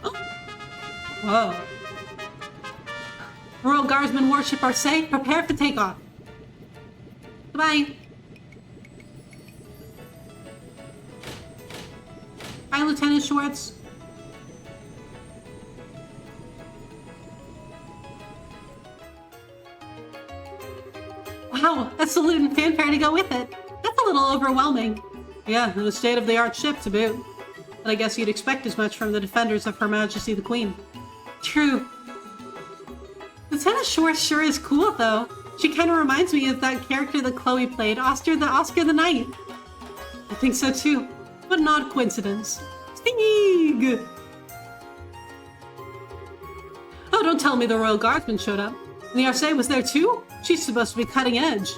Oh. Whoa. Royal Guardsmen warship are safe. Prepare for takeoff. Goodbye. Hi, Lieutenant Schwartz. Wow, a salute and fanfare to go with it. That's a little overwhelming. Yeah, and a state-of-the-art ship to boot. But I guess you'd expect as much from the defenders of Her Majesty the Queen. True. Lieutenant Schwartz sure is cool, though. She kind of reminds me of that character that Chloe played, Oscar the Knight. I think so too. What an odd coincidence. Sting! Oh, don't tell me the Royal Guardsman showed up. And the Arcee was there too? She's supposed to be cutting edge.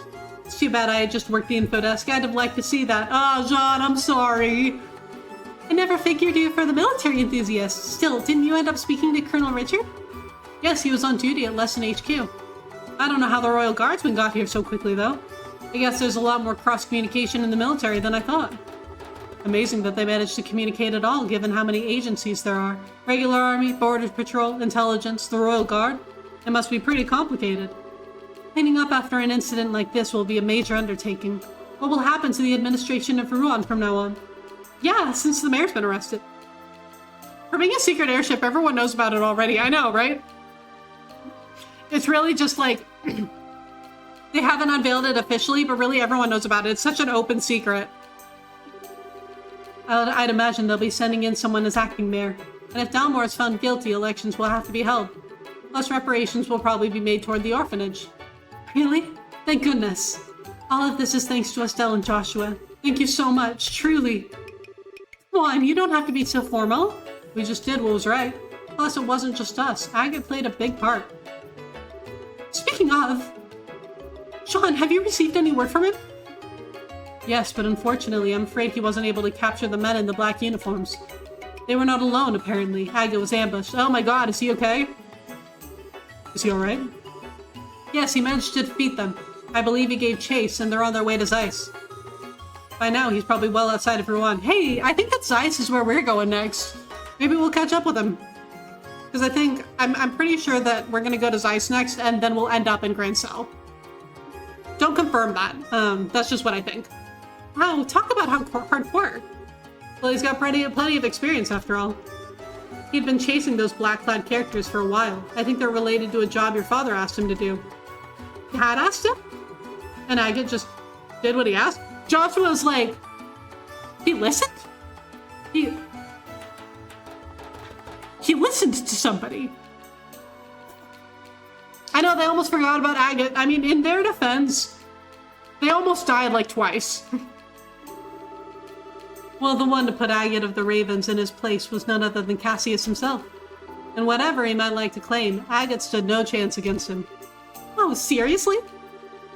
It's too bad I had just worked the info desk. I'd have liked to see that. Oh, Jean, I'm sorry. I never figured you for the military enthusiast. Still, didn't you end up speaking to Colonel Richard? Yes, he was on duty at Lesson HQ. I don't know how the Royal Guardsman got here so quickly, though. I guess there's a lot more cross-communication in the military than I thought. Amazing that they managed to communicate at all, given how many agencies there are. Regular Army, Border Patrol, Intelligence, the Royal Guard. It must be pretty complicated. Cleaning up after an incident like this will be a major undertaking. What will happen to the administration of Rouen from now on? Yeah, since the mayor's been arrested. For being a secret airship, everyone knows about it already. I know, right? It's really just like... they haven't unveiled it officially, but really everyone knows about it. It's such an open secret. I'd imagine they'll be sending in someone as acting mayor. And if Dalmor is found guilty, elections will have to be held. Plus reparations will probably be made toward the orphanage. Really? Thank goodness. All of this is thanks to Estelle and Joshua. Thank you so much, truly. Come on, you don't have to be so formal. We just did what was right. Plus, it wasn't just us. Agate played a big part. Speaking of... Sean, have you received any word from him? Yes, but unfortunately, I'm afraid he wasn't able to capture the men in the black uniforms. They were not alone, apparently. Agate was ambushed. Oh my god, is he okay? Is he alright? Yes, he managed to defeat them. I believe he gave chase, and they're on their way to Zeiss. By now, he's probably well outside of Rouen. Hey, I think that Zeiss is where we're going next. Maybe we'll catch up with him. Because I think, I'm pretty sure that we're gonna go to Zeiss next, and then we'll end up in Grand Cell. Don't confirm that. That's just what I think. Wow, talk about how hardcore. Well, he's got plenty of experience after all. He'd been chasing those black-clad characters for a while. I think they're related to a job your father asked him to do. You had asked him? And Agate just did what he asked? Joshua's like... He listened? He listened to somebody. I know, they almost forgot about Agate. I mean, in their defense, they almost died like twice. Well, the one to put Agate of the Ravens in his place was none other than Cassius himself. And whatever he might like to claim, Agate stood no chance against him. Oh, seriously?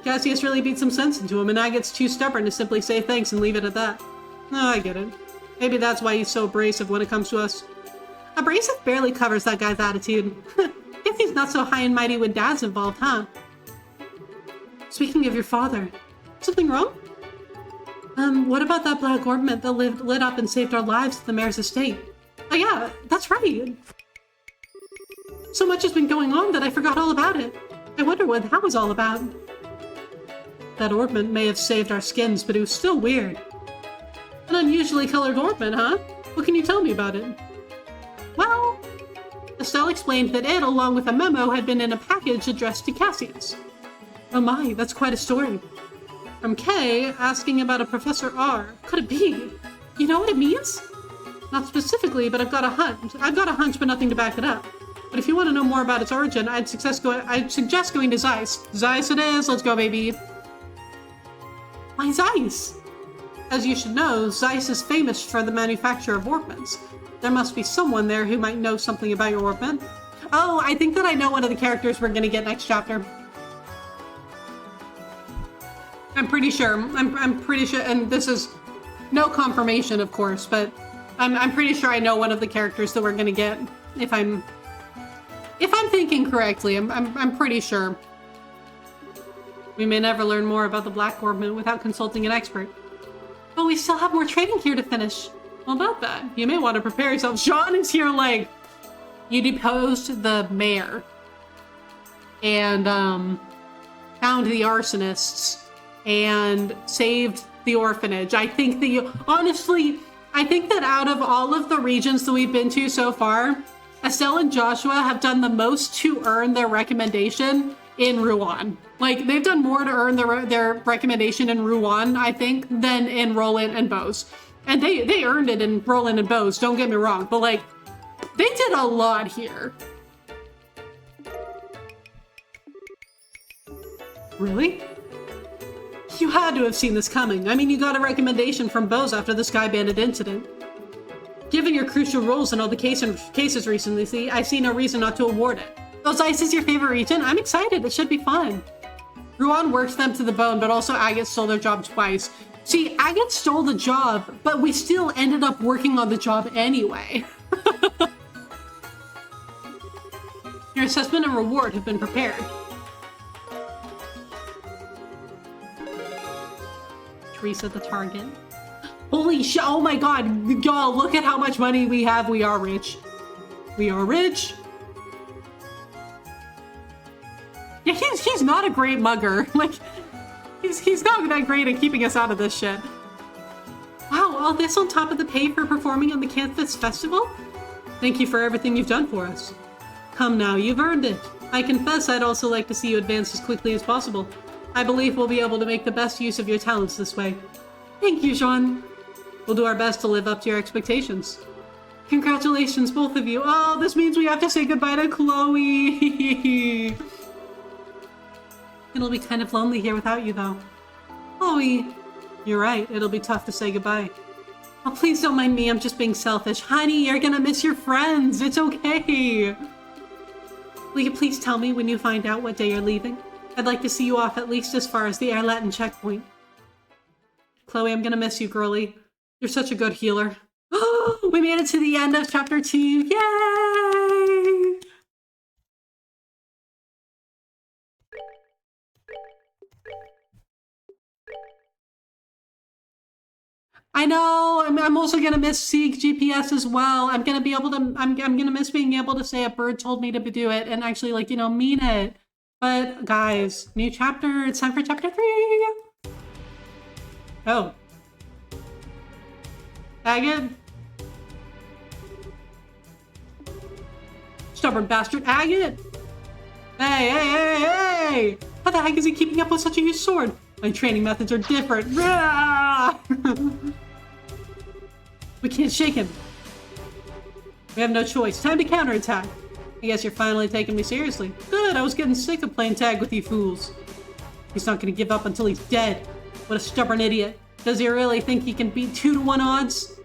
Cassius really beat some sense into him, and Agate's too stubborn to simply say thanks and leave it at that. Oh, I get it. Maybe that's why he's so abrasive when it comes to us. Abrasive barely covers that guy's attitude. Guess he's not so high and mighty when Dad's involved, huh? Speaking of your father, something wrong? What about that black ornament that lit up and saved our lives at the mayor's estate? Oh yeah, that's right. So much has been going on that I forgot all about it. I wonder what that was all about. That ornament may have saved our skins, but it was still weird. An unusually colored ornament, huh? What can you tell me about it? Well, Estelle explained that it, along with a memo, had been in a package addressed to Cassius. Oh my, that's quite a story. From Kay, asking about a Professor R. Could it be? You know what it means? Not specifically, but I've got a hunch. But nothing to back it up. But if you want to know more about its origin, I'd suggest going to Zeiss. Zeiss it is, let's go, baby. Why Zeiss? As you should know, Zeiss is famous for the manufacture of ornaments. There must be someone there who might know something about your ornament. Oh, I think that I know one of the characters we're gonna get next chapter. I'm pretty sure, and this is no confirmation, of course, but I'm pretty sure I know one of the characters that we're gonna get. If I'm thinking correctly, I'm pretty sure. We may never learn more about the Black Ornament without consulting an expert. But we still have more training here to finish. Well, about that, you may want to prepare yourself. Sean is here like, you deposed the mayor and found the arsonists and saved the orphanage. I think that you, honestly, I think that out of all of the regions that we've been to so far, Estelle and Joshua have done the most to earn their recommendation in Rouen. Like, they've done more to earn their recommendation in Rouen, I think, than in Roland and Bose. And they earned it in Roland and Bose, don't get me wrong, but like, they did a lot here. Really? You had to have seen this coming. I mean, you got a recommendation from Bose after the Sky Bandit incident. Given your crucial roles in all the cases recently, I see no reason not to award it. Those Ice is your favorite region? I'm excited, it should be fun. Rouen works them to the bone, but also Agate stole their job twice. See, Agate stole the job, but we still ended up working on the job anyway. Your assessment and reward have been prepared. Teresa the target. Holy shit, oh my god, y'all, look at how much money we have. We are rich. We are rich. Yeah, he's not a great mugger. Like, he's not that great at keeping us out of this shit. Wow, all this on top of the pay for performing on the Canthus Festival? Thank you for everything you've done for us. Come now, you've earned it. I confess I'd also like to see you advance as quickly as possible. I believe we'll be able to make the best use of your talents this way. Thank you, Jean. We'll do our best to live up to your expectations. Congratulations, both of you. Oh, this means we have to say goodbye to Chloe. It'll be kind of lonely here without you, though. Chloe. You're right, it'll be tough to say goodbye. Oh, please don't mind me, I'm just being selfish. Honey, you're gonna miss your friends. It's okay. Will you please tell me when you find out what day you're leaving? I'd like to see you off at least as far as the Air Latin checkpoint. Chloe, I'm gonna miss you, girlie. You're such a good healer. Oh, we made it to the end of chapter 2. Yay! I know. I'm also gonna miss Seek GPS as well. I'm gonna be able to. I'm gonna miss being able to say a bird told me to do it and actually, like, you know, mean it. But guys, new chapter. It's time for chapter 3. Oh. Agate? Stubborn bastard. Agate? Hey! How the heck is he keeping up with such a huge sword? My training methods are different. We can't shake him. We have no choice. Time to counterattack. I guess you're finally taking me seriously. Good, I was getting sick of playing tag with you fools. He's not gonna give up until he's dead. What a stubborn idiot. Does he really think he can beat 2-to-1 odds?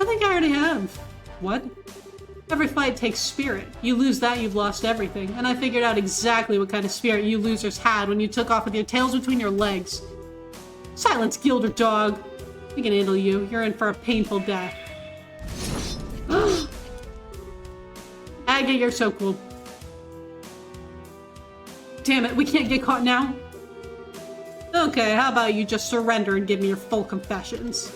I think I already have. What? Every fight takes spirit. You lose that, you've lost everything. And I figured out exactly what kind of spirit you losers had when you took off with your tails between your legs. Silence, Gilder dog. We can handle you. You're in for a painful death. Agate, you're so cool. Damn it, we can't get caught now. Okay, how about you just surrender and give me your full confessions?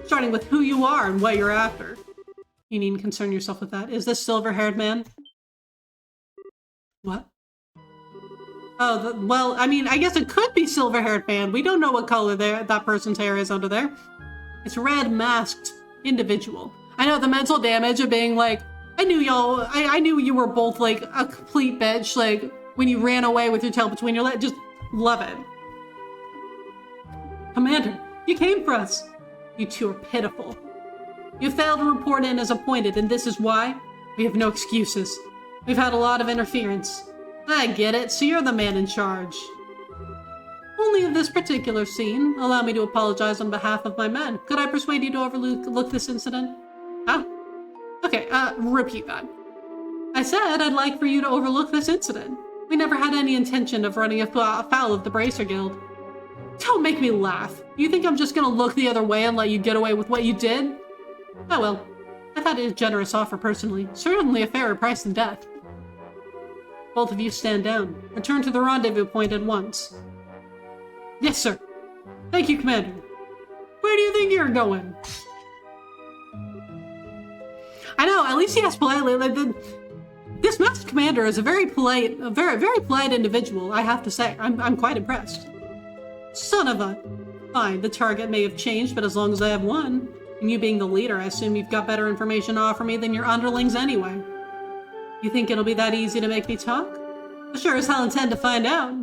Starting with who you are and what you're after. You needn't concern yourself with that. Is this silver-haired man? What? Oh, well, I mean, I guess it could be silver-haired man. We don't know what color that person's hair is under there. It's red masked individual. I know the mental damage of being like, I knew y'all, I knew you were both like a complete bitch, like when you ran away with your tail between your legs. Just love it. Commander, you came for us. You two are pitiful. You failed to report in as appointed, and this is why? We have no excuses. We've had a lot of interference. I get it, so you're the man in charge. Only of this particular scene. Allow me to apologize on behalf of my men. Could I persuade you to overlook this incident? Huh? Okay, repeat that. I said I'd like for you to overlook this incident. We never had any intention of running afoul of the Bracer Guild. Don't make me laugh. You think I'm just gonna look the other way and let you get away with what you did? Oh well. I thought it a generous offer personally. Certainly a fairer price than death. Both of you stand down. Return to the rendezvous point at once. Yes, sir. Thank you, Commander. Where do you think you're going? I know, at least he asked politely. Like, this masked commander is a very polite individual, I have to say. I'm quite impressed. Son of a... Fine, the target may have changed, but as long as I have one... And you being the leader, I assume you've got better information to offer me than your underlings anyway. You think it'll be that easy to make me talk? I sure as hell intend to find out.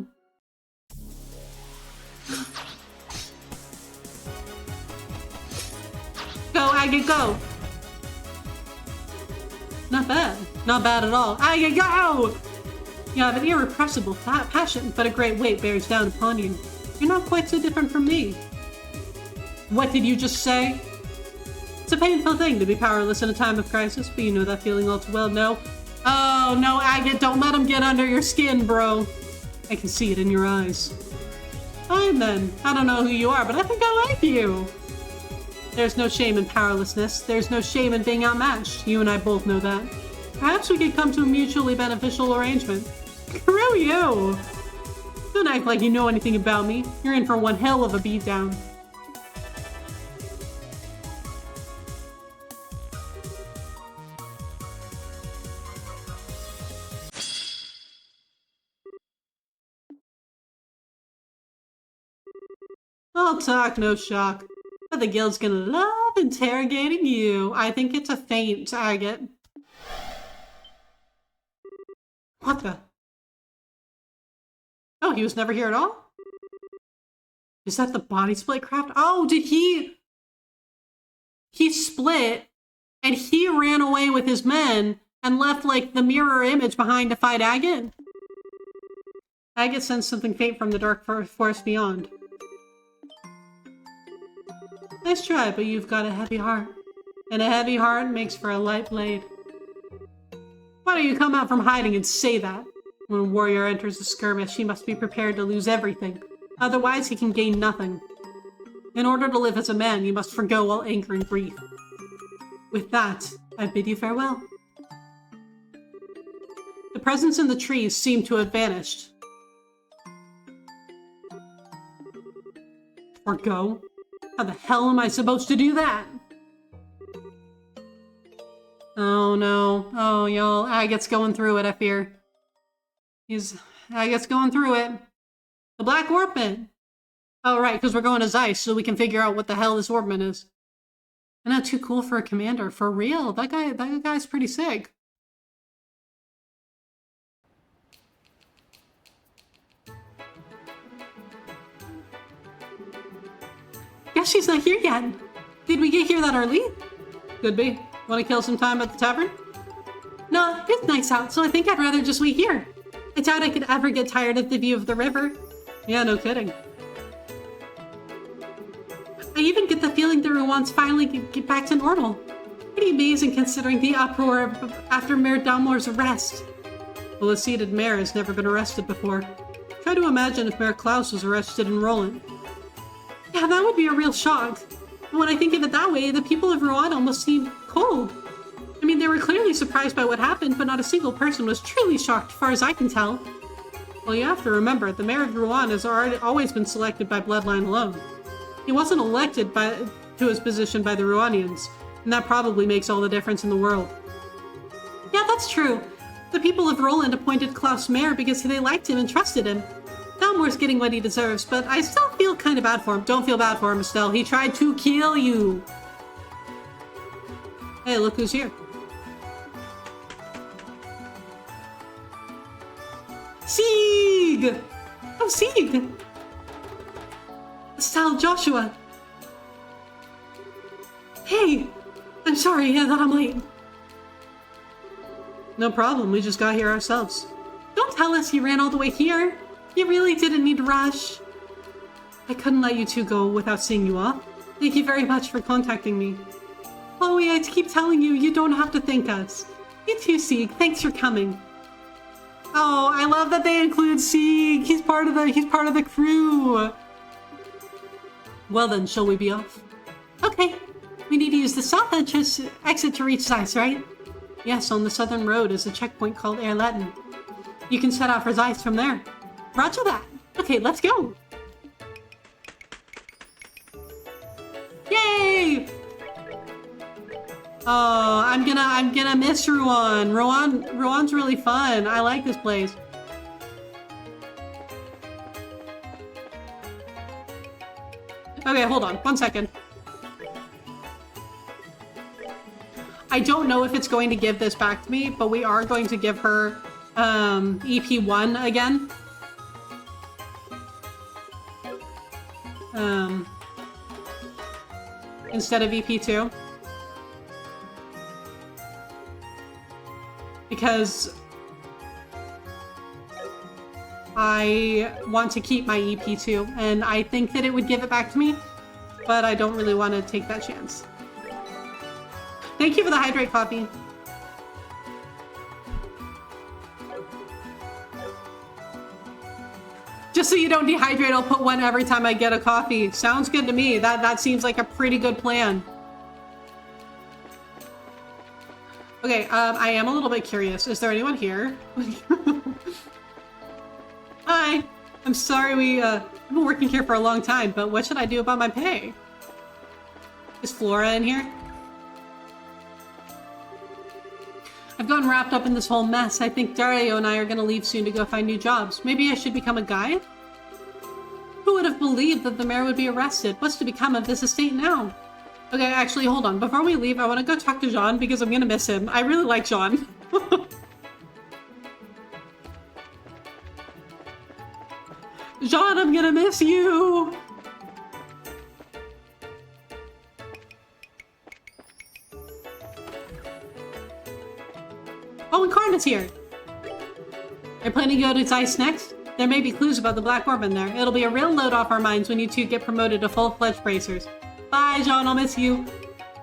Go, Agate, go! Not bad. Not bad at all. Agate, go! You have an irrepressible passion, but a great weight bears down upon you. You're not quite so different from me. What did you just say? It's a painful thing to be powerless in a time of crisis, but you know that feeling all too well, no? Oh, no, Agate, don't let him get under your skin, bro. I can see it in your eyes. Fine then. I don't know who you are, but I think I like you. There's no shame in powerlessness. There's no shame in being outmatched. You and I both know that. Perhaps we could come to a mutually beneficial arrangement. Screw you! Don't act like you know anything about me. You're in for one hell of a beatdown. I'll talk, no shock. But the guild's gonna love interrogating you. I think it's a feint, Agate. What the? Oh, he was never here at all? Is that the body split craft? Oh, did he... He split, and he ran away with his men, and left, like, the mirror image behind to fight Agate? Agate sensed something faint from the dark forest beyond. Nice try, but you've got a heavy heart. And a heavy heart makes for a light blade. Why don't you come out from hiding and say that? When a warrior enters a skirmish, he must be prepared to lose everything. Otherwise, he can gain nothing. In order to live as a man, you must forgo all anger and grief. With that, I bid you farewell. The presence in the trees seemed to have vanished. Forgo? How the hell am I supposed to do that? Oh no. Oh, y'all. Agate's going through it, I fear. Agate's going through it. The Black Orbment! Oh, right, because we're going to Zeiss, so we can figure out what the hell this Orbment is. I'm not too cool for a commander. For real, that guy's pretty sick. Guess she's not here yet. Did we get here that early? Could be. Want to kill some time at the tavern? No, it's nice out, so I think I'd rather just wait here. I doubt I could ever get tired of the view of the river. Yeah, no kidding. I even get the feeling the Ruans finally get back to normal. Pretty amazing considering the uproar after Mayor Dalmore's arrest. Well, a seated mayor has never been arrested before. Try to imagine if Mayor Klaus was arrested in Roland. Yeah, that would be a real shock. And when I think of it that way, the people of Rouen almost seem cold. I mean, they were clearly surprised by what happened, but not a single person was truly shocked, as far as I can tell. Well, you have to remember, the mayor of Rouen has always been selected by bloodline alone. He wasn't elected to his position by the Rouanians, and that probably makes all the difference in the world. Yeah, that's true. The people of Roland appointed Klaus mayor because they liked him and trusted him. Dalmore's getting what he deserves, but I still feel kind of bad for him. Don't feel bad for him, Estelle. He tried to kill you. Hey, look who's here. Sieg! Oh, Sieg! Estelle, Joshua. Hey! I'm sorry that I'm late. No problem, we just got here ourselves. Don't tell us you ran all the way here. You really didn't need to rush. I couldn't let you two go without seeing you off. Thank you very much for contacting me. Chloe, I keep telling you, you don't have to thank us. You too, Sieg. Thanks for coming. Oh, I love that they include Sieg. He's part of the crew. Well then, shall we be off? Okay. We need to use the south exit to reach Zeiss, right? Yes, on the southern road is a checkpoint called Erletten. You can set out for Zeiss from there. Roger that. Okay, let's go. Yay! Oh, I'm gonna miss Rouen. Rouen's really fun. I like this place. Okay, hold on. 1 second. I don't know if it's going to give this back to me, but we are going to give her EP1 again. Instead of EP2. Because I want to keep my EP2, and I think that it would give it back to me, but I don't really want to take that chance. Thank you for the hydrate coffee. Just so you don't dehydrate, I'll put one every time I get a coffee. Sounds good to me. That seems like a pretty good plan. Okay, I am a little bit curious. Is there anyone here? Hi. I'm sorry I've been working here for a long time, but what should I do about my pay? Is Flora in here? I've gotten wrapped up in this whole mess. I think Dario and I are gonna leave soon to go find new jobs. Maybe I should become a guide? Who would have believed that the mayor would be arrested? What's to become of this estate now? Okay, actually, hold on. Before we leave, I want to go talk to Jean because I'm gonna miss him. I really like Jean. Jean, I'm gonna miss you! Oh, and Karna's here! Are you planning to go to Zeiss next? There may be clues about the Black Orb in there. It'll be a real load off our minds when you two get promoted to full-fledged bracers. Bye, Jean, I'll miss you.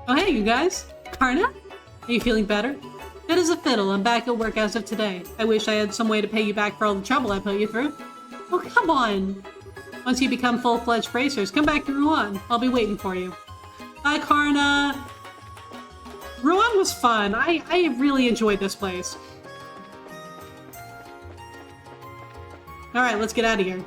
Oh, hey, you guys. Karna? Are you feeling better? Fit as a fiddle. I'm back at work as of today. I wish I had some way to pay you back for all the trouble I put you through. Oh, come on. Once you become full-fledged bracers, come back to Rouen. I'll be waiting for you. Bye, Karna. Rouen was fun. I really enjoyed this place. Alright, let's get out of here.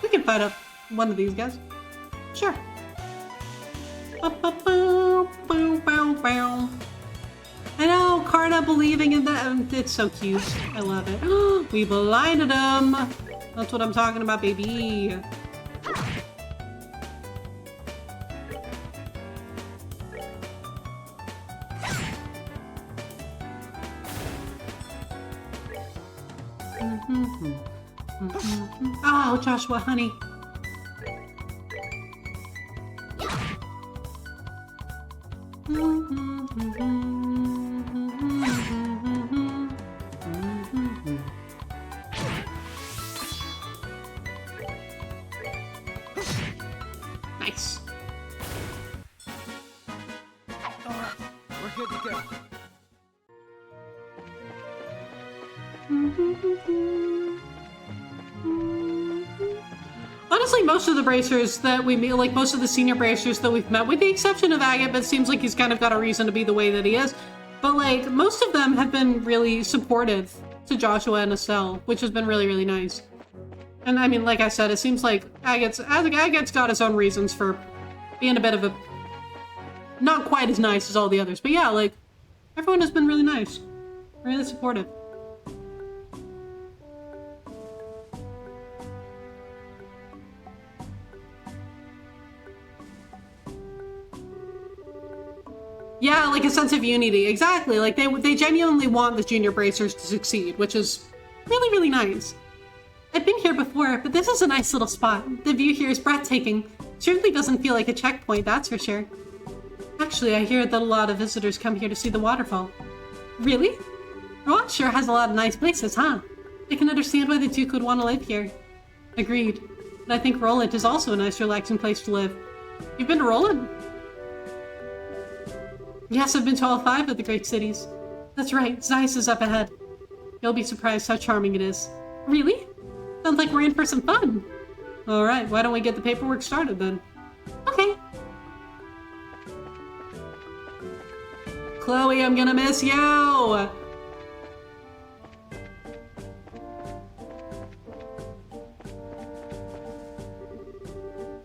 We can fight up one of these guys. Sure. I know, Karna believing in that. It's so cute. I love it. We blinded him. That's what I'm talking about, baby. Oh, Joshua, honey. Nice. Alright, we're good to go. Honestly, most of the bracers that we meet, like most of the senior bracers that we've met, with the exception of Agate, but it seems like he's kind of got a reason to be the way that he is. But like, most of them have been really supportive to Joshua and Estelle, which has been really, really nice. And I mean, like I said, it seems like Agate's got his own reasons for being a bit of a... not quite as nice as all the others. But yeah, like, everyone has been really nice. Really supportive. Yeah, like a sense of unity. Exactly. Like they genuinely want the junior bracers to succeed, which is really, really nice. I've been here before, but this is a nice little spot. The view here is breathtaking. Certainly doesn't feel like a checkpoint, that's for sure. Actually, I hear that a lot of visitors come here to see the waterfall. Really? Rouen sure has a lot of nice places, huh? I can understand why the Duke would want to live here. Agreed. But I think Roland is also a nice, relaxing place to live. You've been to Roland? Yes, I've been to all 5 of the great cities. That's right, Zeiss is up ahead. You'll be surprised how charming it is. Really? Sounds like we're in for some fun. Alright, why don't we get the paperwork started then? Okay. Chloe, I'm gonna miss you!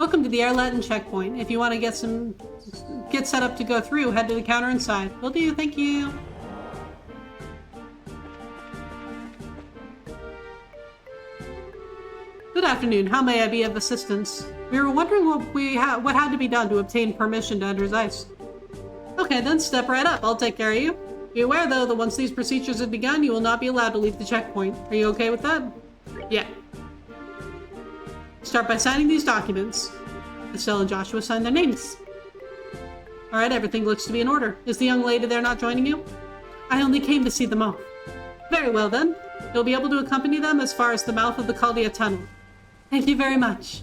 Welcome to the Air Latin checkpoint. If you want to get set up to go through, head to the counter inside. Will do, thank you. Good afternoon. How may I be of assistance? We were wondering what had to be done to obtain permission to enter Zeiss. Okay, then step right up. I'll take care of you. Be aware, though, that once these procedures have begun, you will not be allowed to leave the checkpoint. Are you okay with that? Yeah. Start by signing these documents. Estelle and Joshua sign their names. Alright, everything looks to be in order. Is the young lady there not joining you? I only came to see them off. Very well, then. You'll be able to accompany them as far as the mouth of the Caldia Tunnel. Thank you very much.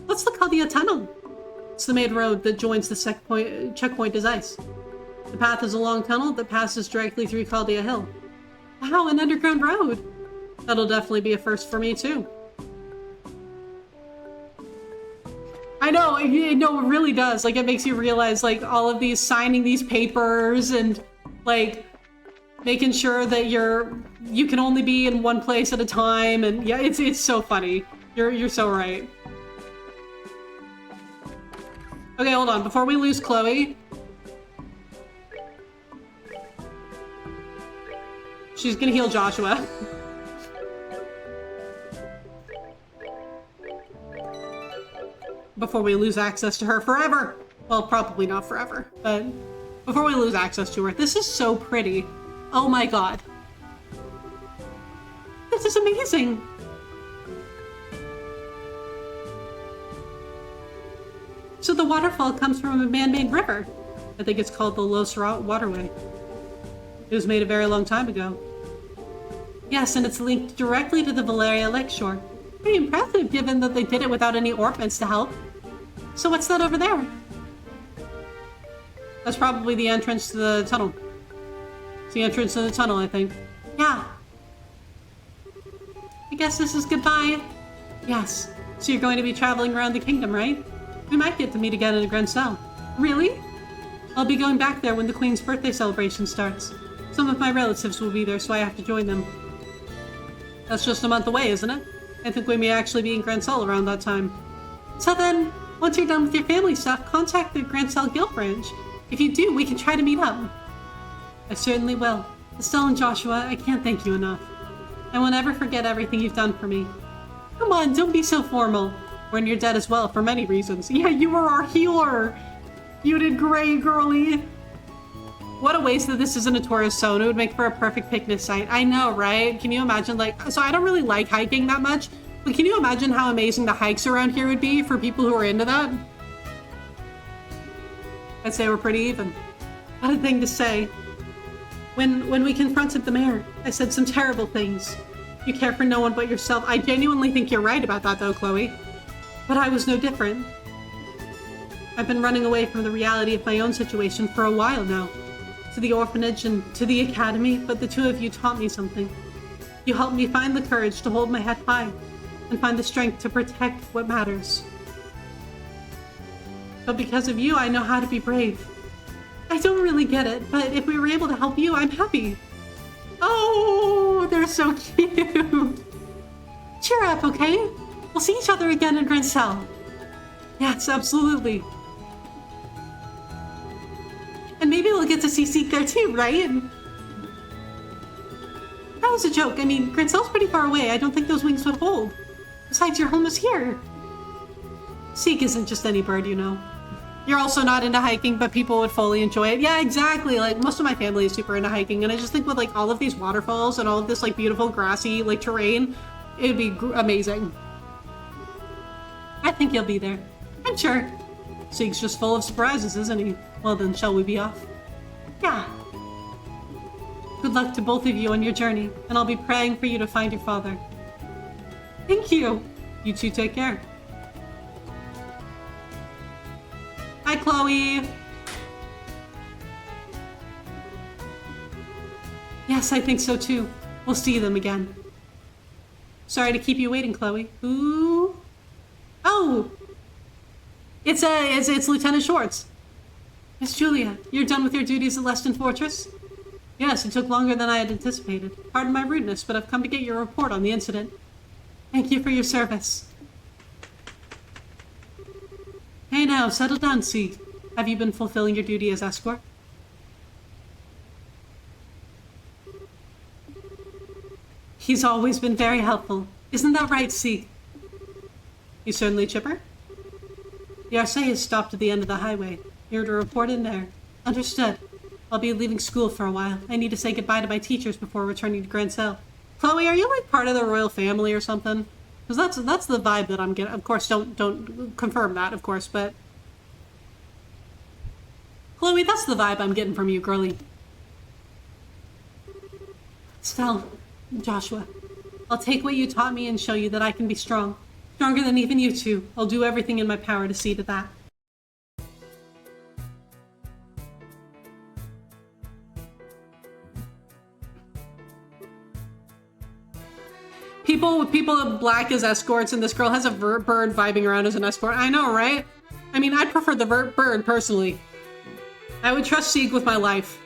What's the Caldia Tunnel? It's the main road that joins the checkpoint to Zeiss. The path is a long tunnel that passes directly through Caldia Hill. Wow, an underground road! That'll definitely be a first for me, too. I know, it really does. Like, it makes you realize, like, all of these, signing these papers and, like, making sure that you can only be in one place at a time, and yeah, it's so funny. You're so right. Okay, hold on. Before we lose Chloe, she's gonna heal Joshua. Before we lose access to her forever. Well, probably not forever, but before we lose access to her. This is so pretty. Oh my god. This is amazing. So the waterfall comes from a man-made river. I think it's called the Los Waterway. It was made a very long time ago. Yes, and it's linked directly to the Valeria lakeshore. Pretty impressive, given that they did it without any orpments to help. So what's that over there? That's probably the entrance to the tunnel. It's the entrance to the tunnel, I think. Yeah. I guess this is goodbye. Yes. So you're going to be traveling around the kingdom, right? We might get to meet again in a Grancel. Really? I'll be going back there when the Queen's birthday celebration starts. Some of my relatives will be there, so I have to join them. That's just a month away, isn't it? I think we may actually be in Grancel around that time. So then, once you're done with your family stuff, contact the Grancel Guild branch. If you do, we can try to meet up. I certainly will. Estelle and Joshua, I can't thank you enough. I will never forget everything you've done for me. Come on, don't be so formal. We're in your debt as well, for many reasons. Yeah, you were our healer! You did great, girlie! What a waste that this isn't a tourist zone. It would make for a perfect picnic site. I know, right? Can you imagine, like... So I don't really like hiking that much, but can you imagine how amazing the hikes around here would be for people who are into that? I'd say we're pretty even. What a thing to say. When we confronted the mayor, I said some terrible things. You care for no one but yourself. I genuinely think you're right about that, though, Chloe. But I was no different. I've been running away from the reality of my own situation for a while now. To the orphanage and to the academy, but the two of you taught me something. You helped me find the courage to hold my head high and find the strength to protect what matters. But because of you, I know how to be brave. I don't really get it, but if we were able to help you, I'm happy. Oh, they're so cute. Cheer up, okay? We'll see each other again in Grancel. Yes, absolutely. And maybe we'll get to see Seek there too, right? That was a joke. I mean, Grancel's pretty far away. I don't think those wings would hold. Besides, your home is here. Seek isn't just any bird, you know. You're also not into hiking, but people would fully enjoy it. Yeah, exactly. Like, most of my family is super into hiking, and I just think with, like, all of these waterfalls and all of this, like, beautiful grassy, like, terrain, it'd be amazing. I think you'll be there. I'm sure. Seek's just full of surprises, isn't he? Well then, shall we be off? Yeah. Good luck to both of you on your journey, and I'll be praying for you to find your father. Thank you. You two take care. Hi, Chloe. Yes, I think so too. We'll see them again. Sorry to keep you waiting, Chloe. Ooh. Oh! It's Lieutenant Schwartz. Miss Julia, you're done with your duties at Leston Fortress? Yes, it took longer than I had anticipated. Pardon my rudeness, but I've come to get your report on the incident. Thank you for your service. now, settle down, see. Have you been fulfilling your duty as escort? He's always been very helpful. Isn't that right, see? You certainly chipper? The Arcee has stopped at the end of the highway. You're to report in there. Understood. I'll be leaving school for a while. I need to say goodbye to my teachers before returning to Grancel. Chloe, are you like part of the royal family or something? Because that's the vibe that I'm getting. Of course, don't confirm that, of course, but Chloe, that's the vibe I'm getting from you, girly. Stell, Joshua, I'll take what you taught me and show you that I can be strong. Stronger than even you two. I'll do everything in my power to see to that. People black as escorts, and this girl has a vert bird vibing around as an escort. I know, right? I mean, I'd prefer the vert bird, personally. I would trust Sieg with my life.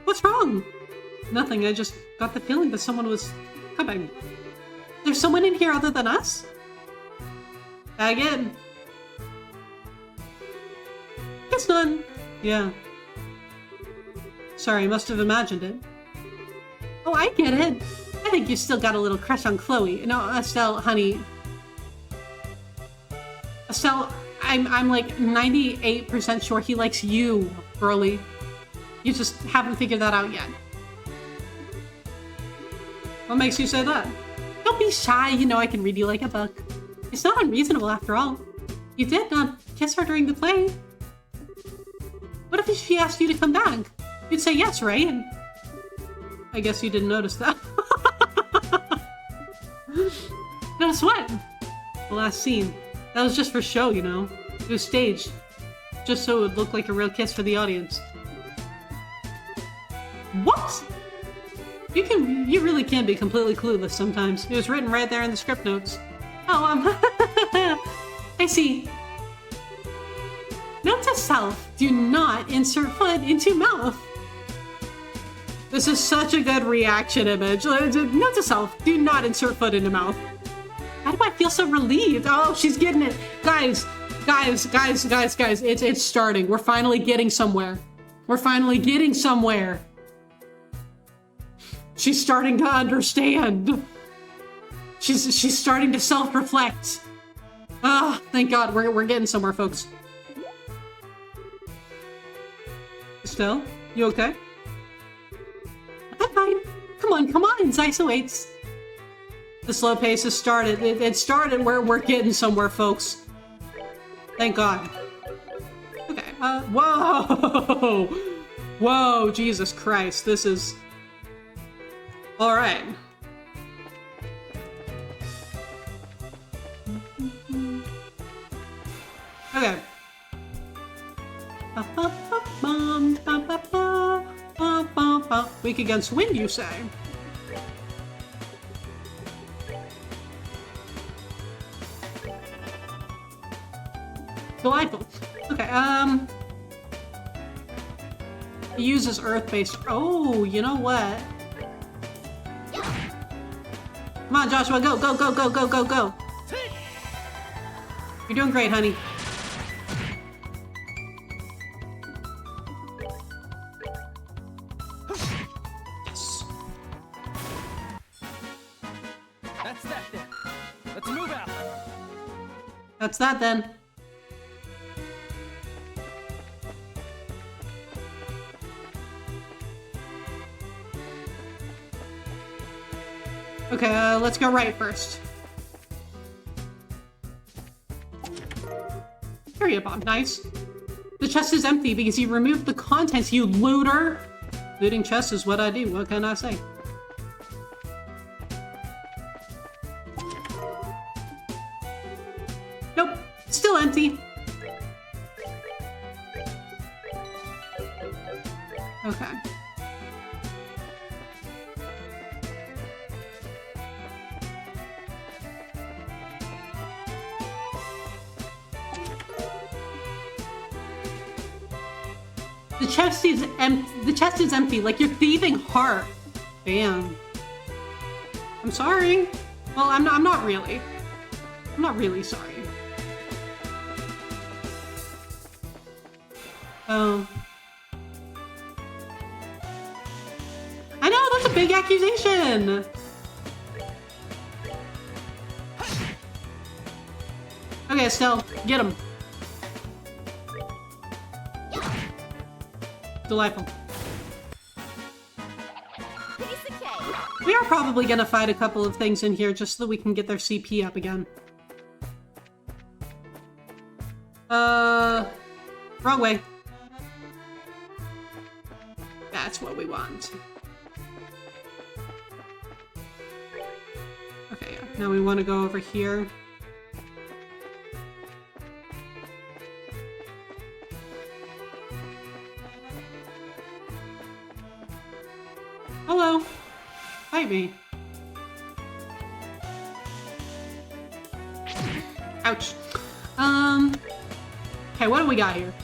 What's wrong? Nothing, I just got the feeling that someone was coming. There's someone in here other than us? Bag in. Guess none. Yeah. Sorry, must have imagined it. Oh, I get it. I think you still got a little crush on Chloe. No, Estelle, honey. Estelle, I'm like 98% sure he likes you, girly. You just haven't figured that out yet. What makes you say that? Don't be shy, you know I can read you like a book. It's not unreasonable after all. You did not kiss her during the play. What if she asked you to come back? You'd say yes, right? And I guess you didn't notice that. Notice what? The last scene. That was just for show, you know? It was staged. Just so it would look like a real kiss for the audience. What? You really can be completely clueless sometimes. It was written right there in the script notes. Oh, I see. Note to self, do not insert foot into mouth. This is such a good reaction image. Note to self, do not insert foot into mouth. Why do I feel so relieved? Oh, she's getting it. Guys, it's starting. We're finally getting somewhere. We're finally getting somewhere. She's starting to understand. She's starting to self-reflect. Ah, thank God, we're getting somewhere, folks. Estelle, you okay? I'm fine. Come on, Zeiss awaits. The slow pace has started. It started where we're getting somewhere, folks. Thank God. Okay, whoa! Whoa, Jesus Christ, this is... Alright. Okay. Weak against wind, you say? Delightful. Okay, he uses earth-based... Oh, you know what? Come on, Joshua, go! You're doing great, honey. Yes. That's that then. Let's move out. That's that then. Okay, let's go right first. Area bomb, nice. The chest is empty because you removed the contents, you looter! Looting chests is what I do, what can I say? Nope, still empty. Okay. The chest is empty, like your thieving heart. Bam. I'm sorry. Well, I'm not really. I'm not really sorry. Oh. I know, that's a big accusation! Okay, Estelle, get him. Delightful. Piece of cake. We are probably gonna fight a couple of things in here just so that we can get their CP up again. Wrong way. That's what we want. Okay, yeah. Now we want to go over here. Hello. Fight me. Ouch. Okay, what do we got here?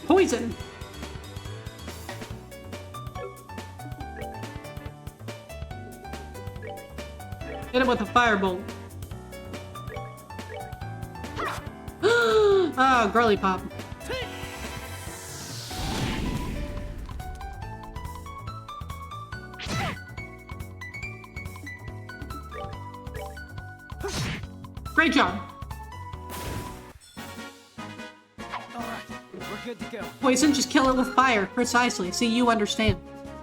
Poison. Hit him with a firebolt. Oh, girly pop. Great job. Alright, we're good to go. Poison, just kill it with fire. Precisely. See, you understand.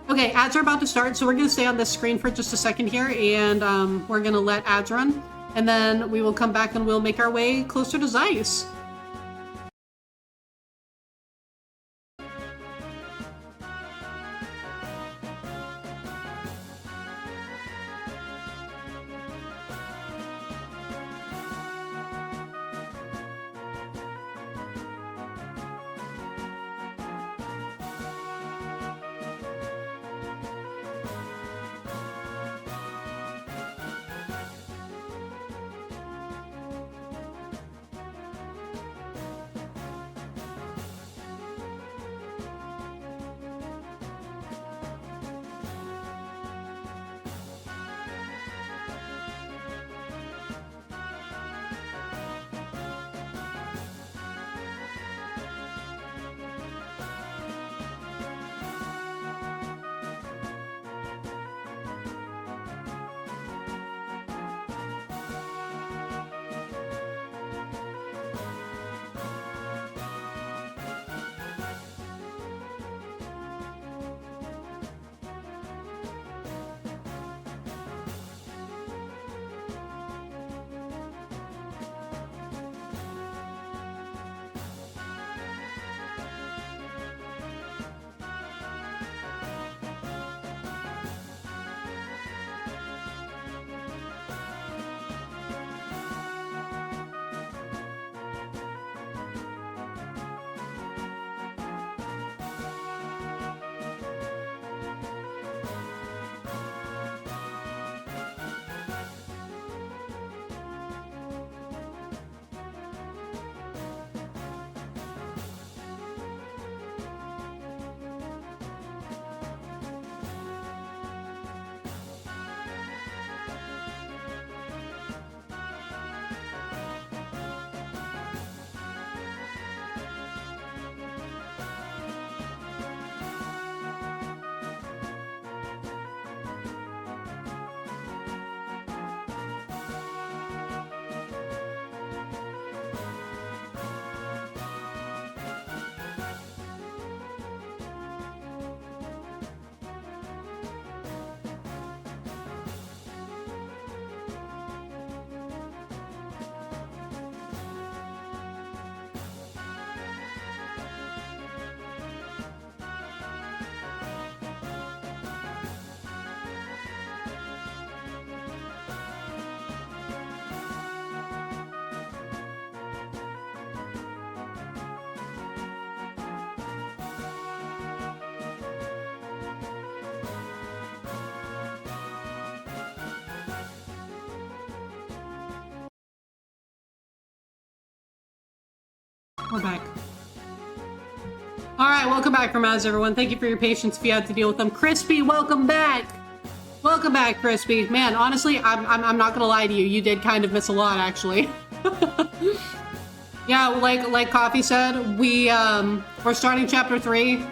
Okay, ads are about to start, so we're going to stay on this screen for just a second here, and we're going to let ads run, and then we will come back and we'll make our way closer to Zeiss. We're back. Alright, welcome back from ads, everyone. Thank you for your patience if you had to deal with them. Crispy, welcome back! Welcome back, Crispy. Man, honestly, I'm not gonna lie to you. You did kind of miss a lot, actually. Yeah, like Coffee said, we're starting chapter 3.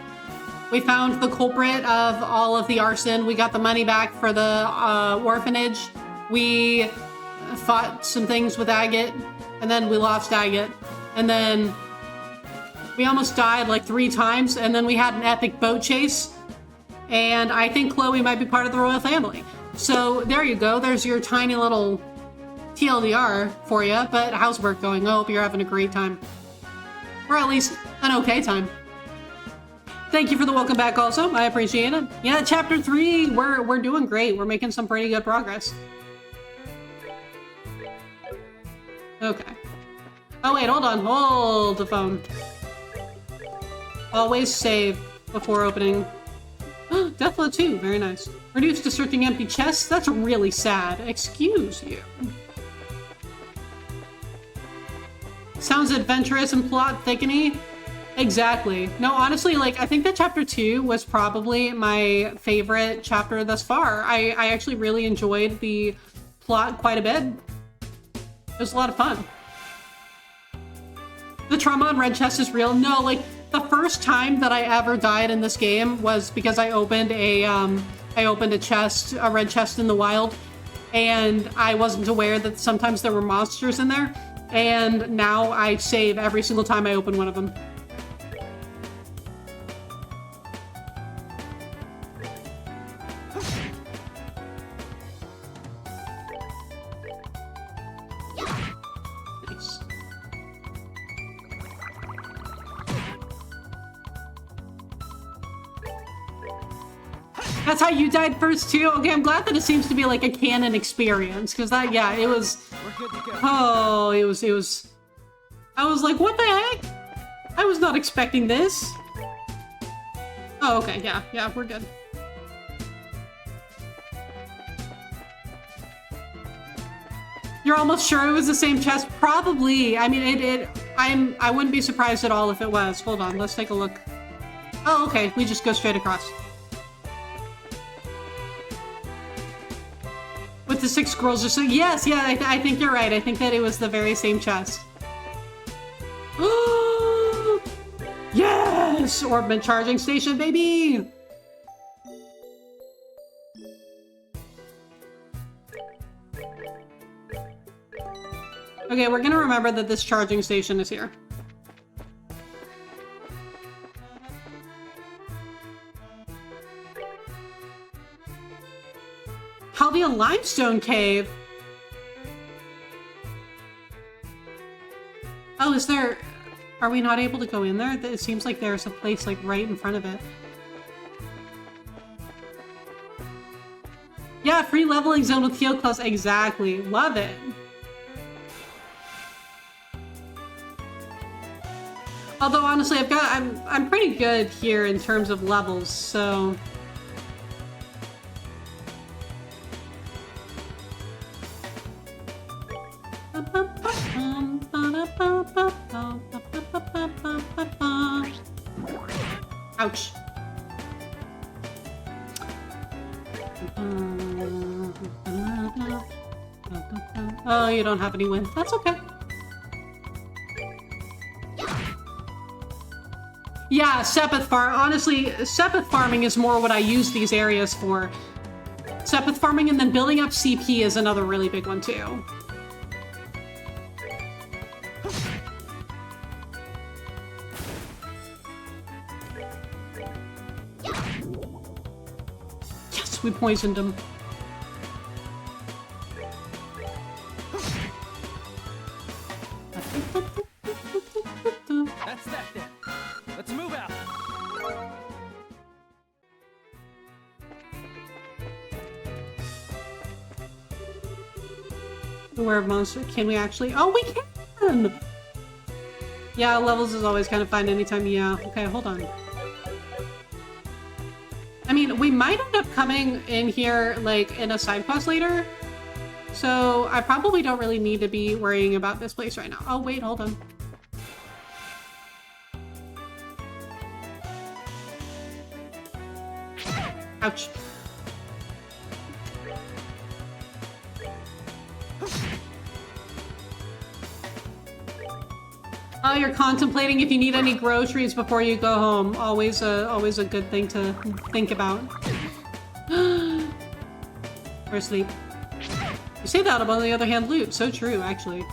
We found the culprit of all of the arson. We got the money back for the orphanage. We fought some things with Agate, and then we lost Agate, and then we almost died like 3 times, and then we had an epic boat chase. And I think Chloe might be part of the royal family. So there you go. There's your tiny little TLDR for you. But how's work going? I hope you're having a great time. Or at least an okay time. Thank you for the welcome back also. I appreciate it. Yeah, chapter 3, we're doing great. We're making some pretty good progress. Okay. Oh wait, hold on. Hold the phone. Always save before opening. Deathblow 2, very nice. Reduced to searching empty chests? That's really sad. Excuse you. Sounds adventurous and plot thickening. Exactly. No, honestly, like, I think that chapter 2 was probably my favorite chapter thus far. I actually really enjoyed the plot quite a bit. It was a lot of fun. The trauma on red chest is real. No, like, the first time that I ever died in this game was because I opened a chest, a red chest in the wild, and I wasn't aware that sometimes there were monsters in there, and now I save every single time I open one of them. Nice. That's how you died first too? Okay, I'm glad that it seems to be like a canon experience, because that, yeah, it was... We're good to go. Oh, it was... I was like, what the heck? I was not expecting this. Oh, okay, yeah, we're good. You're almost sure it was the same chest? Probably. I mean, I wouldn't be surprised at all if it was. Hold on, let's take a look. Oh, okay, we just go straight across. With the 6 scrolls or so. Yes, yeah, I think you're right. I think that it was the very same chest. Yes! Orbment charging station, baby! Okay, we're gonna remember that this charging station is here. Haldia Limestone Cave? Oh, is there... Are we not able to go in there? It seems like there's a place, like, right in front of it. Yeah, free leveling zone with heal class. Exactly. Love it. Although, honestly, I'm pretty good here in terms of levels, so... Ouch. Oh, you don't have any wind. That's okay. Yeah, Sepith farm. Honestly, Sepith farming is more what I use these areas for. Sepith farming and then building up CP is another really big one too. Yes, we poisoned him. That's that then. Let's move out. Beware of monster. Can we actually? Oh, we can! Yeah, levels is always kind of fun anytime. Yeah. Okay, hold on. I mean, we might end up coming in here, like, in a side quest later. So I probably don't really need to be worrying about this place right now. Oh, wait, hold on. Ouch. Oh, you're contemplating if you need any groceries before you go home. Always a good thing to think about. Or sleep. You say that about, on the other hand, loot. So true, actually.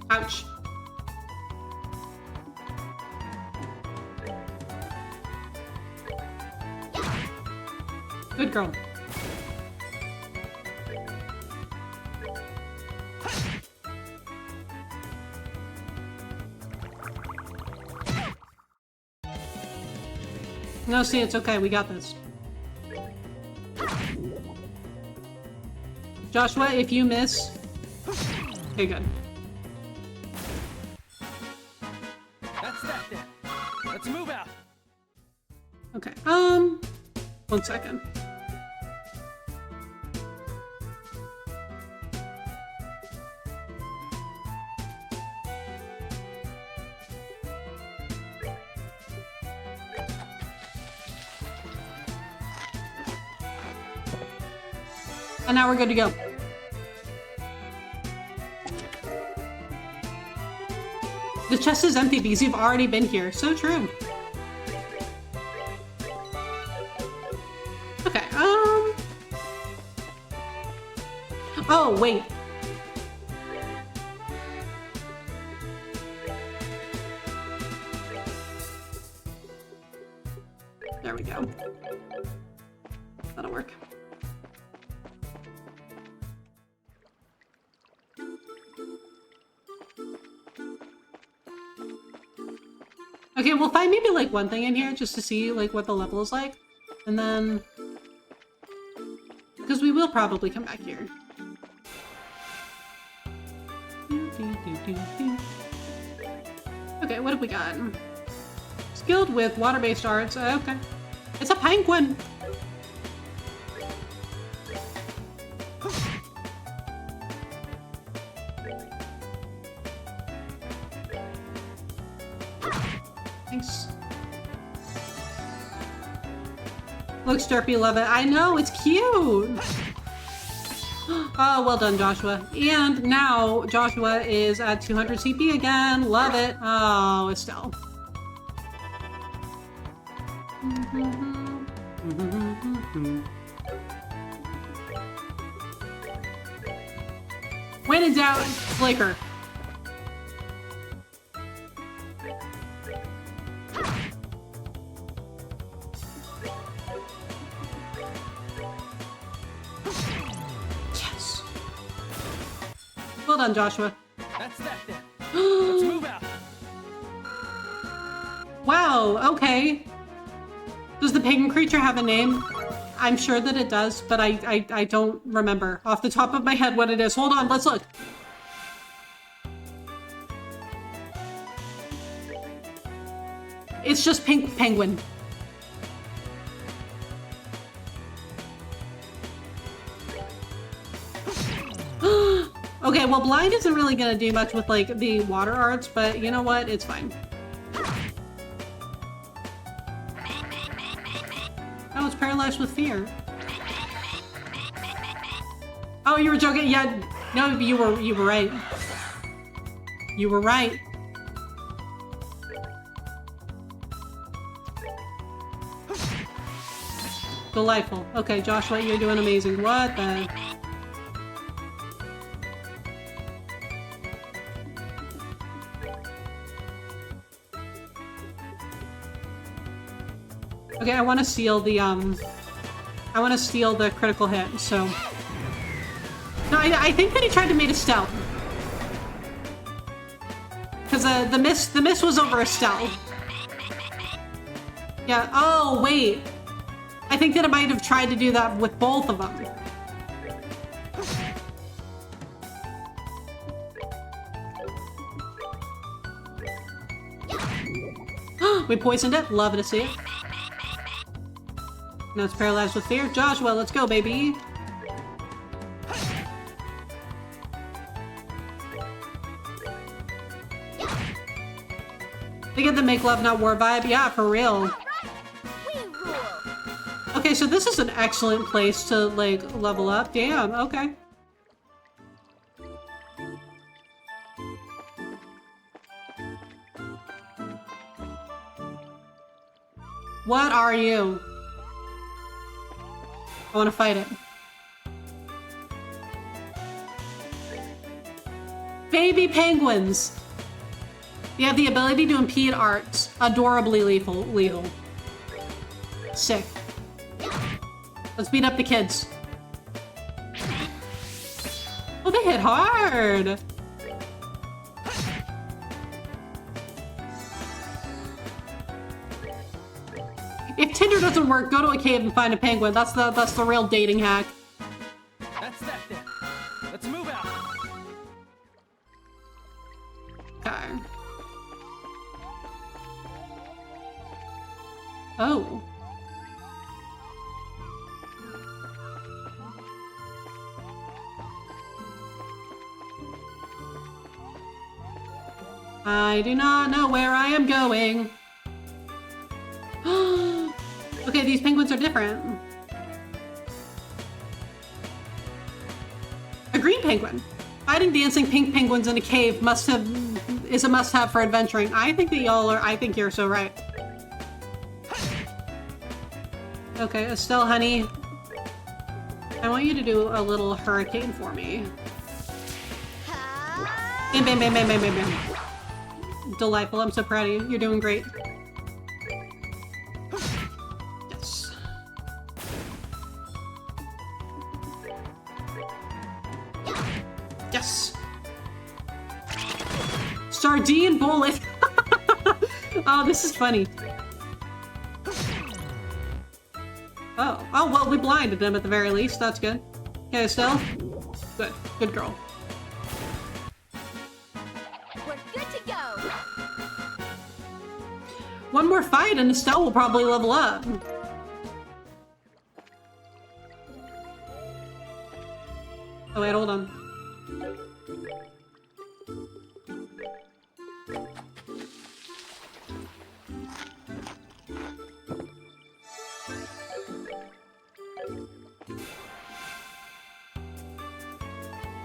Ouch. Good girl. No, see, it's okay. We got this. Joshua, if you miss... Okay, good. That's that then. Let's move out. Okay, 1 second. And now we're good to go. The chest is empty because you've already been here. So true. Okay, Oh, wait. There we go. That'll work. Okay, we'll find maybe like one thing in here just to see like what the level is like. And then... because we will probably come back here. Okay, what have we got? Skilled with water-based arts. Okay. It's a penguin! Thanks. Looks derpy, love it. I know, it's cute! Oh, well done, Joshua. And now Joshua is at 200 CP again. Love it. Oh, Estelle. When in doubt, Flaker. Yes. Well done, Joshua. That's that then. Let's move out. Wow, okay. Does the penguin creature have a name? I'm sure that it does, but I don't remember off the top of my head what it is. Hold on, let's look. It's just pink penguin. Okay, well, blind isn't really gonna do much with like the water arts, but you know what? It's fine. Oh, it's paralyzed with fear. Oh, you were joking? Yeah, no, you were right. You were right. Delightful. Okay, Joshua, you're doing amazing. What the? Okay, I want to steal the, I want to steal the critical hit, so... No, I think that he tried to make a stealth. Because, the miss was over a stealth. Yeah, oh, wait. I think that it might have tried to do that with both of them. We poisoned it. Love to see it. Now it's paralyzed with fear. Joshua, let's go, baby. They get the make love, not war vibe. Yeah, for real. We rule. Okay, Okay, so this is an excellent place to, like, level up. Damn, okay. What are you? I want to fight it. Baby penguins! You have the ability to impede arts. Adorably lethal. Sick. Let's beat up the kids. Oh, they hit hard! If Tinder doesn't work, go to a cave and find a penguin. That's the real dating hack. That's that then. Let's move out. Okay. Oh. I do not know where I am going. Okay, these penguins are different. A green penguin. Fighting dancing pink penguins in a cave is a must-have for adventuring. I think you're so right. Okay, Estelle, honey. I want you to do a little hurricane for me. Bam, bam, bam, bam, bam, bam, bam. Delightful. I'm so proud of you. You're doing great. Yes. Yes. Sardine bullet. Oh, this is funny. Oh, well, we blinded them at the very least. That's good. Okay, Estelle. Good. Good girl. We're good to go. One more fight and Estelle will probably level up. Oh, wait, hold on.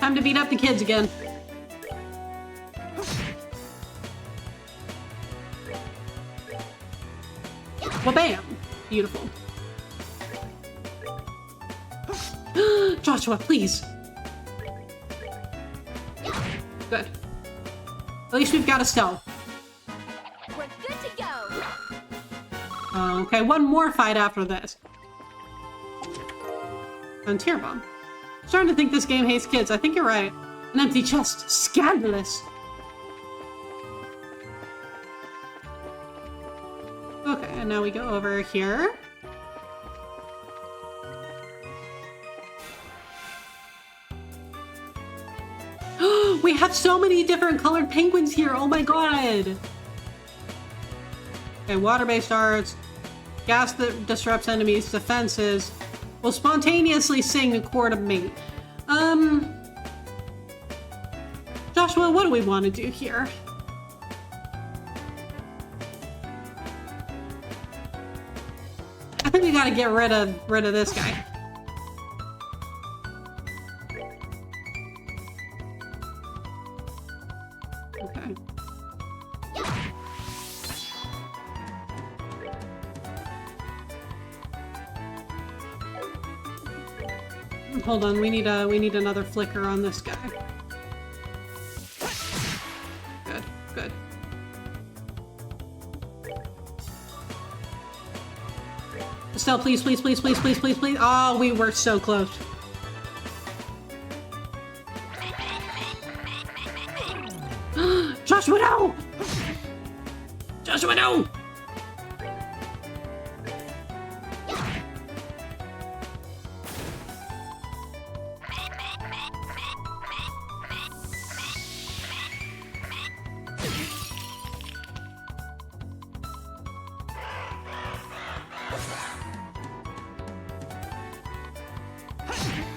Time to beat up the kids again. Well, bam! Beautiful. Joshua, please. Good. At least we've got Estelle. We're good to go. Okay, one more fight after this. And Tear Bomb. Starting to think this game hates kids. I think you're right. An empty chest. Scandalous. Okay, and now we go over here. We have so many different colored penguins here. Oh my god. Okay, water-based arts. Gas that disrupts enemies' defenses. Will spontaneously sing a chord of mate. Joshua, what do we want to do here? I think we gotta get rid of this guy. Okay. Hold on, we need another flicker on this guy. Good, good. Estelle, please, please, please, please, please, please, please. Oh, we were so close. Joshua, no! Joshua, no!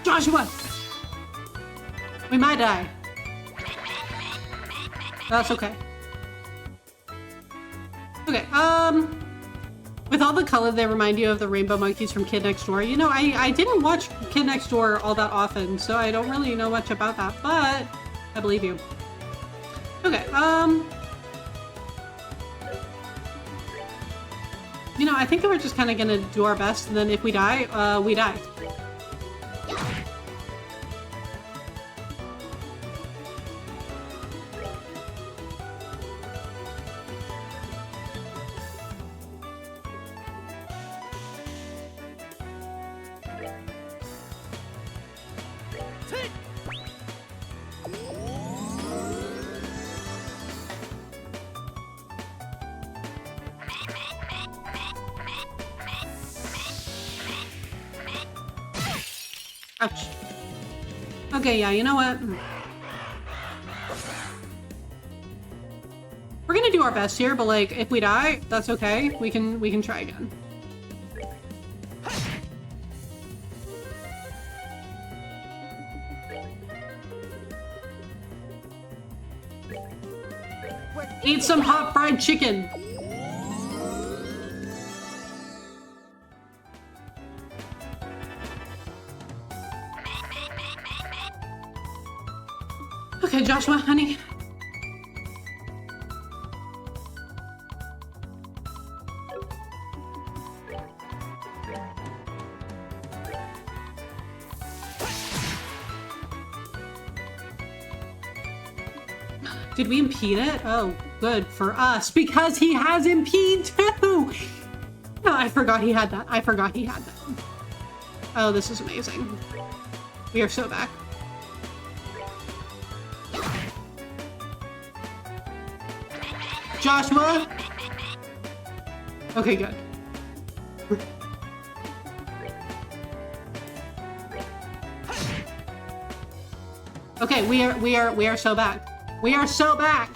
Joshua! We might die. That's okay. Okay, With all the color, they remind you of the rainbow monkeys from Kid Next Door. You know, I didn't watch Kid Next Door all that often, so I don't really know much about that, but I believe you. Okay, you know, I think that we're just kind of gonna do our best, and then if we die, we die. Ouch. Okay, yeah, you know what? We're gonna do our best here, but like, if we die, that's okay. We can try again. Eat some hot fried chicken. Okay, Joshua, honey. Did we impede it? Oh, good for us, because he has impede too! No, I forgot he had that. I forgot he had that. Oh, this is amazing. We are so back. Joshua? Okay, good. Okay, we are so back. We are so back.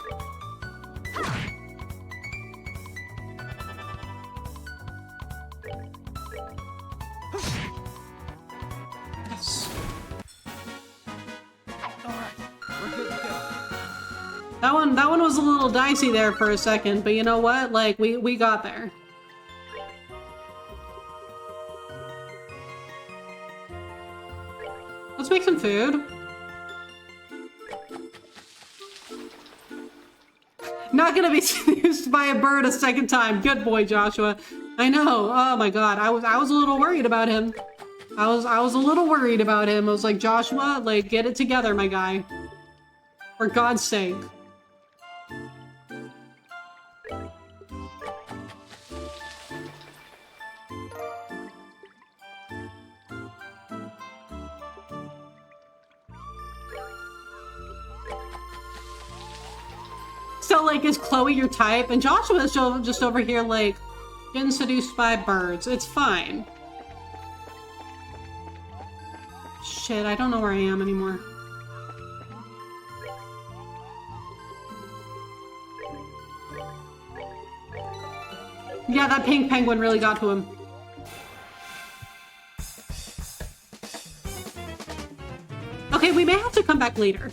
Yes. All right, we're good to go. That one was a little dicey there for a second, but you know what? Like we got there. Let's make some food. Not gonna be seduced by a bird a second time. Good boy, Joshua. I know. Oh my god. I was a little worried about him. I was a little worried about him. I was like, Joshua, like, get it together, my guy. For God's sake. So, like, is Chloe your type? And Joshua's just over here, like, getting seduced by birds. It's fine. Shit, I don't know where I am anymore. Yeah, that pink penguin really got to him. Okay, we may have to come back later.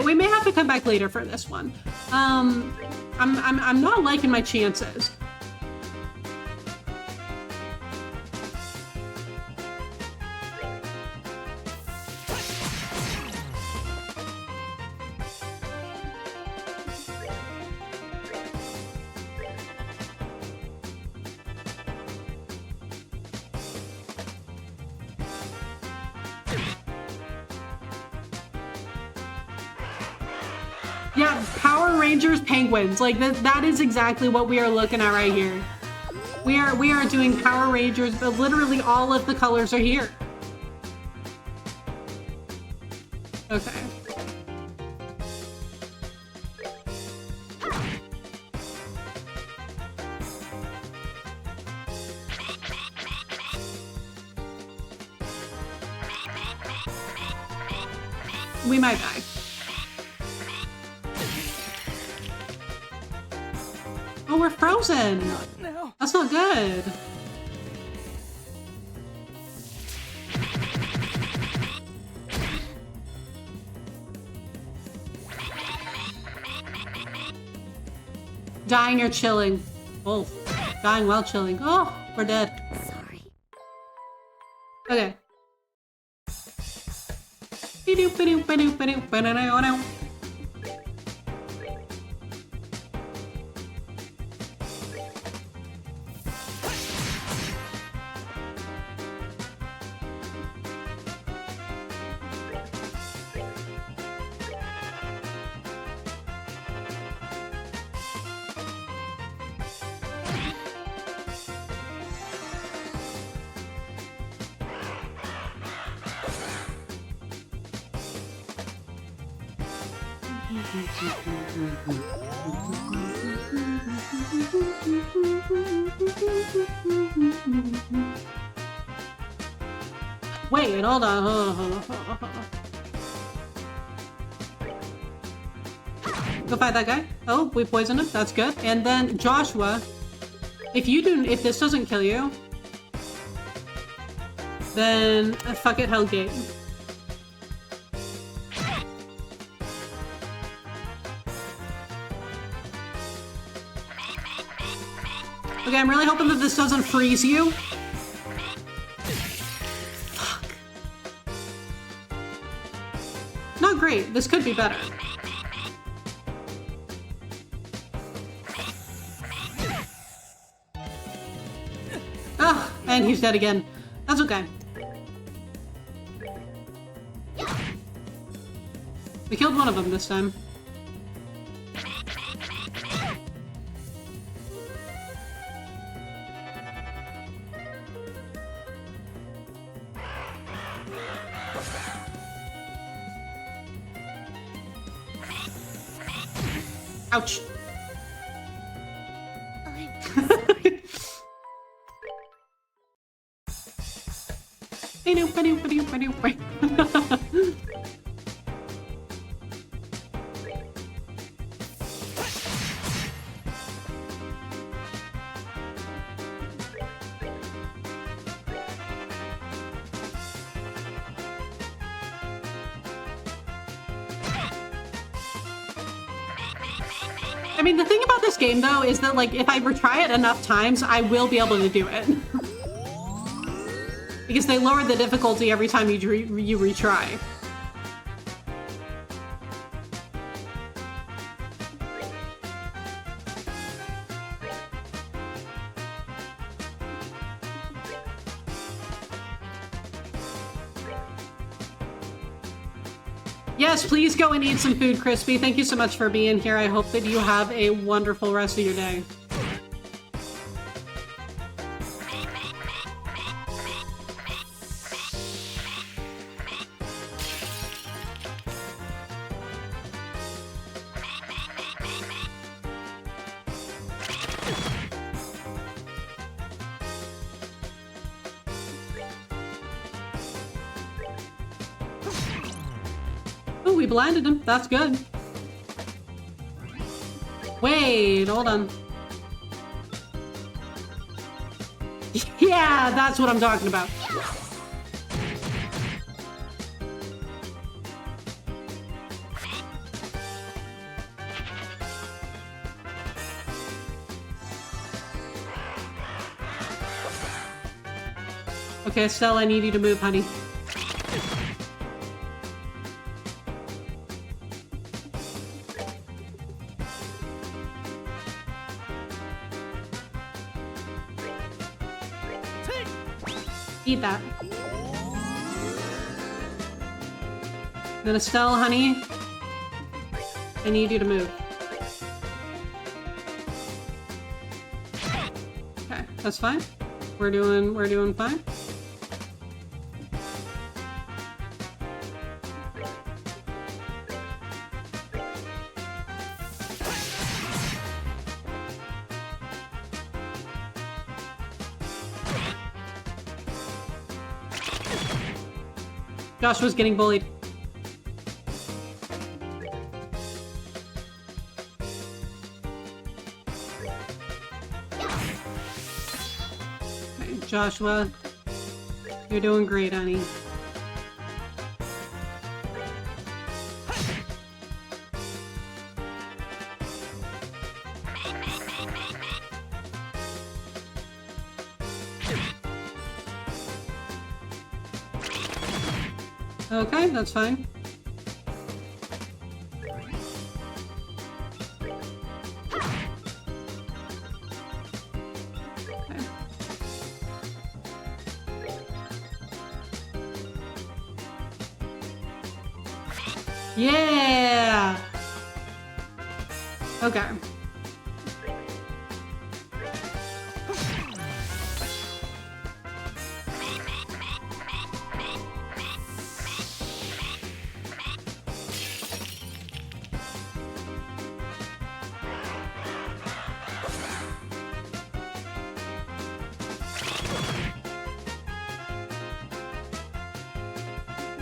We may have to come back later for this one. I'm not liking my chances. Yeah, Power Rangers penguins. Like that is exactly what we are looking at right here. We are doing Power Rangers, but literally all of the colors are here. Okay. We might die. Oh, we're frozen. No. That's not good. Dying or chilling? Both. Dying while chilling. Oh, we're dead. Sorry. Okay. Wait, hold on. Go fight that guy. Oh, we poisoned him. That's good. And then Joshua, if this doesn't kill you, then fuck it, Hellgate. Okay, I'm really hoping that this doesn't freeze you. Fuck. Not great. This could be better. Ah, and he's dead again. That's okay. We killed one of them this time. Ouch. I mean, the thing about this game, though, is that, like, if I retry it enough times, I will be able to do it. Because they lower the difficulty every time you retry. Yes, please go and eat some food, Crispy. Thank you so much for being here. I hope that you have a wonderful rest of your day. Oh, we blinded him. That's good. Wait, hold on. Yeah, that's what I'm talking about. Okay, Estelle, I need you to move, honey. Eat that. Then Estelle, honey, I need you to move. Okay, that's fine. We're doing fine. Joshua's getting bullied. Okay, Joshua, you're doing great, honey. Okay, that's fine. Okay. Yeah! Okay.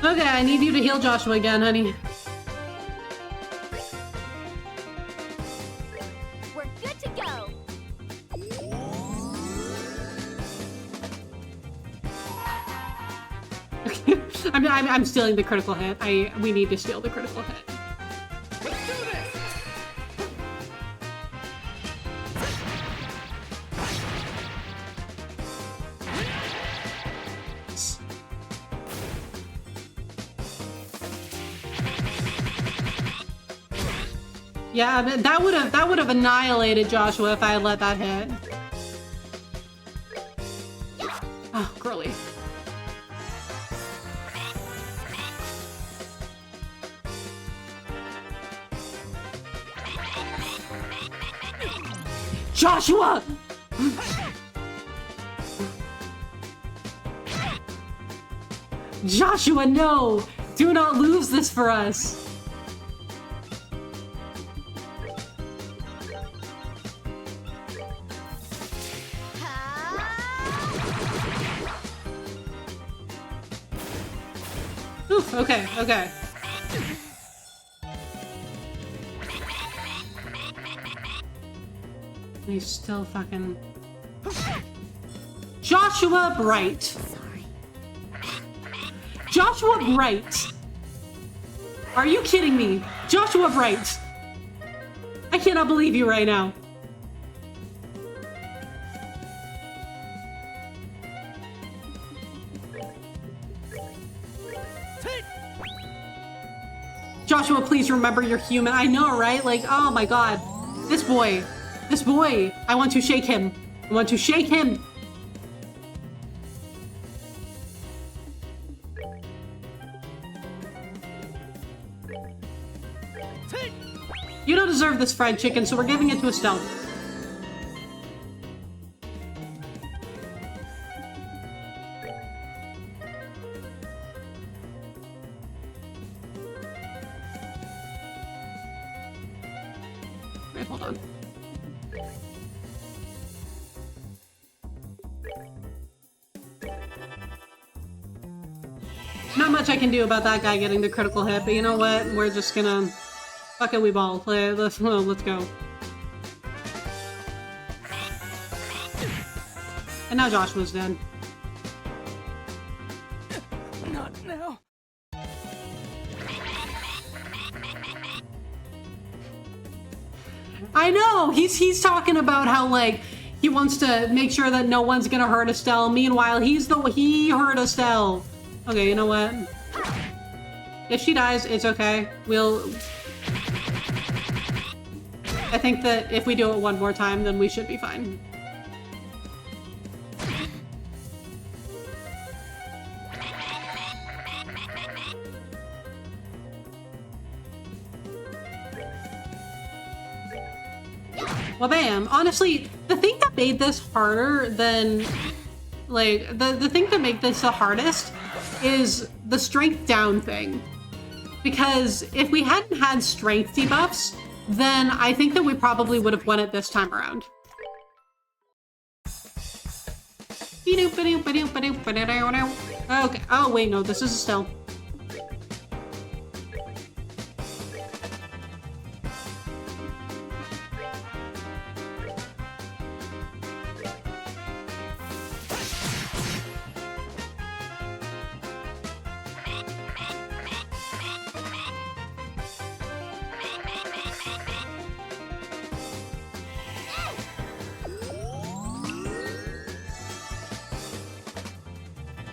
Okay, I need you to heal Joshua again, honey. We're good to go. I'm stealing the critical hit. We need to steal the critical hit. Let's do this! Yeah, that would have annihilated Joshua if I had let that hit. Oh, girly. Joshua! Joshua, no! Do not lose this for us! Oof, okay, okay. He's still fucking... Joshua Bright! Sorry. Joshua Bright! Are you kidding me? Joshua Bright! I cannot believe you right now. Joshua, please remember you're human. I know, right? Like, oh my god. This boy. This boy. I want to shake him. I want to shake him. You don't deserve this fried chicken, so we're giving it to Estelle. Wait, hold on. Not much I can do about that guy getting the critical hit, but you know what? We're just gonna... Fuck it, we ball. Let's go. And now Joshua's dead. Not now. I know! He's talking about how, like, he wants to make sure that no one's gonna hurt Estelle. Meanwhile, he hurt Estelle. Okay, you know what? If she dies, it's okay. I think that if we do it one more time, then we should be fine. Well, bam. Honestly, the thing that made this harder than... Like, the thing that made this the hardest is the strength down thing. Because if we hadn't had strength debuffs, then I think that we probably would have won it this time around. Okay. Oh, wait, no. This is Estelle.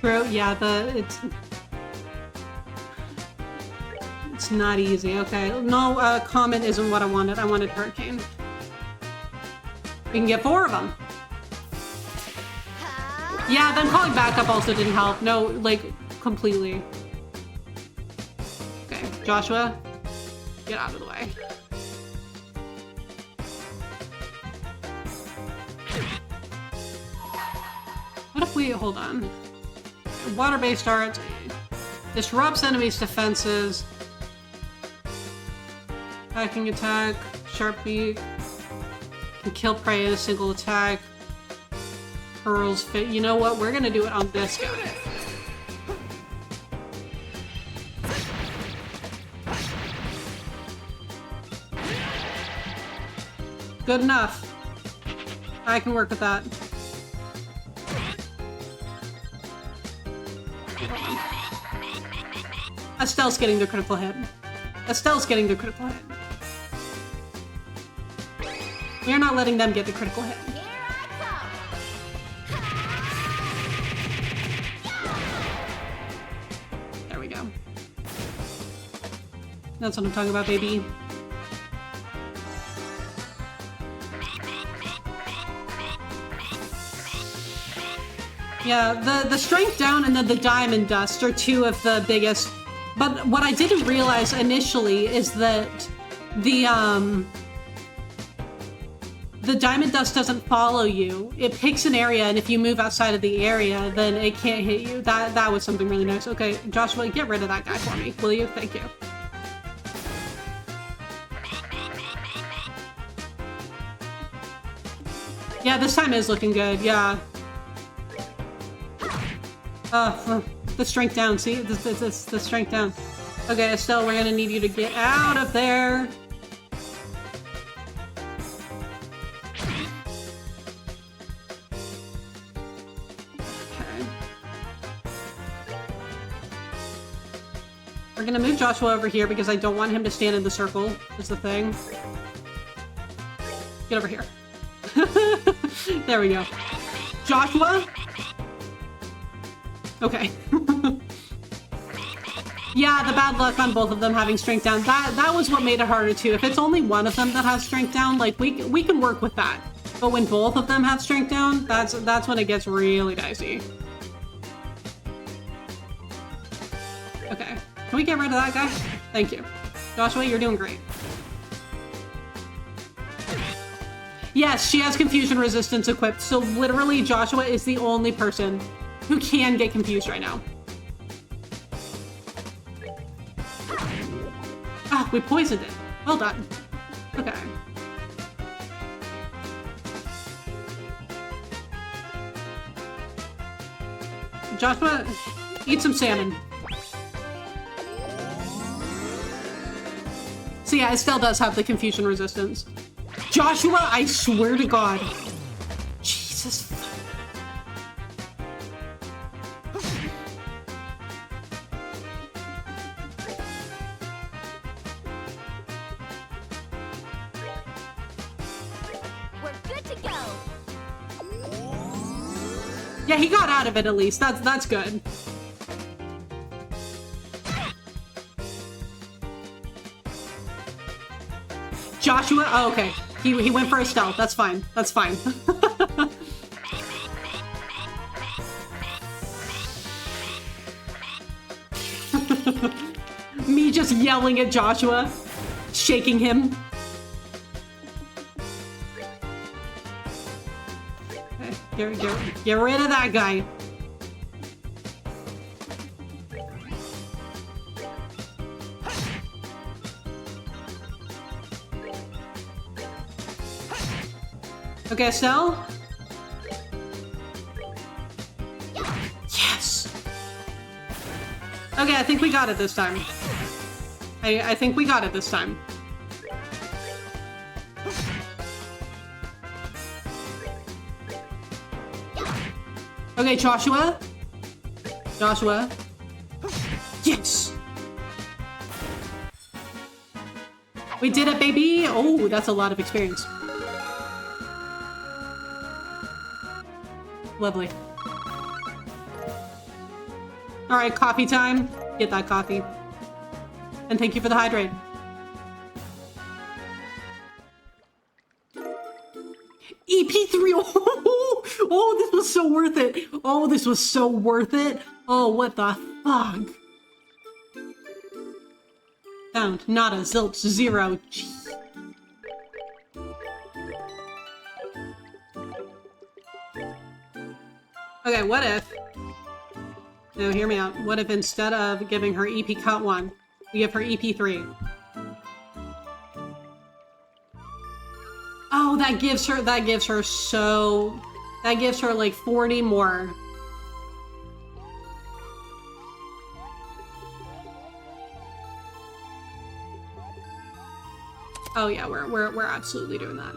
True, yeah, it's... It's not easy. Okay. No, Comet isn't what I wanted. I wanted Hurricane. We can get 4 of them. Yeah, them calling backup also didn't help. No, like, completely. Okay, Joshua, get out of the way. What if we, hold on. Water-based art disrupts enemies' defenses. Attacking attack, sharp beak, can kill prey in a single attack. Pearls fit. You know what? We're gonna do it on this guy. Good enough. I can work with that. Estelle's getting the critical hit. Estelle's getting the critical hit. We're not letting them get the critical hit. Here I come. There we go. That's what I'm talking about, baby. Yeah, the strength down and then the diamond dust are 2 of the biggest. But what I didn't realize initially is that the diamond dust doesn't follow you. It picks an area, and if you move outside of the area, then it can't hit you. That was something really nice. Okay, Joshua, get rid of that guy for me, will you? Thank you. Yeah, this time is looking good, yeah. The strength down, see? The strength down. Okay, Estelle, we're gonna need you to get out of there. Okay. We're gonna move Joshua over here because I don't want him to stand in the circle, is the thing. Get over here. There we go. Joshua? Okay. Yeah, the bad luck on both of them having strength down. That was what made it harder too. If it's only one of them that has strength down, like we can work with that. But when both of them have strength down, that's when it gets really dicey. Okay. Can we get rid of that guy? Thank you. Joshua, you're doing great. Yes, she has confusion resistance equipped, so literally Joshua is the only person who can get confused right now. Ah, we poisoned it. Well done. Okay. Joshua, eat some salmon. So yeah, Estelle does have the confusion resistance. Joshua, I swear to God. Jesus. We're good to go. Yeah, he got out of it at least. That's good. Joshua? Oh, okay. He went for a stealth. That's fine. That's fine. Me just yelling at Joshua, shaking him. Okay, get rid of that guy. Okay, Estelle? Yes! Okay, I think we got it this time. I think we got it this time. Okay, Joshua? Joshua? Yes! We did it, baby! Oh, that's a lot of experience. Lovely. Alright, coffee time. Get that coffee. And thank you for the hydrate. EP3. Oh, this was so worth it. Oh, this was so worth it. Oh, what the fuck? Found. Nada. Zilch. Zero. Jeez. Okay, what if... No, hear me out. What if instead of giving her EP Cut 1, we give her EP3? Oh, that gives her like 40 more. Oh yeah, we're absolutely doing that.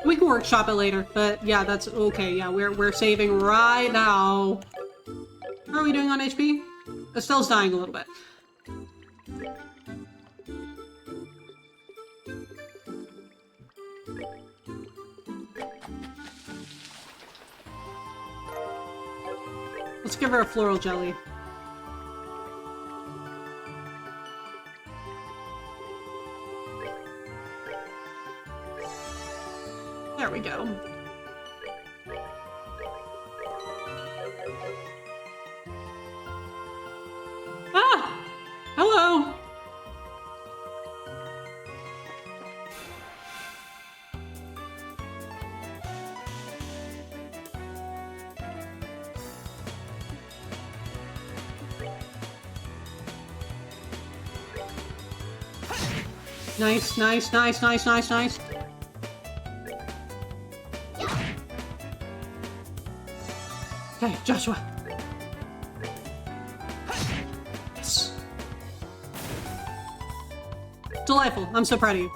We can workshop it later, but yeah, that's okay. Yeah, we're saving right now. How are we doing on HP? Estelle's dying a little bit. Let's give her a floral jelly. There we go. Ah! Hello! Nice, nice, nice, nice, nice, nice. Okay, Joshua. Yes. Delightful. I'm so proud of you.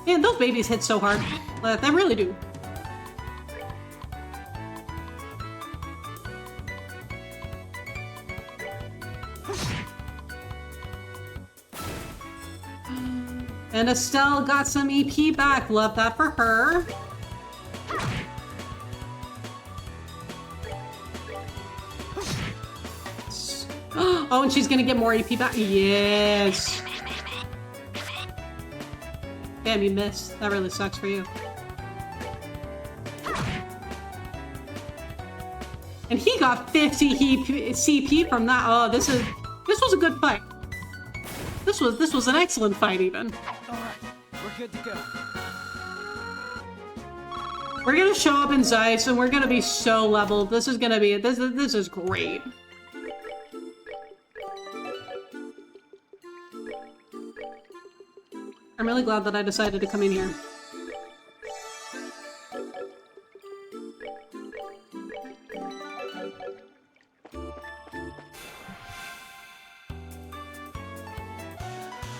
Man, those babies hit so hard. They really do. And Estelle got some EP back. Love that for her. Oh, and she's gonna get more EP back. Yes. Damn, you missed. That really sucks for you. And he got 50 CP from that. Oh, this was a good fight. This was an excellent fight, even. Alright, we're good to go. We're gonna show up in Zeiss and we're gonna be so leveled. This is gonna be this is great. I'm really glad that I decided to come in here.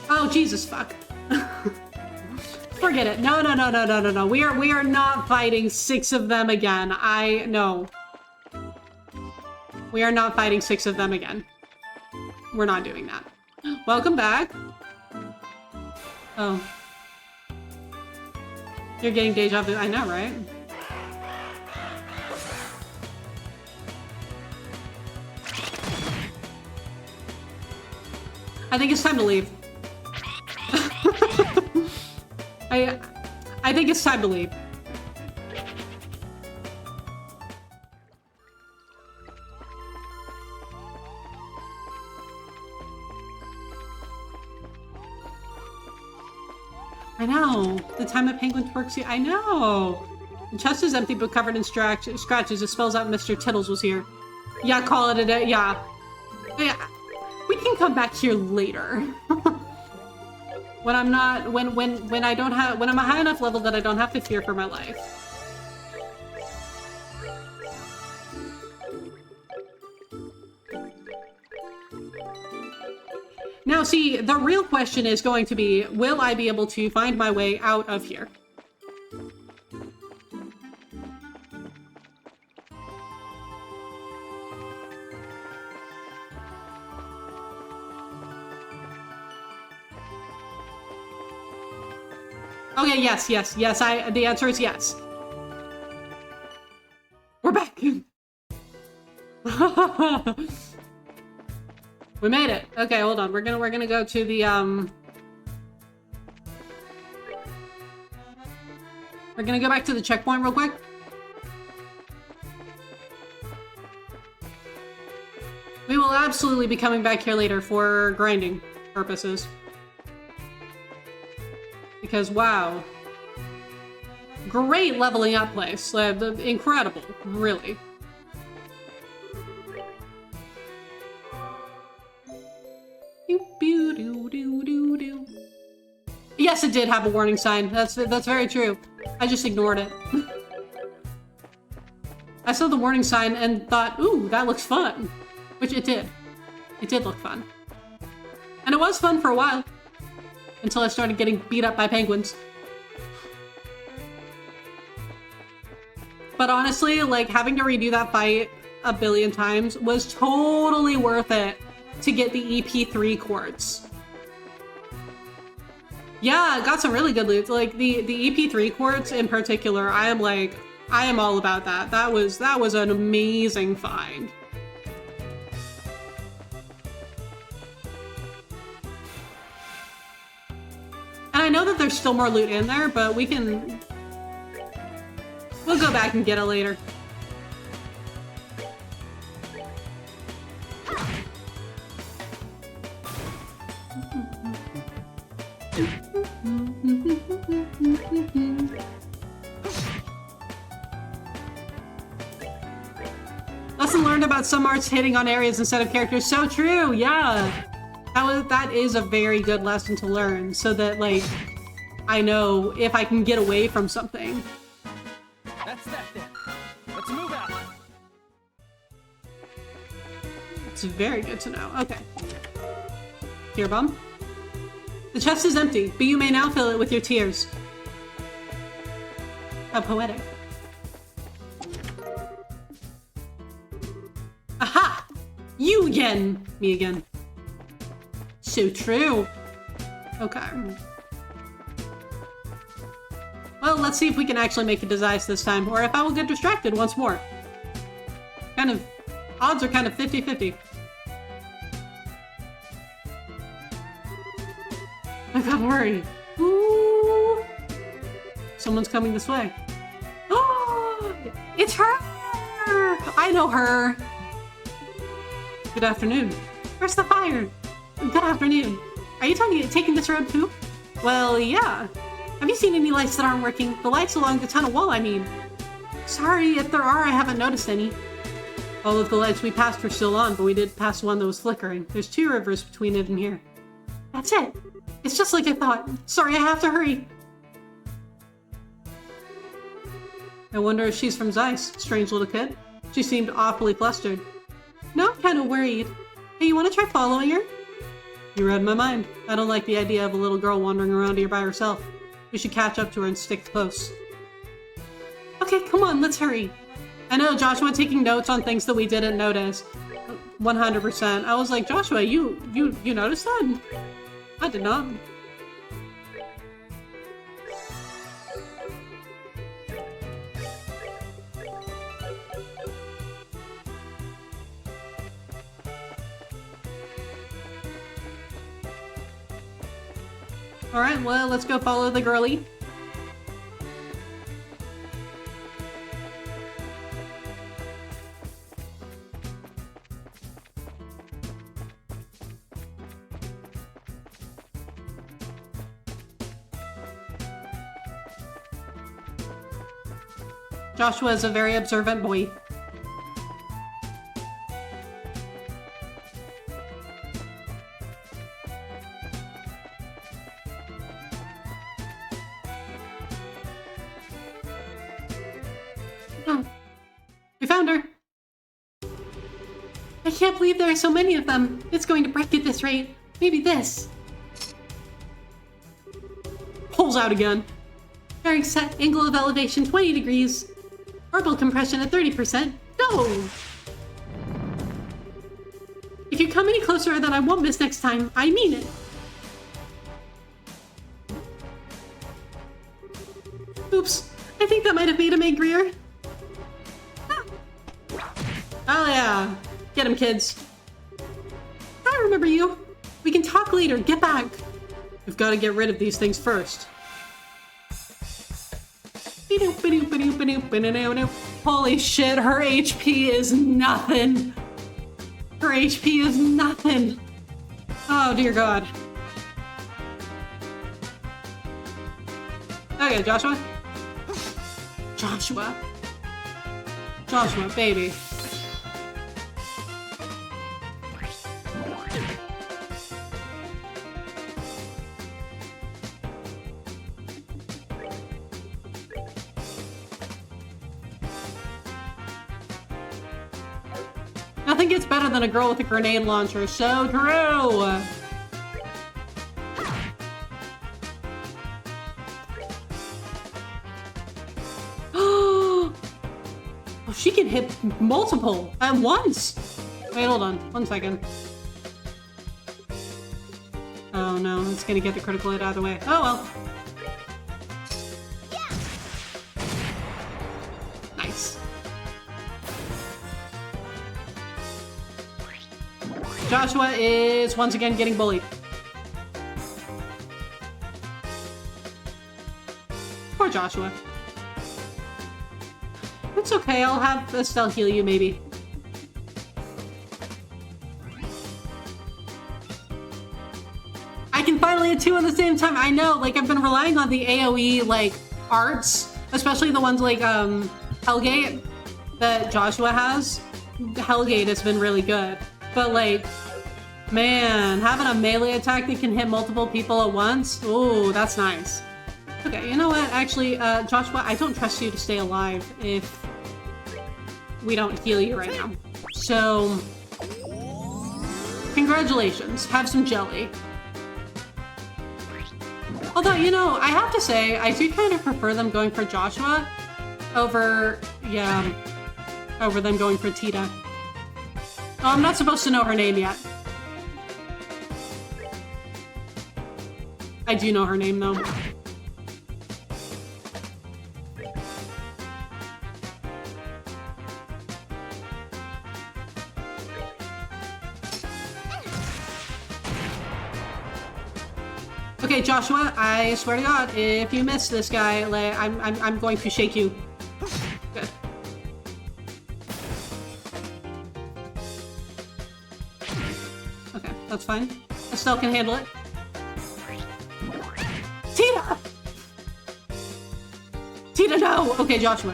Oh, Jesus fuck. Forget it. No. We are not fighting 6 of them again. No. We are not fighting 6 of them again. We're not doing that. Welcome back. Oh. You're getting deja vu. I know, right? I think it's time to leave. I think it's time to leave. I know. The time at Penguin's works here. I know. The chest is empty but covered in scratches. It spells out Mr. Tittles was here. Yeah, call it a day. Yeah. We can come back here later. When I'm not, when I'm a high enough level that I don't have to fear for my life. Now, see, the real question is going to be, will I be able to find my way out of here? Okay, yes. The answer is yes. We're back. We made it. Okay, hold on. We're gonna go to the We're gonna go back to the checkpoint real quick. We will absolutely be coming back here later for grinding purposes. Because wow. Great leveling up place. Incredible, really. Yes, it did have a warning sign. That's very true. I just ignored it. I saw the warning sign and thought, ooh, that looks fun. Which it did. It did look fun. And it was fun for a while. Until I started getting beat up by penguins. But honestly, like, having to redo that fight a billion times was totally worth it to get the EP3 quartz. Yeah, got some really good loot. Like, the EP3 quartz in particular, I am all about that. That was an amazing find. And I know that there's still more loot in there, but we'll go back and get it later. Lesson learned about some arts hitting on areas instead of characters. So true, yeah. That is a very good lesson to learn, so that, like, I know if I can get away from something. That's that then. Let's move out. It's very good to know. Okay. Tear bomb. The chest is empty, but you may now fill it with your tears. How poetic. Aha! You again! Me again. So true. Okay. Well, let's see if we can actually make it to Zeiss this time, or if I will get distracted once more. Odds are kind of 50-50. I gotta hurry. Ooh. Someone's coming this way. Oh, it's her! I know her. Good afternoon. Where's the fire? Good afternoon. Are you taking this road too? Well, yeah. Have you seen any lights that aren't working? The lights along the tunnel wall, I mean. Sorry, if there are, I haven't noticed any. All of the lights we passed were still on, but we did pass one that was flickering. There's 2 rivers between it and here. That's it. It's just like I thought. Sorry, I have to hurry. I wonder if she's from Zeiss. Strange little kid. She seemed awfully flustered. No, I'm kind of worried. Hey, you want to try following her? You read my mind. I don't like the idea of a little girl wandering around here by herself. We should catch up to her and stick close. Okay, come on, let's hurry. I know, Joshua taking notes on things that we didn't notice. 100%. I was like, Joshua, you noticed that? I did not. Alright, well, let's go follow the girly. Joshua is a very observant boy. Oh, we found her. I can't believe there are so many of them. It's going to break at this rate. Maybe this. Pulls out again. Bearing set, angle of elevation 20 degrees. Orbital compression at 30%. Go! If you come any closer, then I won't miss next time. I mean it. I think that might have made him angrier. Ah. Oh yeah. Get him, kids. I remember you. We can talk later. Get back. We've got to get rid of these things first. Holy shit, her HP is nothing. Her HP is nothing. Oh dear God. Okay, Joshua. Joshua. Joshua, baby. Nothing gets better than a girl with a grenade launcher. So true! Oh, she can hit multiple at once! Wait, hold on. 1 second. Oh no, it's gonna get the critical hit out of the way. Oh well. Nice. Joshua is once again getting bullied. Poor Joshua. It's okay, I'll have Estelle heal you, maybe. I can finally hit 2 at the same time. I know, like, I've been relying on the AoE, like, arts, especially the ones like, Hellgate that Joshua has. Hellgate has been really good. But, like, man, having a melee attack that can hit multiple people at once? Ooh, that's nice. Okay, you know what? Actually, Joshua, I don't trust you to stay alive if we don't heal you right now. So, congratulations. Have some jelly. Although, you know, I have to say, I do kind of prefer them going for Joshua over, yeah, over them going for Tita. Oh, I'm not supposed to know her name yet. I do know her name, though. Okay, Joshua, I swear to God, if you miss this guy, like, I'm going to shake you. Good. Okay, that's fine. Estelle can handle it. Tita! Tita, no! Okay, Joshua.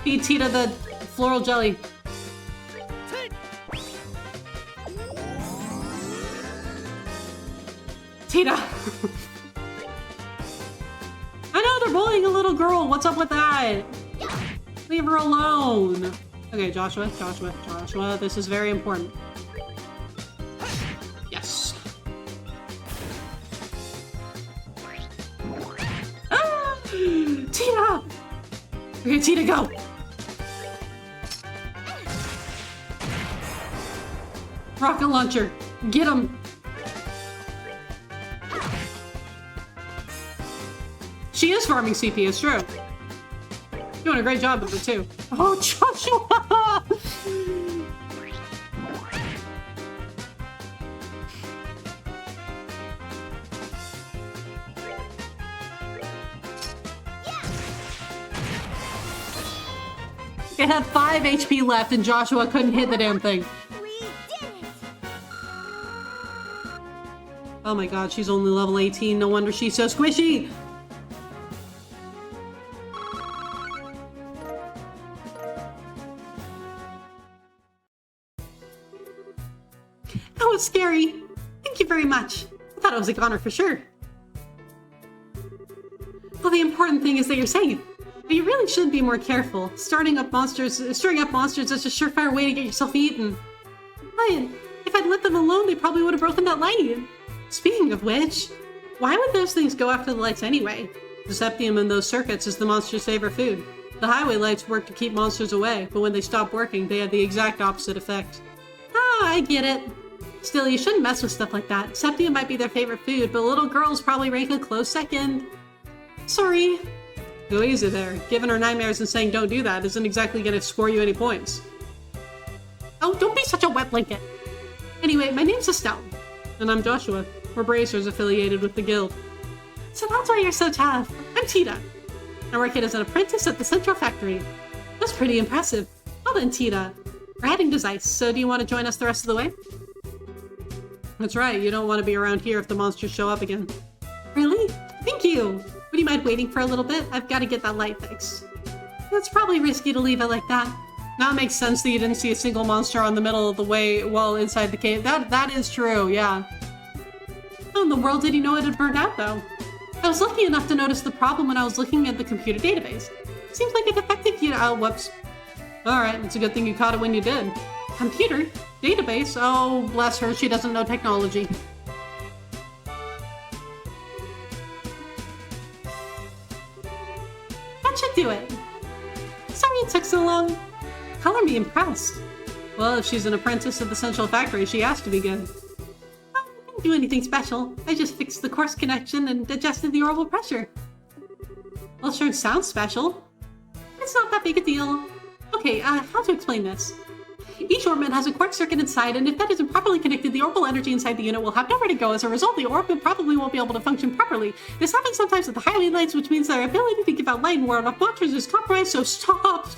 Feed Tita the floral jelly. Tita! I know, they're bullying a little girl. What's up with that? Leave her alone. Okay, Joshua, Joshua, Joshua. This is very important. Yes. Ah! Tita! Okay, Tita, go! Rocket launcher. Get him! She is farming CP, it's true. Doing a great job of it, too. Oh, Joshua! It had 5 HP left and Joshua couldn't hit the damn thing. We did it! Oh my god, she's only level 18. No wonder she's so squishy! That was scary. Thank you very much. I thought it was a goner for sure. Well, the important thing is that you're safe. But you really should be more careful. Stirring up monsters is a surefire way to get yourself eaten. But if I'd let them alone, they probably would have broken that light. Speaking of which, why would those things go after the lights anyway? The septium in those circuits is the monster's favorite food. The highway lights work to keep monsters away, but when they stop working, they have the exact opposite effect. Ah, I get it. Still, you shouldn't mess with stuff like that. Septium might be their favorite food, but little girls probably rank a close second. Sorry. Go easy there. Giving her nightmares and saying don't do that isn't exactly gonna score you any points. Oh, don't be such a wet blanket. Anyway, my name's Estelle. And I'm Joshua. We're bracers affiliated with the guild. So that's why you're so tough. I'm Tita. I work as an apprentice at the Central Factory. That's pretty impressive. Well then, Tita. We're heading to Zeiss, so do you want to join us the rest of the way? That's right, you don't want to be around here if the monsters show up again. Really? Thank you! Would you mind waiting for a little bit? I've got to get that light fixed. It's probably risky to leave it like that. Now it makes sense that you didn't see a single monster on the middle of the way while inside the cave. That is true, yeah. How in the world did you know it had burned out, though? I was lucky enough to notice the problem when I was looking at the computer database. Seems like a defective whoops. Alright, it's a good thing you caught it when you did. Computer? Database? Oh, bless her, she doesn't know technology. That should do it. Sorry it took so long. Color me impressed. Well, if she's an apprentice at the Central Factory, she has to be good. I didn't do anything special. I just fixed the course connection and adjusted the orbital pressure. Well, sure, it sounds special. It's not that big a deal. Okay, how to explain this? Each orbit has a quartz circuit inside, and if that isn't properly connected, the orbital energy inside the unit will have nowhere to go. As a result, the orbit probably won't be able to function properly. This happens sometimes with the highlight lights, which means their ability to give out light and ward off monsters is compromised, so stop.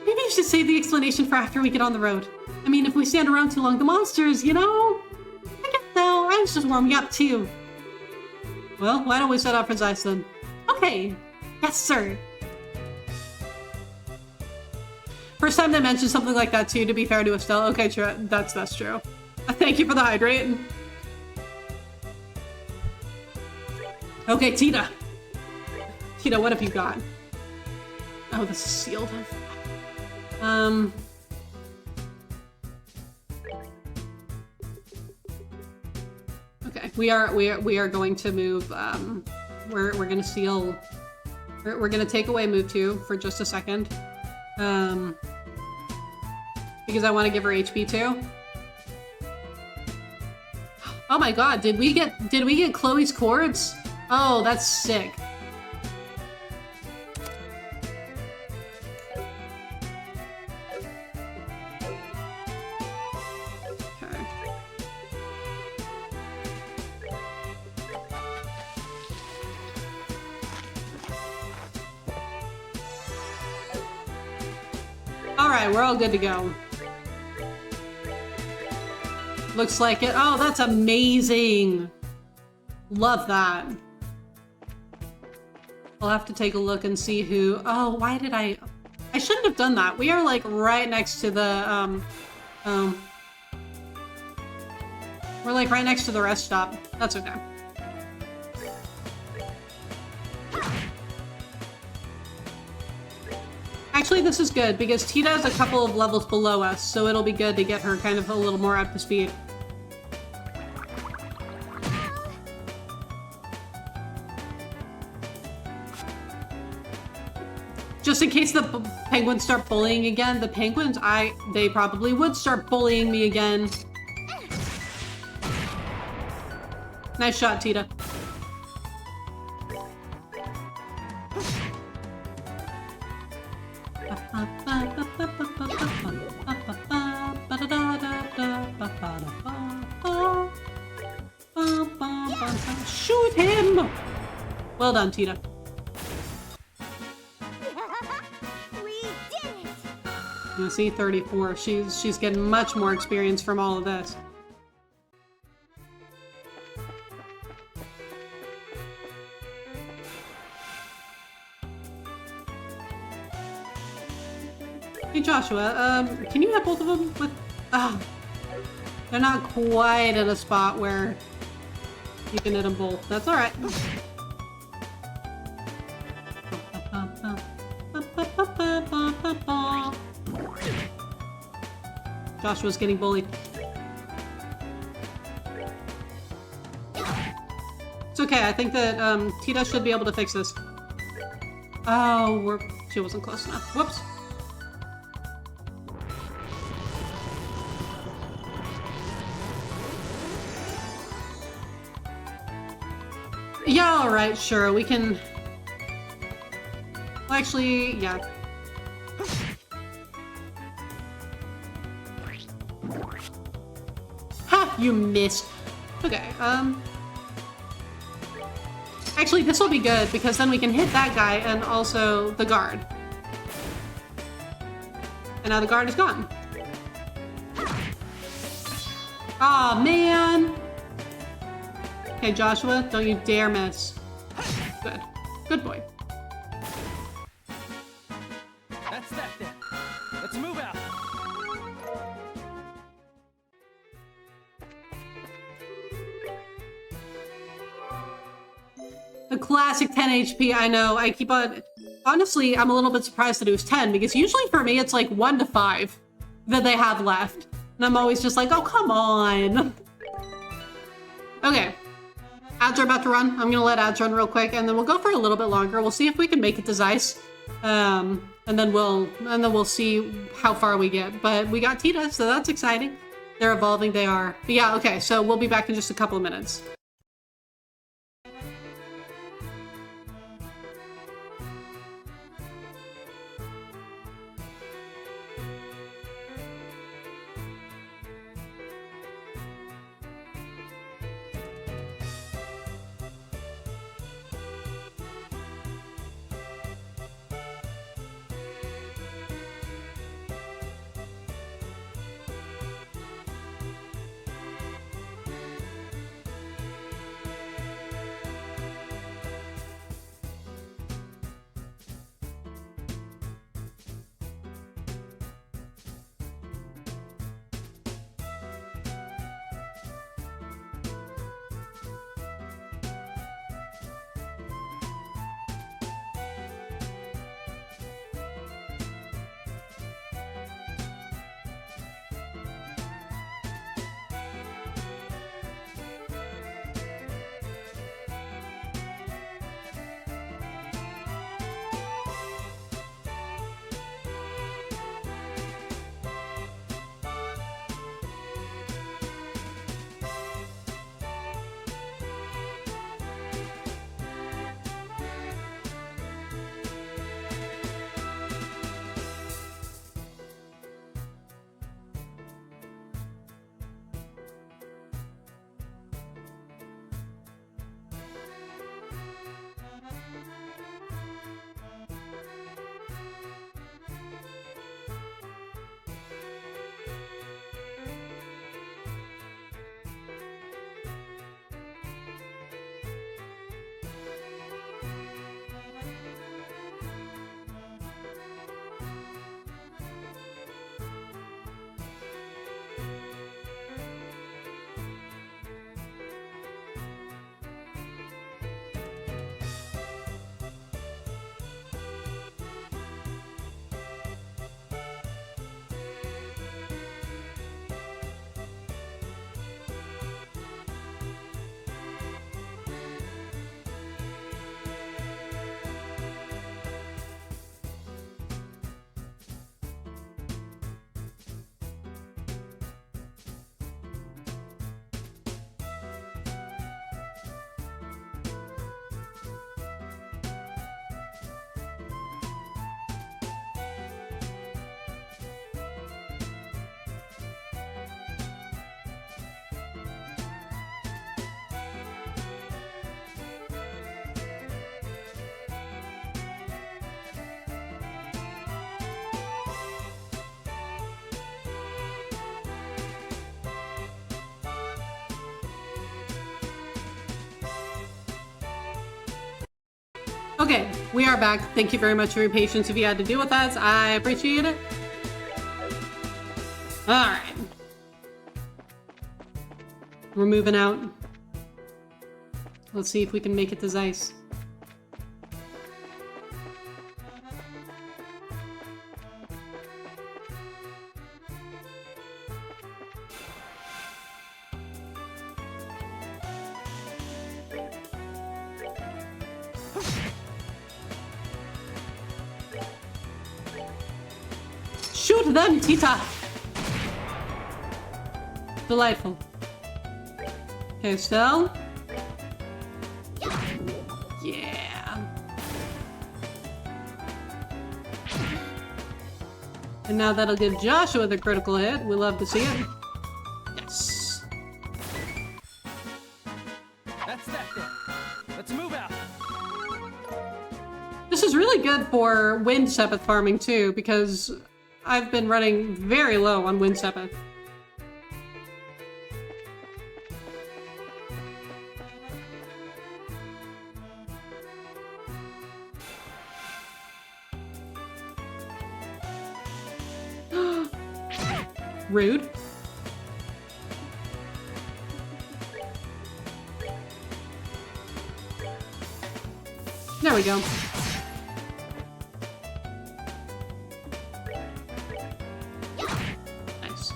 Maybe you should save the explanation for after we get on the road. I mean, if we stand around too long, the monsters, you know? I guess so. I was just warming up, too. Well, why don't we set out for Zeiss then? Okay. Yes, sir. First time they mentioned something like that, too, to be fair to Estelle. Okay, true. That's true. Thank you for the hydrate. Okay, Tita. Tita, what have you got? Oh, this is sealed. Okay, we are going to move. We're gonna seal. We're gonna take away move 2 for just a second. Because I want to give her HP too. Oh my god, did we get Chloe's cords? Oh, that's sick. Alright, we're all good to go. Looks like it. Oh, that's amazing! Love that. I'll have to take a look and see who... Oh, why did I shouldn't have done that. We are, like, right next to the, we're, like, right next to the rest stop. That's okay. Actually, this is good, because Tita is a couple of levels below us, so it'll be good to get her kind of a little more up to speed. Just in case the penguins start bullying again, the penguins, they probably would start bullying me again. Nice shot, Tita. Shoot him! Well done, Tita. We did it! You see, 34. She's getting much more experience from all of this. Hey Joshua, can you hit both of them with... they're not quite at a spot where you can hit them both. That's alright. Joshua's getting bullied. It's okay, I think that Tita should be able to fix this. Oh, she wasn't close enough. Whoops. Yeah, alright, sure, we can... Well, actually, yeah. Ha! You missed. Okay, Actually, this will be good, because then we can hit that guy and also the guard. And now the guard is gone. Aw, man! Okay, Joshua, don't you dare miss. Good. Good boy. That's that then. Let's move out. A classic 10 HP, I know. I keep on... Honestly, I'm a little bit surprised that it was 10, because usually for me it's like 1 to 5 that they have left. And I'm always just like, oh, come on. Okay. Ads are about to run. I'm gonna let ads run real quick, and then we'll go for a little bit longer. We'll see if we can make it to Zeiss. And then we'll see how far we get. But we got Tita, so that's exciting. They're evolving, they are. But yeah, okay, so we'll be back in just a couple of minutes. Okay, we are back. Thank you very much for your patience if you had to deal with us. I appreciate it. Alright. We're moving out. Let's see if we can make it to Zeiss. Shoot them, Tita! Delightful. Okay, still. And now that'll give Joshua the critical hit. We love to see it. Yes. That's that then. Let's move out. This is really good for Wind Sepith farming too, because I've been running very low on Wind Sepith. Rude. There we go. Nice.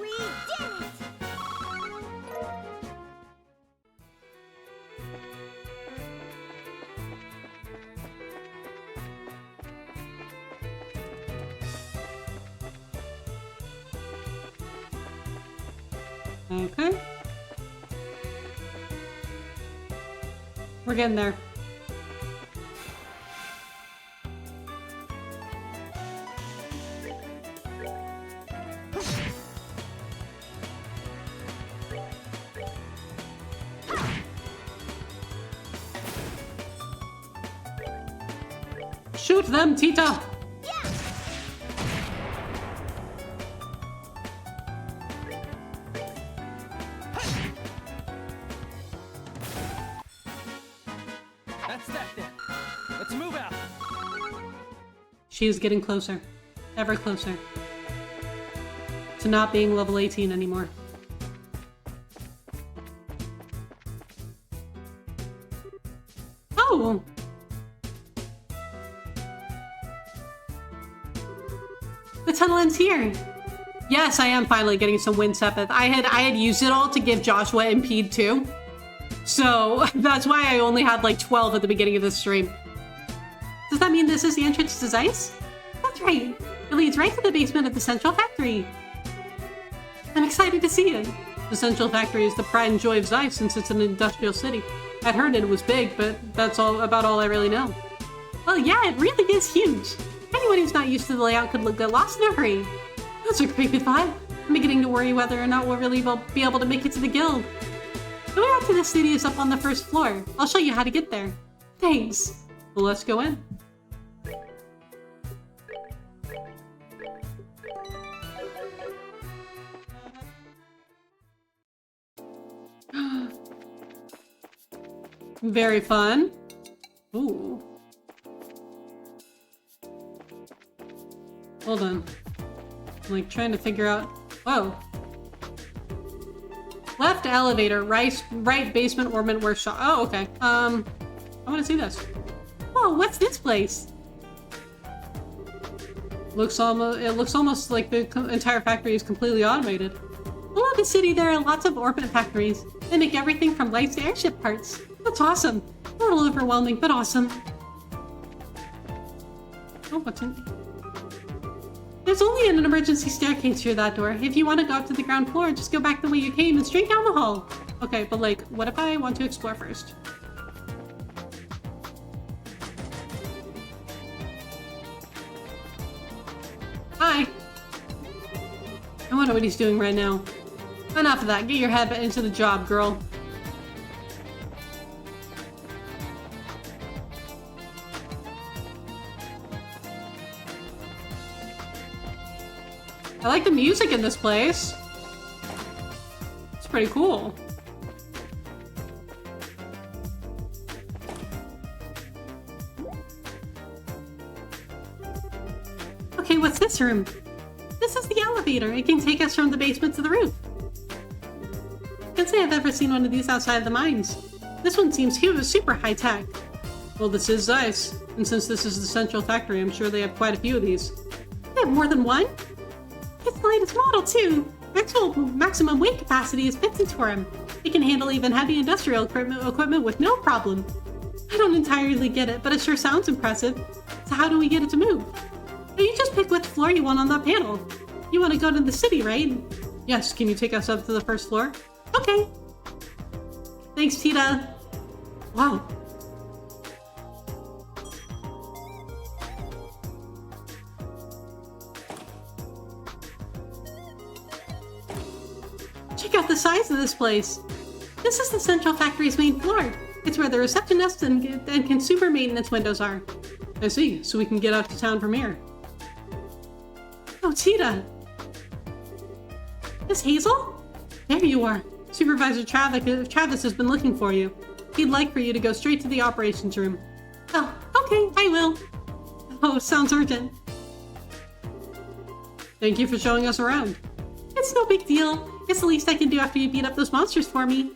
We did it! Okay. We're getting there. Shoot them, Tita! That's that then. Let's move out. She is getting closer. Ever closer. To not being level 18 anymore. Oh! The tunnel ends here! Yes, I am finally getting some Wind Sepith. I had used it all to give Joshua Impede too. So that's why I only had like 12 at the beginning of the stream. Does that mean this is the entrance to Zeiss? That's right. It leads right to the basement of the Central Factory. I'm excited to see it. The Central Factory is the pride and joy of Zeiss since it's an industrial city. I'd heard it was big, but that's about all I really know. Well, yeah, it really is huge. Anyone who's not used to the layout could get lost in a hurry. That's a creepy thought. I'm beginning to worry whether or not we'll really be able to make it to the guild. The way out to the city is up on the first floor. I'll show you how to get there. Thanks. Well, let's go in. Very fun. Ooh. Hold on. I'm like trying to figure out. Whoa. Left elevator, right basement ornament workshop. Oh, okay. I want to see this. Whoa, what's this place? It looks almost like the entire factory is completely automated. Below the city, there are lots of orbit factories. They make everything from lights to airship parts. That's awesome. A little overwhelming, but awesome. Oh, what's in? There's only an emergency staircase through that door. If you want to go up to the ground floor, just go back the way you came and straight down the hall. Okay, but like, what if I want to explore first? Hi. I wonder what he's doing right now. Enough of that. Get your head into the job, girl. I like the music in this place. It's pretty cool. Okay, what's this room? This is the elevator. It can take us from the basement to the roof. Can't say I've ever seen one of these outside of the mines. This one seems huge, super high tech. Well, this is Zeiss, and since this is the Central Factory, I'm sure they have quite a few of these. They have more than one? It's the latest model, too! Actual maximum weight capacity is 50 torm. It can handle even heavy industrial equipment with no problem. I don't entirely get it, but it sure sounds impressive. So how do we get it to move? Oh, you just pick which floor you want on that panel. You want to go to the city, right? Yes, can you take us up to the first floor? Okay. Thanks, Tita. Wow. Check out the size of this place. This is the Central Factory's main floor. It's where the receptionist and consumer maintenance windows are. I see, so we can get out to town from here. Oh, Tita! Miss Hazel? There you are. Supervisor Travis has been looking for you. He'd like for you to go straight to the operations room. Oh, okay, I will. Oh, sounds urgent. Thank you for showing us around. It's no big deal. It's the least I can do after you beat up those monsters for me.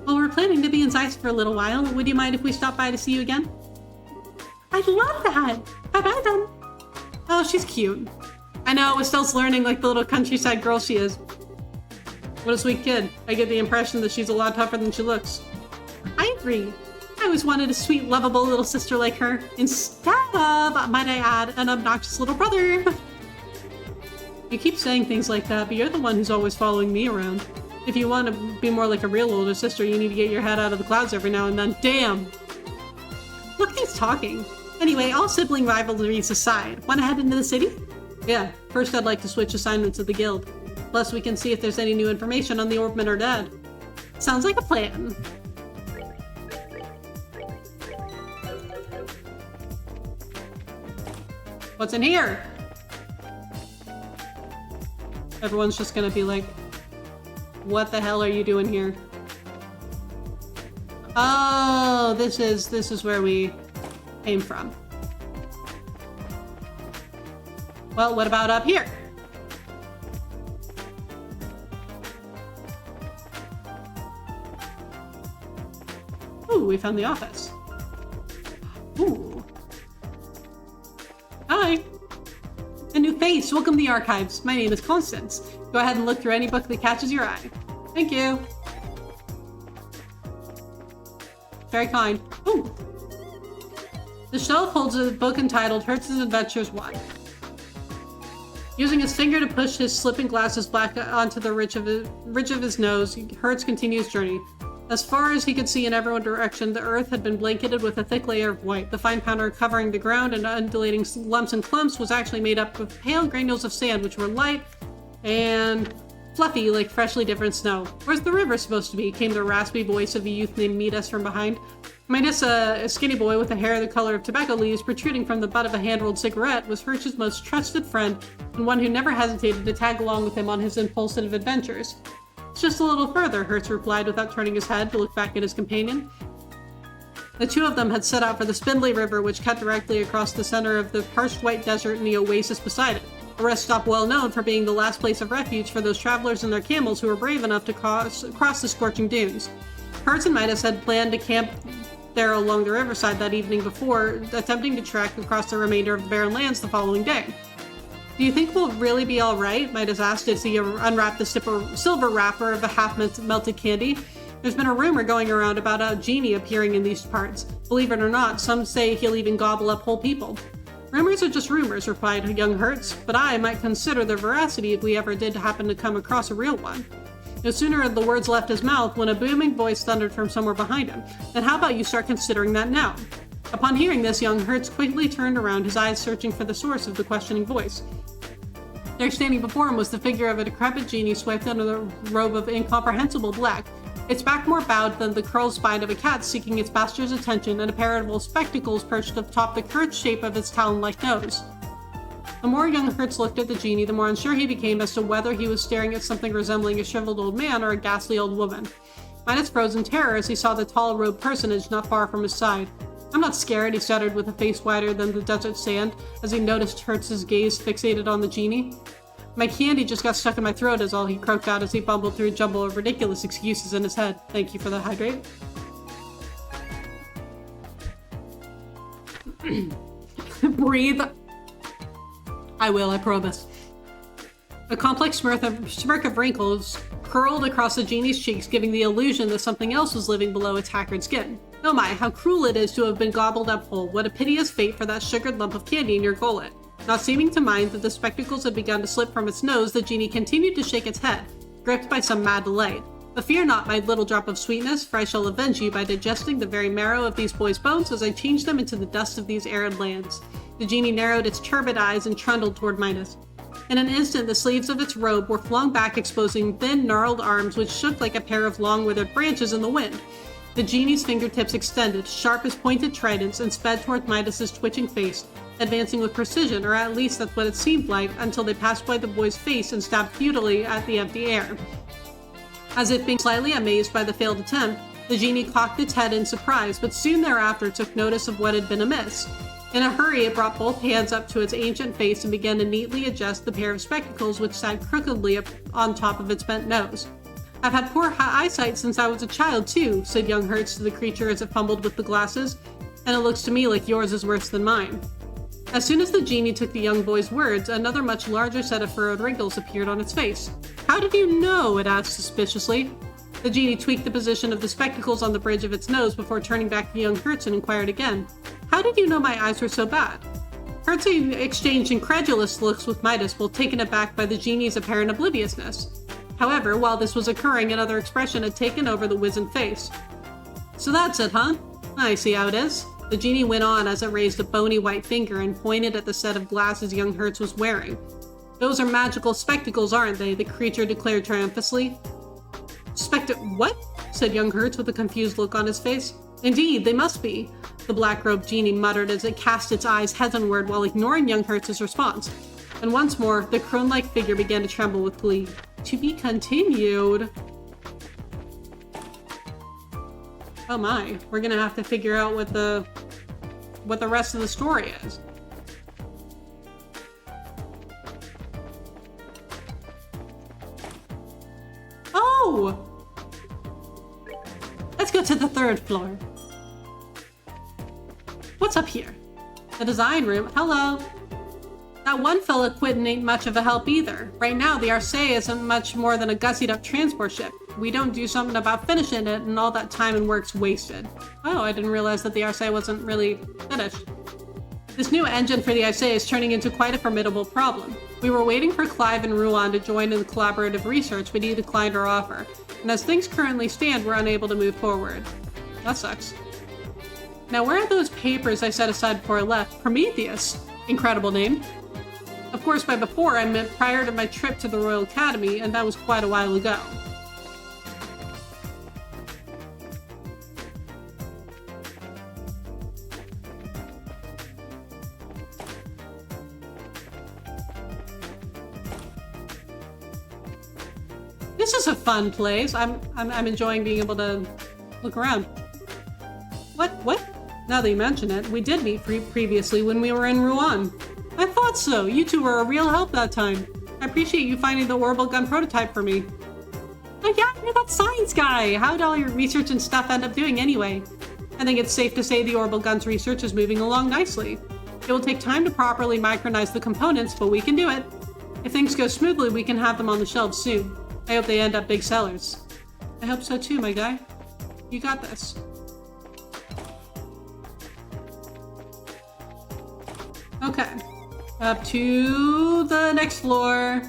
Well, we're planning to be in Zeiss for a little while. Would you mind if we stop by to see you again? I'd love that! Bye-bye then. Oh, she's cute. I know, Estelle's learning like the little countryside girl she is. What a sweet kid. I get the impression that she's a lot tougher than she looks. I agree. I always wanted a sweet, lovable little sister like her, instead of, might I add, an obnoxious little brother. You keep saying things like that, but you're the one who's always following me around. If you want to be more like a real older sister, you need to get your head out of the clouds every now and then. Damn! Look who's talking. Anyway, all sibling rivalries aside, want to head into the city? Yeah, first I'd like to switch assignments at the guild. Plus we can see if there's any new information on the Orbmen are dead. Sounds like a plan. What's in here? Everyone's just gonna be like, what the hell are you doing here? Oh, this is where we came from. Well, what about up here? Ooh, we found the office. Ooh. Hi. A new face. Welcome to the archives. My name is Constance. Go ahead and look through any book that catches your eye. Thank you. Very kind. Ooh. The shelf holds a book entitled Hertz's Adventures 1. Using his finger to push his slipping glasses back onto the ridge of his nose, Hertz continues his journey. As far as he could see in every one direction, the earth had been blanketed with a thick layer of white. The fine powder covering the ground and undulating lumps and clumps was actually made up of pale granules of sand, which were light and fluffy like freshly different snow. Where's the river supposed to be? Came the raspy voice of a youth named Midas from behind. Midas, a skinny boy with a hair the color of tobacco leaves protruding from the butt of a hand-rolled cigarette, was Hertz's most trusted friend and one who never hesitated to tag along with him on his impulsive adventures. It's just a little further, Hertz replied without turning his head to look back at his companion. The two of them had set out for the Spindley River, which cut directly across the center of the parched white desert and the oasis beside it, a rest stop well known for being the last place of refuge for those travelers and their camels who were brave enough to cross the scorching dunes. Hertz and Midas had planned to camp there along the riverside that evening before attempting to trek across the remainder of the barren lands the following day. Do you think we'll really be alright? Midas asked as he unwrapped the silver wrapper of a half-melted candy. There's been a rumor going around about a genie appearing in these parts. Believe it or not, some say he'll even gobble up whole people. Rumors are just rumors, replied young Hertz, but I might consider their veracity if we ever did happen to come across a real one. No sooner had the words left his mouth when a booming voice thundered from somewhere behind him. Then how about you start considering that now? Upon hearing this, young Hertz quickly turned around, his eyes searching for the source of the questioning voice. There standing before him was the figure of a decrepit genie swathed under a robe of incomprehensible black, its back more bowed than the curled spine of a cat seeking its master's attention, and a pair of spectacles perched atop the curved shape of its talon-like nose. The more young Hertz looked at the genie, the more unsure he became as to whether he was staring at something resembling a shriveled old man or a ghastly old woman. Midas froze in terror as he saw the tall robed personage not far from his side. I'm not scared, he stuttered with a face wider than the desert sand as he noticed Hertz's gaze fixated on the genie. My candy just got stuck in my throat is all he croaked out as he bumbled through a jumble of ridiculous excuses in his head. Thank you for the hydrate. Breathe. I will, I promise. A complex smirk of wrinkles curled across the genie's cheeks, giving the illusion that something else was living below its haggard skin. Oh my, how cruel it is to have been gobbled up whole. What a piteous fate for that sugared lump of candy in your gullet. Not seeming to mind that the spectacles had begun to slip from its nose, the genie continued to shake its head. gripped by some mad delight. But fear not, my little drop of sweetness, for I shall avenge you by digesting the very marrow of these boys' bones as I change them into the dust of these arid lands. The genie narrowed its turbid eyes and trundled toward Midas. In an instant, the sleeves of its robe were flung back, exposing thin, gnarled arms which shook like a pair of long, withered branches in the wind. The genie's fingertips extended, sharp as pointed tridents, and sped toward Midas's twitching face, advancing with precision, or at least that's what it seemed like, until they passed by the boy's face and stabbed futilely at the empty air. As if being slightly amazed by the failed attempt, the genie cocked its head in surprise, but soon thereafter took notice of what had been amiss. In a hurry, it brought both hands up to its ancient face and began to neatly adjust the pair of spectacles which sat crookedly on top of its bent nose. "I've had poor eyesight since I was a child, too," said young Hertz to the creature as it fumbled with the glasses, "and it looks to me like yours is worse than mine." As soon as the genie took the young boy's words, another much larger set of furrowed wrinkles appeared on its face. "How did you know?" it asked suspiciously. The genie tweaked the position of the spectacles on the bridge of its nose before turning back to young Hertz and inquired again, "How did you know my eyes were so bad?" Hertz exchanged incredulous looks with Midas while taken aback by the genie's apparent obliviousness. However, while this was occurring, another expression had taken over the wizened face. "So that's it, huh? I see how it is." The genie went on as it raised a bony white finger and pointed at the set of glasses young Hertz was wearing. "Those are magical spectacles, aren't they?" the creature declared triumphantly. What?" said young Hertz with a confused look on his face. "Indeed, they must be," the black-robed genie muttered as it cast its eyes heavenward while ignoring young Hertz's response. And once more, the crone-like figure began to tremble with glee. To be continued. Oh my, we're gonna have to figure out what the rest of the story is. Oh! Let's go to the 3rd floor. What's up here? The design room. Hello. That one fella quittin' ain't much of a help either. Right now, the Arcee isn't much more than a gussied up transport ship. We don't do something about finishing it, and all that time and work's wasted. Oh, I didn't realize that the Arcee wasn't really finished. This new engine for the Arcee is turning into quite a formidable problem. We were waiting for Clive and Ruan to join in the collaborative research, but he declined our offer. And as things currently stand, we're unable to move forward. That sucks. Now, where are those papers I set aside before I left? Prometheus. Incredible name. Of course, by before, I meant prior to my trip to the Royal Academy, and that was quite a while ago. This is a fun place. I'm enjoying being able to look around. What? Now that you mention it, we did meet previously when we were in Ruan. I thought so. You two were a real help that time. I appreciate you finding the orbital gun prototype for me. Oh yeah, you're that science guy. How did all your research and stuff end up doing anyway? I think it's safe to say the orbital gun's research is moving along nicely. It will take time to properly micronize the components, but we can do it. If things go smoothly, we can have them on the shelves soon. I hope they end up big sellers. I hope so too, my guy. You got this. Okay. Up to the next floor.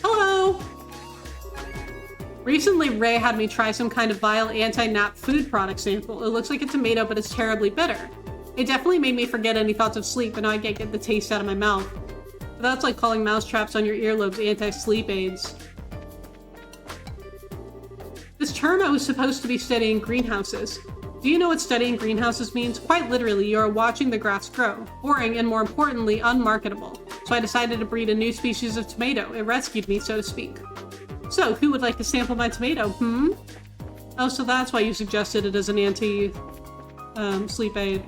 Hello! Recently, Ray had me try some kind of vile anti-nap food product sample. It looks like a tomato, but it's terribly bitter. It definitely made me forget any thoughts of sleep, and now I can't get the taste out of my mouth. But that's like calling mousetraps on your earlobes anti-sleep aids. This term I was supposed to be studying greenhouses. Do you know what studying greenhouses means? Quite literally, you are watching the grass grow, boring and more importantly, unmarketable. So I decided to breed a new species of tomato. It rescued me, so to speak. So, who would like to sample my tomato, Oh, so that's why you suggested it as an anti-sleep aid.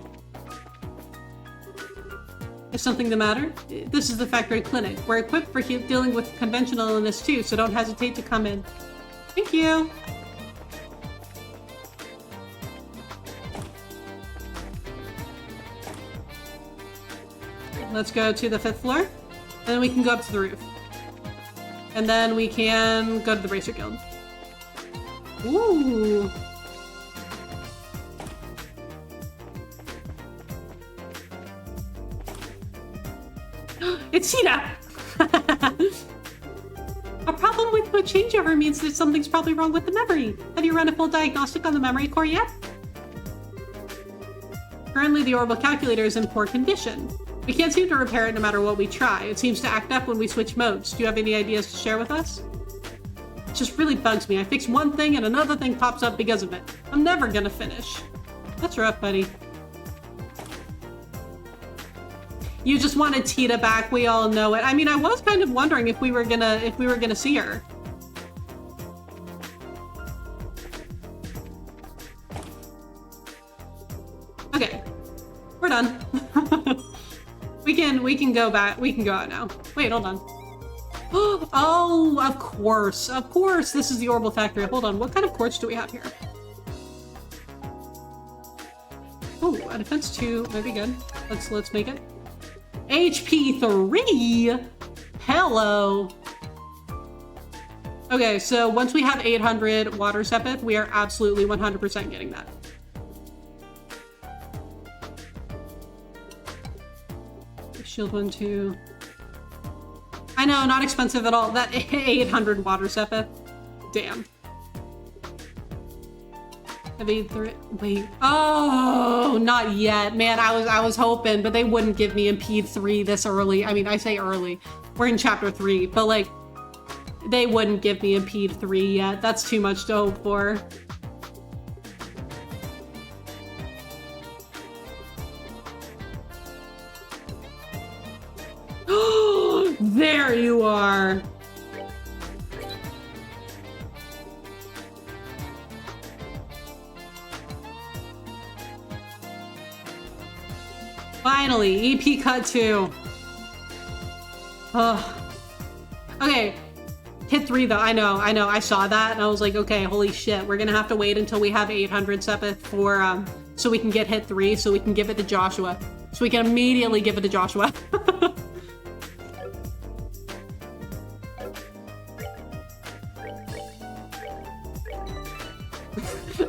Is something the matter? This is the factory clinic. We're equipped for dealing with conventional illness too, so don't hesitate to come in. Thank you! Let's go to the 5th floor, and then we can go up to the roof. And then we can go to the Bracer Guild. Ooh! It's Tina! A problem with the changeover means that something's probably wrong with the memory. Have you run a full diagnostic on the memory core yet? Currently, the orbital calculator is in poor condition. We can't seem to repair it no matter what we try. It seems to act up when we switch modes. Do you have any ideas to share with us? It just really bugs me. I fix one thing and another thing pops up because of it. I'm never gonna finish. That's rough, buddy. You just wanted Tita back. We all know it. I mean, I was kind of wondering if we were gonna see her. Okay, we're done. we can go back. We can go out now. Wait, hold on. Oh, of course, this is the orbital factory. Hold on, what kind of quartz do we have here? Oh, a defense 2 might be good. Let's make it. HP 3. Hello. Okay, so once we have 800 water sepith, we are absolutely 100% getting that. Shield 1, 2. I know, not expensive at all. That 800 water sepith. Damn. Heavy 3. Wait. Oh, not yet. Man, I was hoping, but they wouldn't give me Impede 3 this early. I mean, I say early. We're in chapter 3, but like, they wouldn't give me Impede 3 yet. That's too much to hope for. There you are. Finally, EP cut 2. Ugh. Okay, hit 3 though. I know. I saw that and I was like, okay, holy shit. We're gonna have to wait until we have 800 sepith for so we can get hit 3, so we can give it to Joshua. So we can immediately give it to Joshua.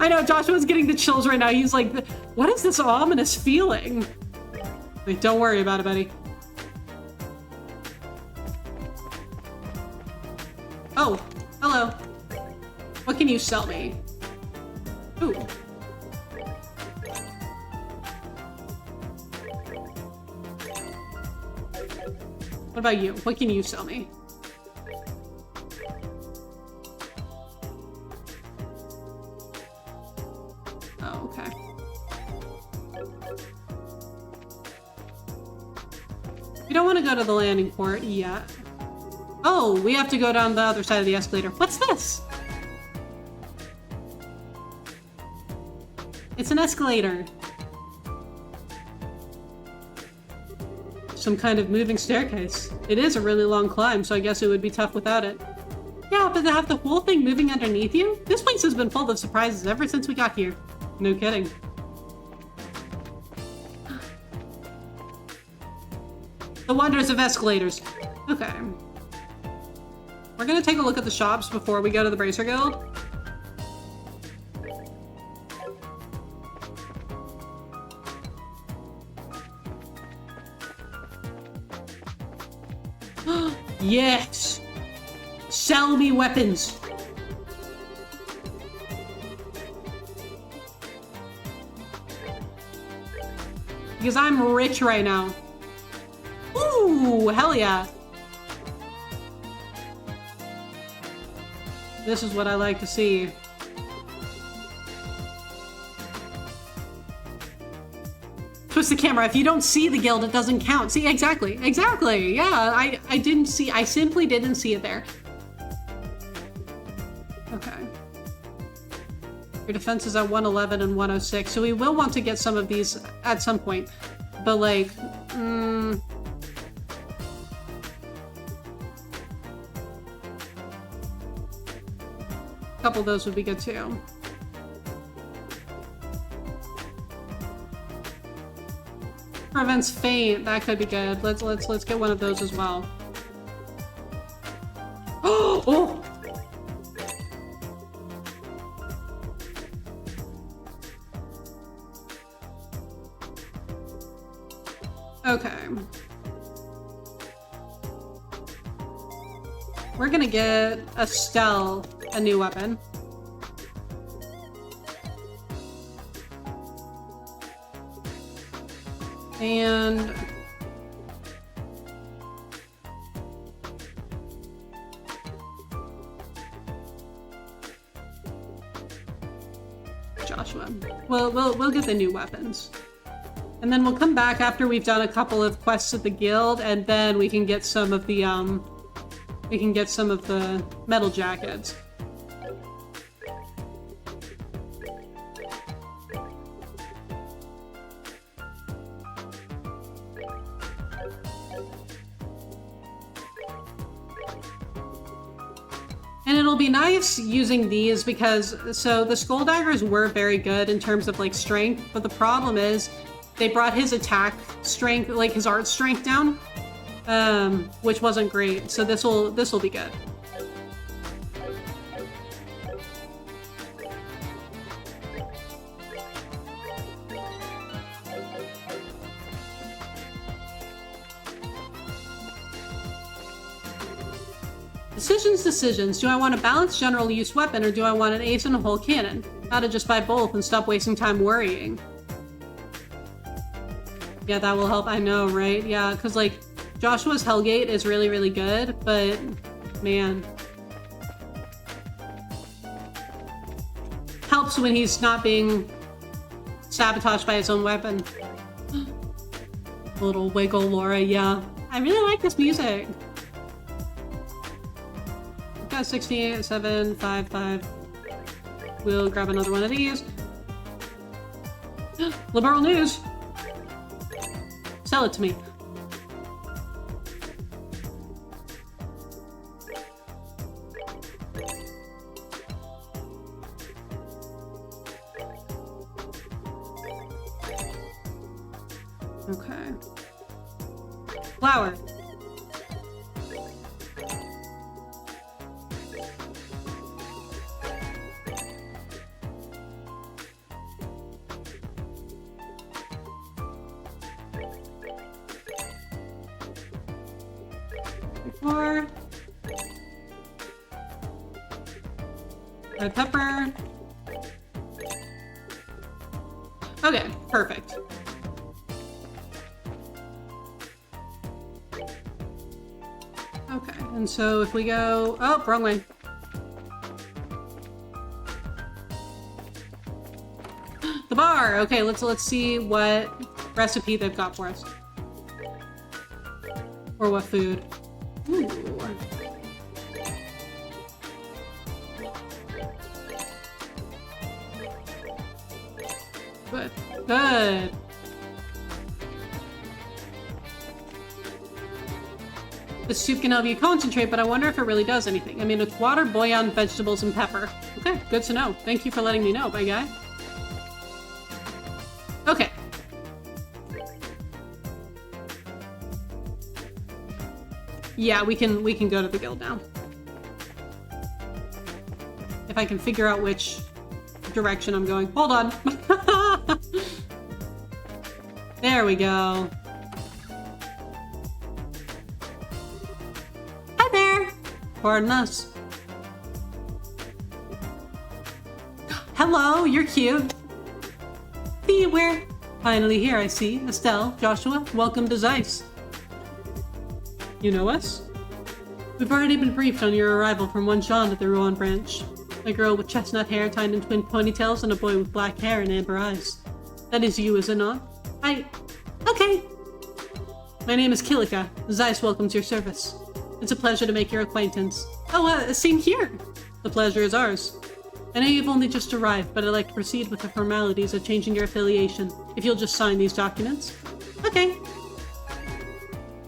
I know, Joshua's getting the chills right now. He's like, what is this ominous feeling? Like, don't worry about it, buddy. Oh, hello. What can you sell me? Ooh. What about you? What can you sell me? Oh, okay. We don't want to go to the landing port yet. Oh, we have to go down the other side of the escalator. What's this? It's an escalator. Some kind of moving staircase. It is a really long climb, so I guess it would be tough without it. Yeah, but to have the whole thing moving underneath you? This place has been full of surprises ever since we got here. No kidding. The wonders of escalators. Okay. We're gonna take a look at the shops before we go to the Bracer Guild. Yes! Sell me weapons! Because I'm rich right now. Ooh, hell yeah. This is what I like to see. Twist the camera. If you don't see the guild, it doesn't count. See, exactly. Exactly. Yeah, I didn't see. I simply didn't see it there. Okay. Your defense is at 111 and 106, so we will want to get some of these at some point. But like, a couple of those would be good too. Prevents faint. That could be good. Let's get one of those as well. Oh! Okay. we're gonna get Estelle a new weapon. And Joshua. We'll get the new weapons. And then we'll come back after we've done a couple of quests at the guild, and then we can get some of the metal jackets. And it'll be nice using these because, so the Skull Daggers were very good in terms of like strength, but the problem is they brought his attack strength, like his art strength down, which wasn't great. So this'll be good. Decisions. Do I want a balanced general use weapon or do I want an ace and a whole cannon? How to just buy both and stop wasting time worrying. Yeah, that will help. I know, right? Yeah, because like Joshua's Hellgate is really, really good, but man. Helps when he's not being sabotaged by his own weapon. Little wiggle, Laura, yeah. I really like this music. Got 68, 7, 5, 5. We'll grab another one of these. Liberal news. Sell it to me. Okay. Flour. Red pepper. Okay, perfect. Okay, and so if we go... Oh, wrong way. The bar! Okay, let's see what recipe they've got for us. Or what food. Ooh. Good. Good. The soup can help you concentrate, but I wonder if it really does anything. I mean, it's water, bouillon, vegetables, and pepper. Okay, good to know. Thank you for letting me know, my guy. Okay. Yeah, we can go to the guild now. If I can figure out which direction I'm going. Hold on. There we go. Hi there. Pardon us. Hello, you're cute. See, we're finally here, I see. Estelle, Joshua, welcome to Zeiss. You know us? We've already been briefed on your arrival from one Sean at the Rouen branch. A girl with chestnut hair tied in twin ponytails and a boy with black hair and amber eyes. That is you, is it not? Okay. My name is Kilika. Zeiss welcomes your service. It's a pleasure to make your acquaintance. Oh, same here. The pleasure is ours. I know you've only just arrived, but I'd like to proceed with the formalities of changing your affiliation. If you'll just sign these documents. Okay.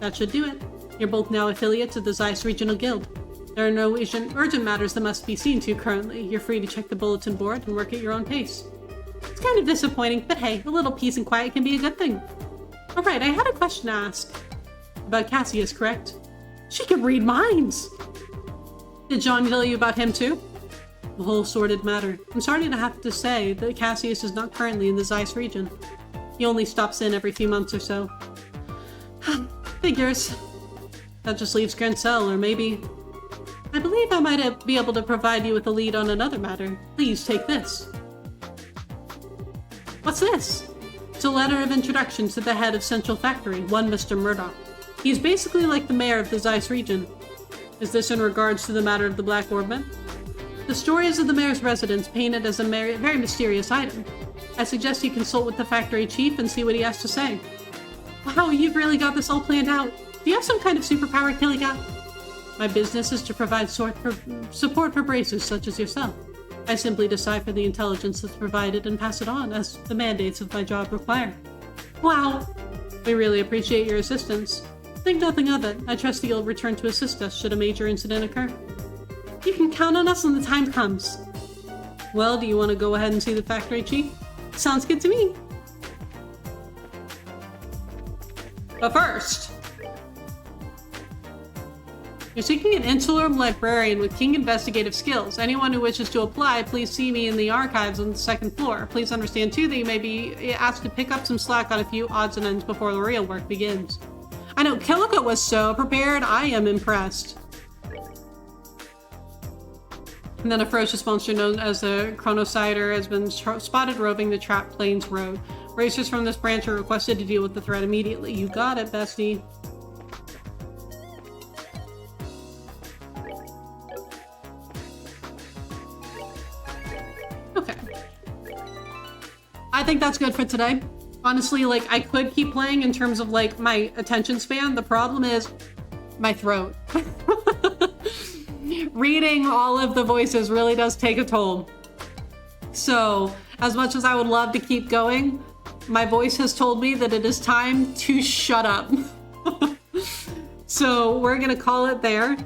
That should do it. You're both now affiliates of the Zeiss Regional Guild. There are no urgent matters that must be seen to currently. You're free to check the bulletin board and work at your own pace. It's kind of disappointing, but hey, a little peace and quiet can be a good thing. Alright, I had a question to ask. About Cassius, correct? She can read minds! Did John tell you about him too? The whole sordid matter. I'm sorry to have to say that Cassius is not currently in the Zeiss region. He only stops in every few months or so. Figures. That just leaves Grancel, or maybe... I believe I might be able to provide you with a lead on another matter. Please take this. What's this? It's a letter of introduction to the head of Central Factory, one Mr. Murdoch. He's basically like the mayor of the Zeiss region. Is this in regards to the matter of the Black Orbment? The stories of the mayor's residence paint it as a very mysterious item. I suggest you consult with the factory chief and see what he has to say. Wow, you've really got this all planned out. Do you have some kind of superpower, Killigat? My business is to provide support for bracers such as yourself. I simply decipher the intelligence that's provided and pass it on as the mandates of my job require. Wow! We really appreciate your assistance. Think nothing of it. I trust that you'll return to assist us should a major incident occur. You can count on us when the time comes. Well, do you want to go ahead and see the factory chief? Sounds good to me. But first, you're seeking an insular librarian with keen investigative skills. Anyone who wishes to apply, please see me in the archives on the second floor. Please understand, too, that you may be asked to pick up some slack on a few odds and ends before the real work begins. I know, Killigat was so prepared. I am impressed. And then a ferocious monster known as the Chronocider has been spotted roving the Trap Plains Road. Racers from this branch are requested to deal with the threat immediately. You got it, bestie. Okay. I think that's good for today. Honestly, like, I could keep playing in terms of, like, my attention span. The problem is my throat. Reading all of the voices really does take a toll. So, as much as I would love to keep going, my voice has told me that it is time to shut up. So, we're gonna call it there.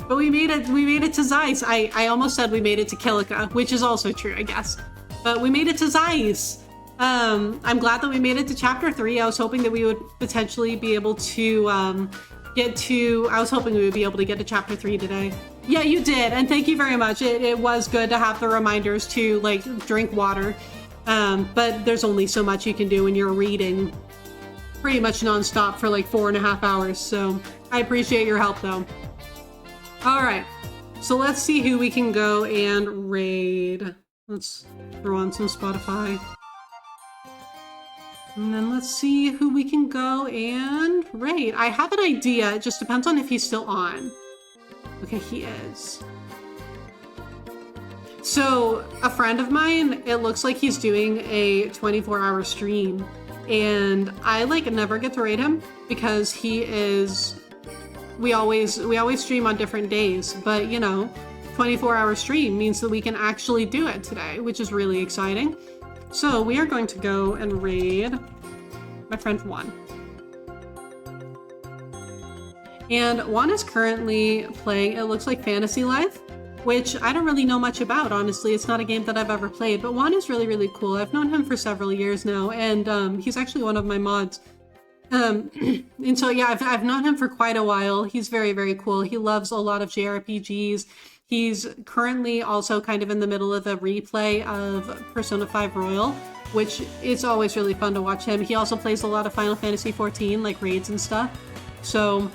But we made it to Zeiss. I almost said we made it to Kilika, which is also true, I guess. But we made it to Zeiss. I'm glad that we made it to chapter 3. I was hoping that we would potentially be able to I was hoping we would be able to get to chapter 3 today. Yeah, you did, and thank you very much. It was good to have the reminders to, like, drink water. But there's only so much you can do when you're reading pretty much nonstop for like 4.5 hours, so I appreciate your help though. Alright, so let's see who we can go and raid. Let's throw on some Spotify. And then let's see who we can go and raid. I have an idea, it just depends on if he's still on. Okay, he is. So, a friend of mine, it looks like he's doing a 24-hour stream. And I, like, never get to raid him because he is... We always stream on different days, but, you know, 24-hour stream means that we can actually do it today, which is really exciting. So, we are going to go and raid my friend Juan. And Juan is currently playing, it looks like Fantasy Life, which I don't really know much about, honestly. It's not a game that I've ever played, but Juan is really, really cool. I've known him for several years now, and he's actually one of my mods. And so, yeah, I've known him for quite a while. He's very, very cool. He loves a lot of JRPGs. He's currently also kind of in the middle of a replay of Persona 5 Royal, which is always really fun to watch him. He also plays a lot of Final Fantasy XIV, like raids and stuff. So,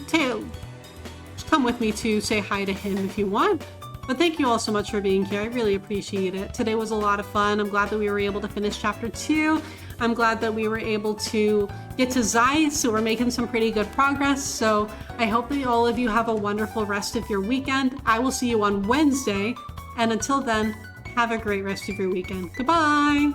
just come with me to say hi to him if you want. But thank you all so much for being here. I really appreciate it. Today was a lot of fun. I'm glad that we were able to finish chapter 2. I'm glad that we were able to get to Zeiss, so we're making some pretty good progress. So I hope that all of you have a wonderful rest of your weekend. I will see you on Wednesday. And until then, have a great rest of your weekend. Goodbye!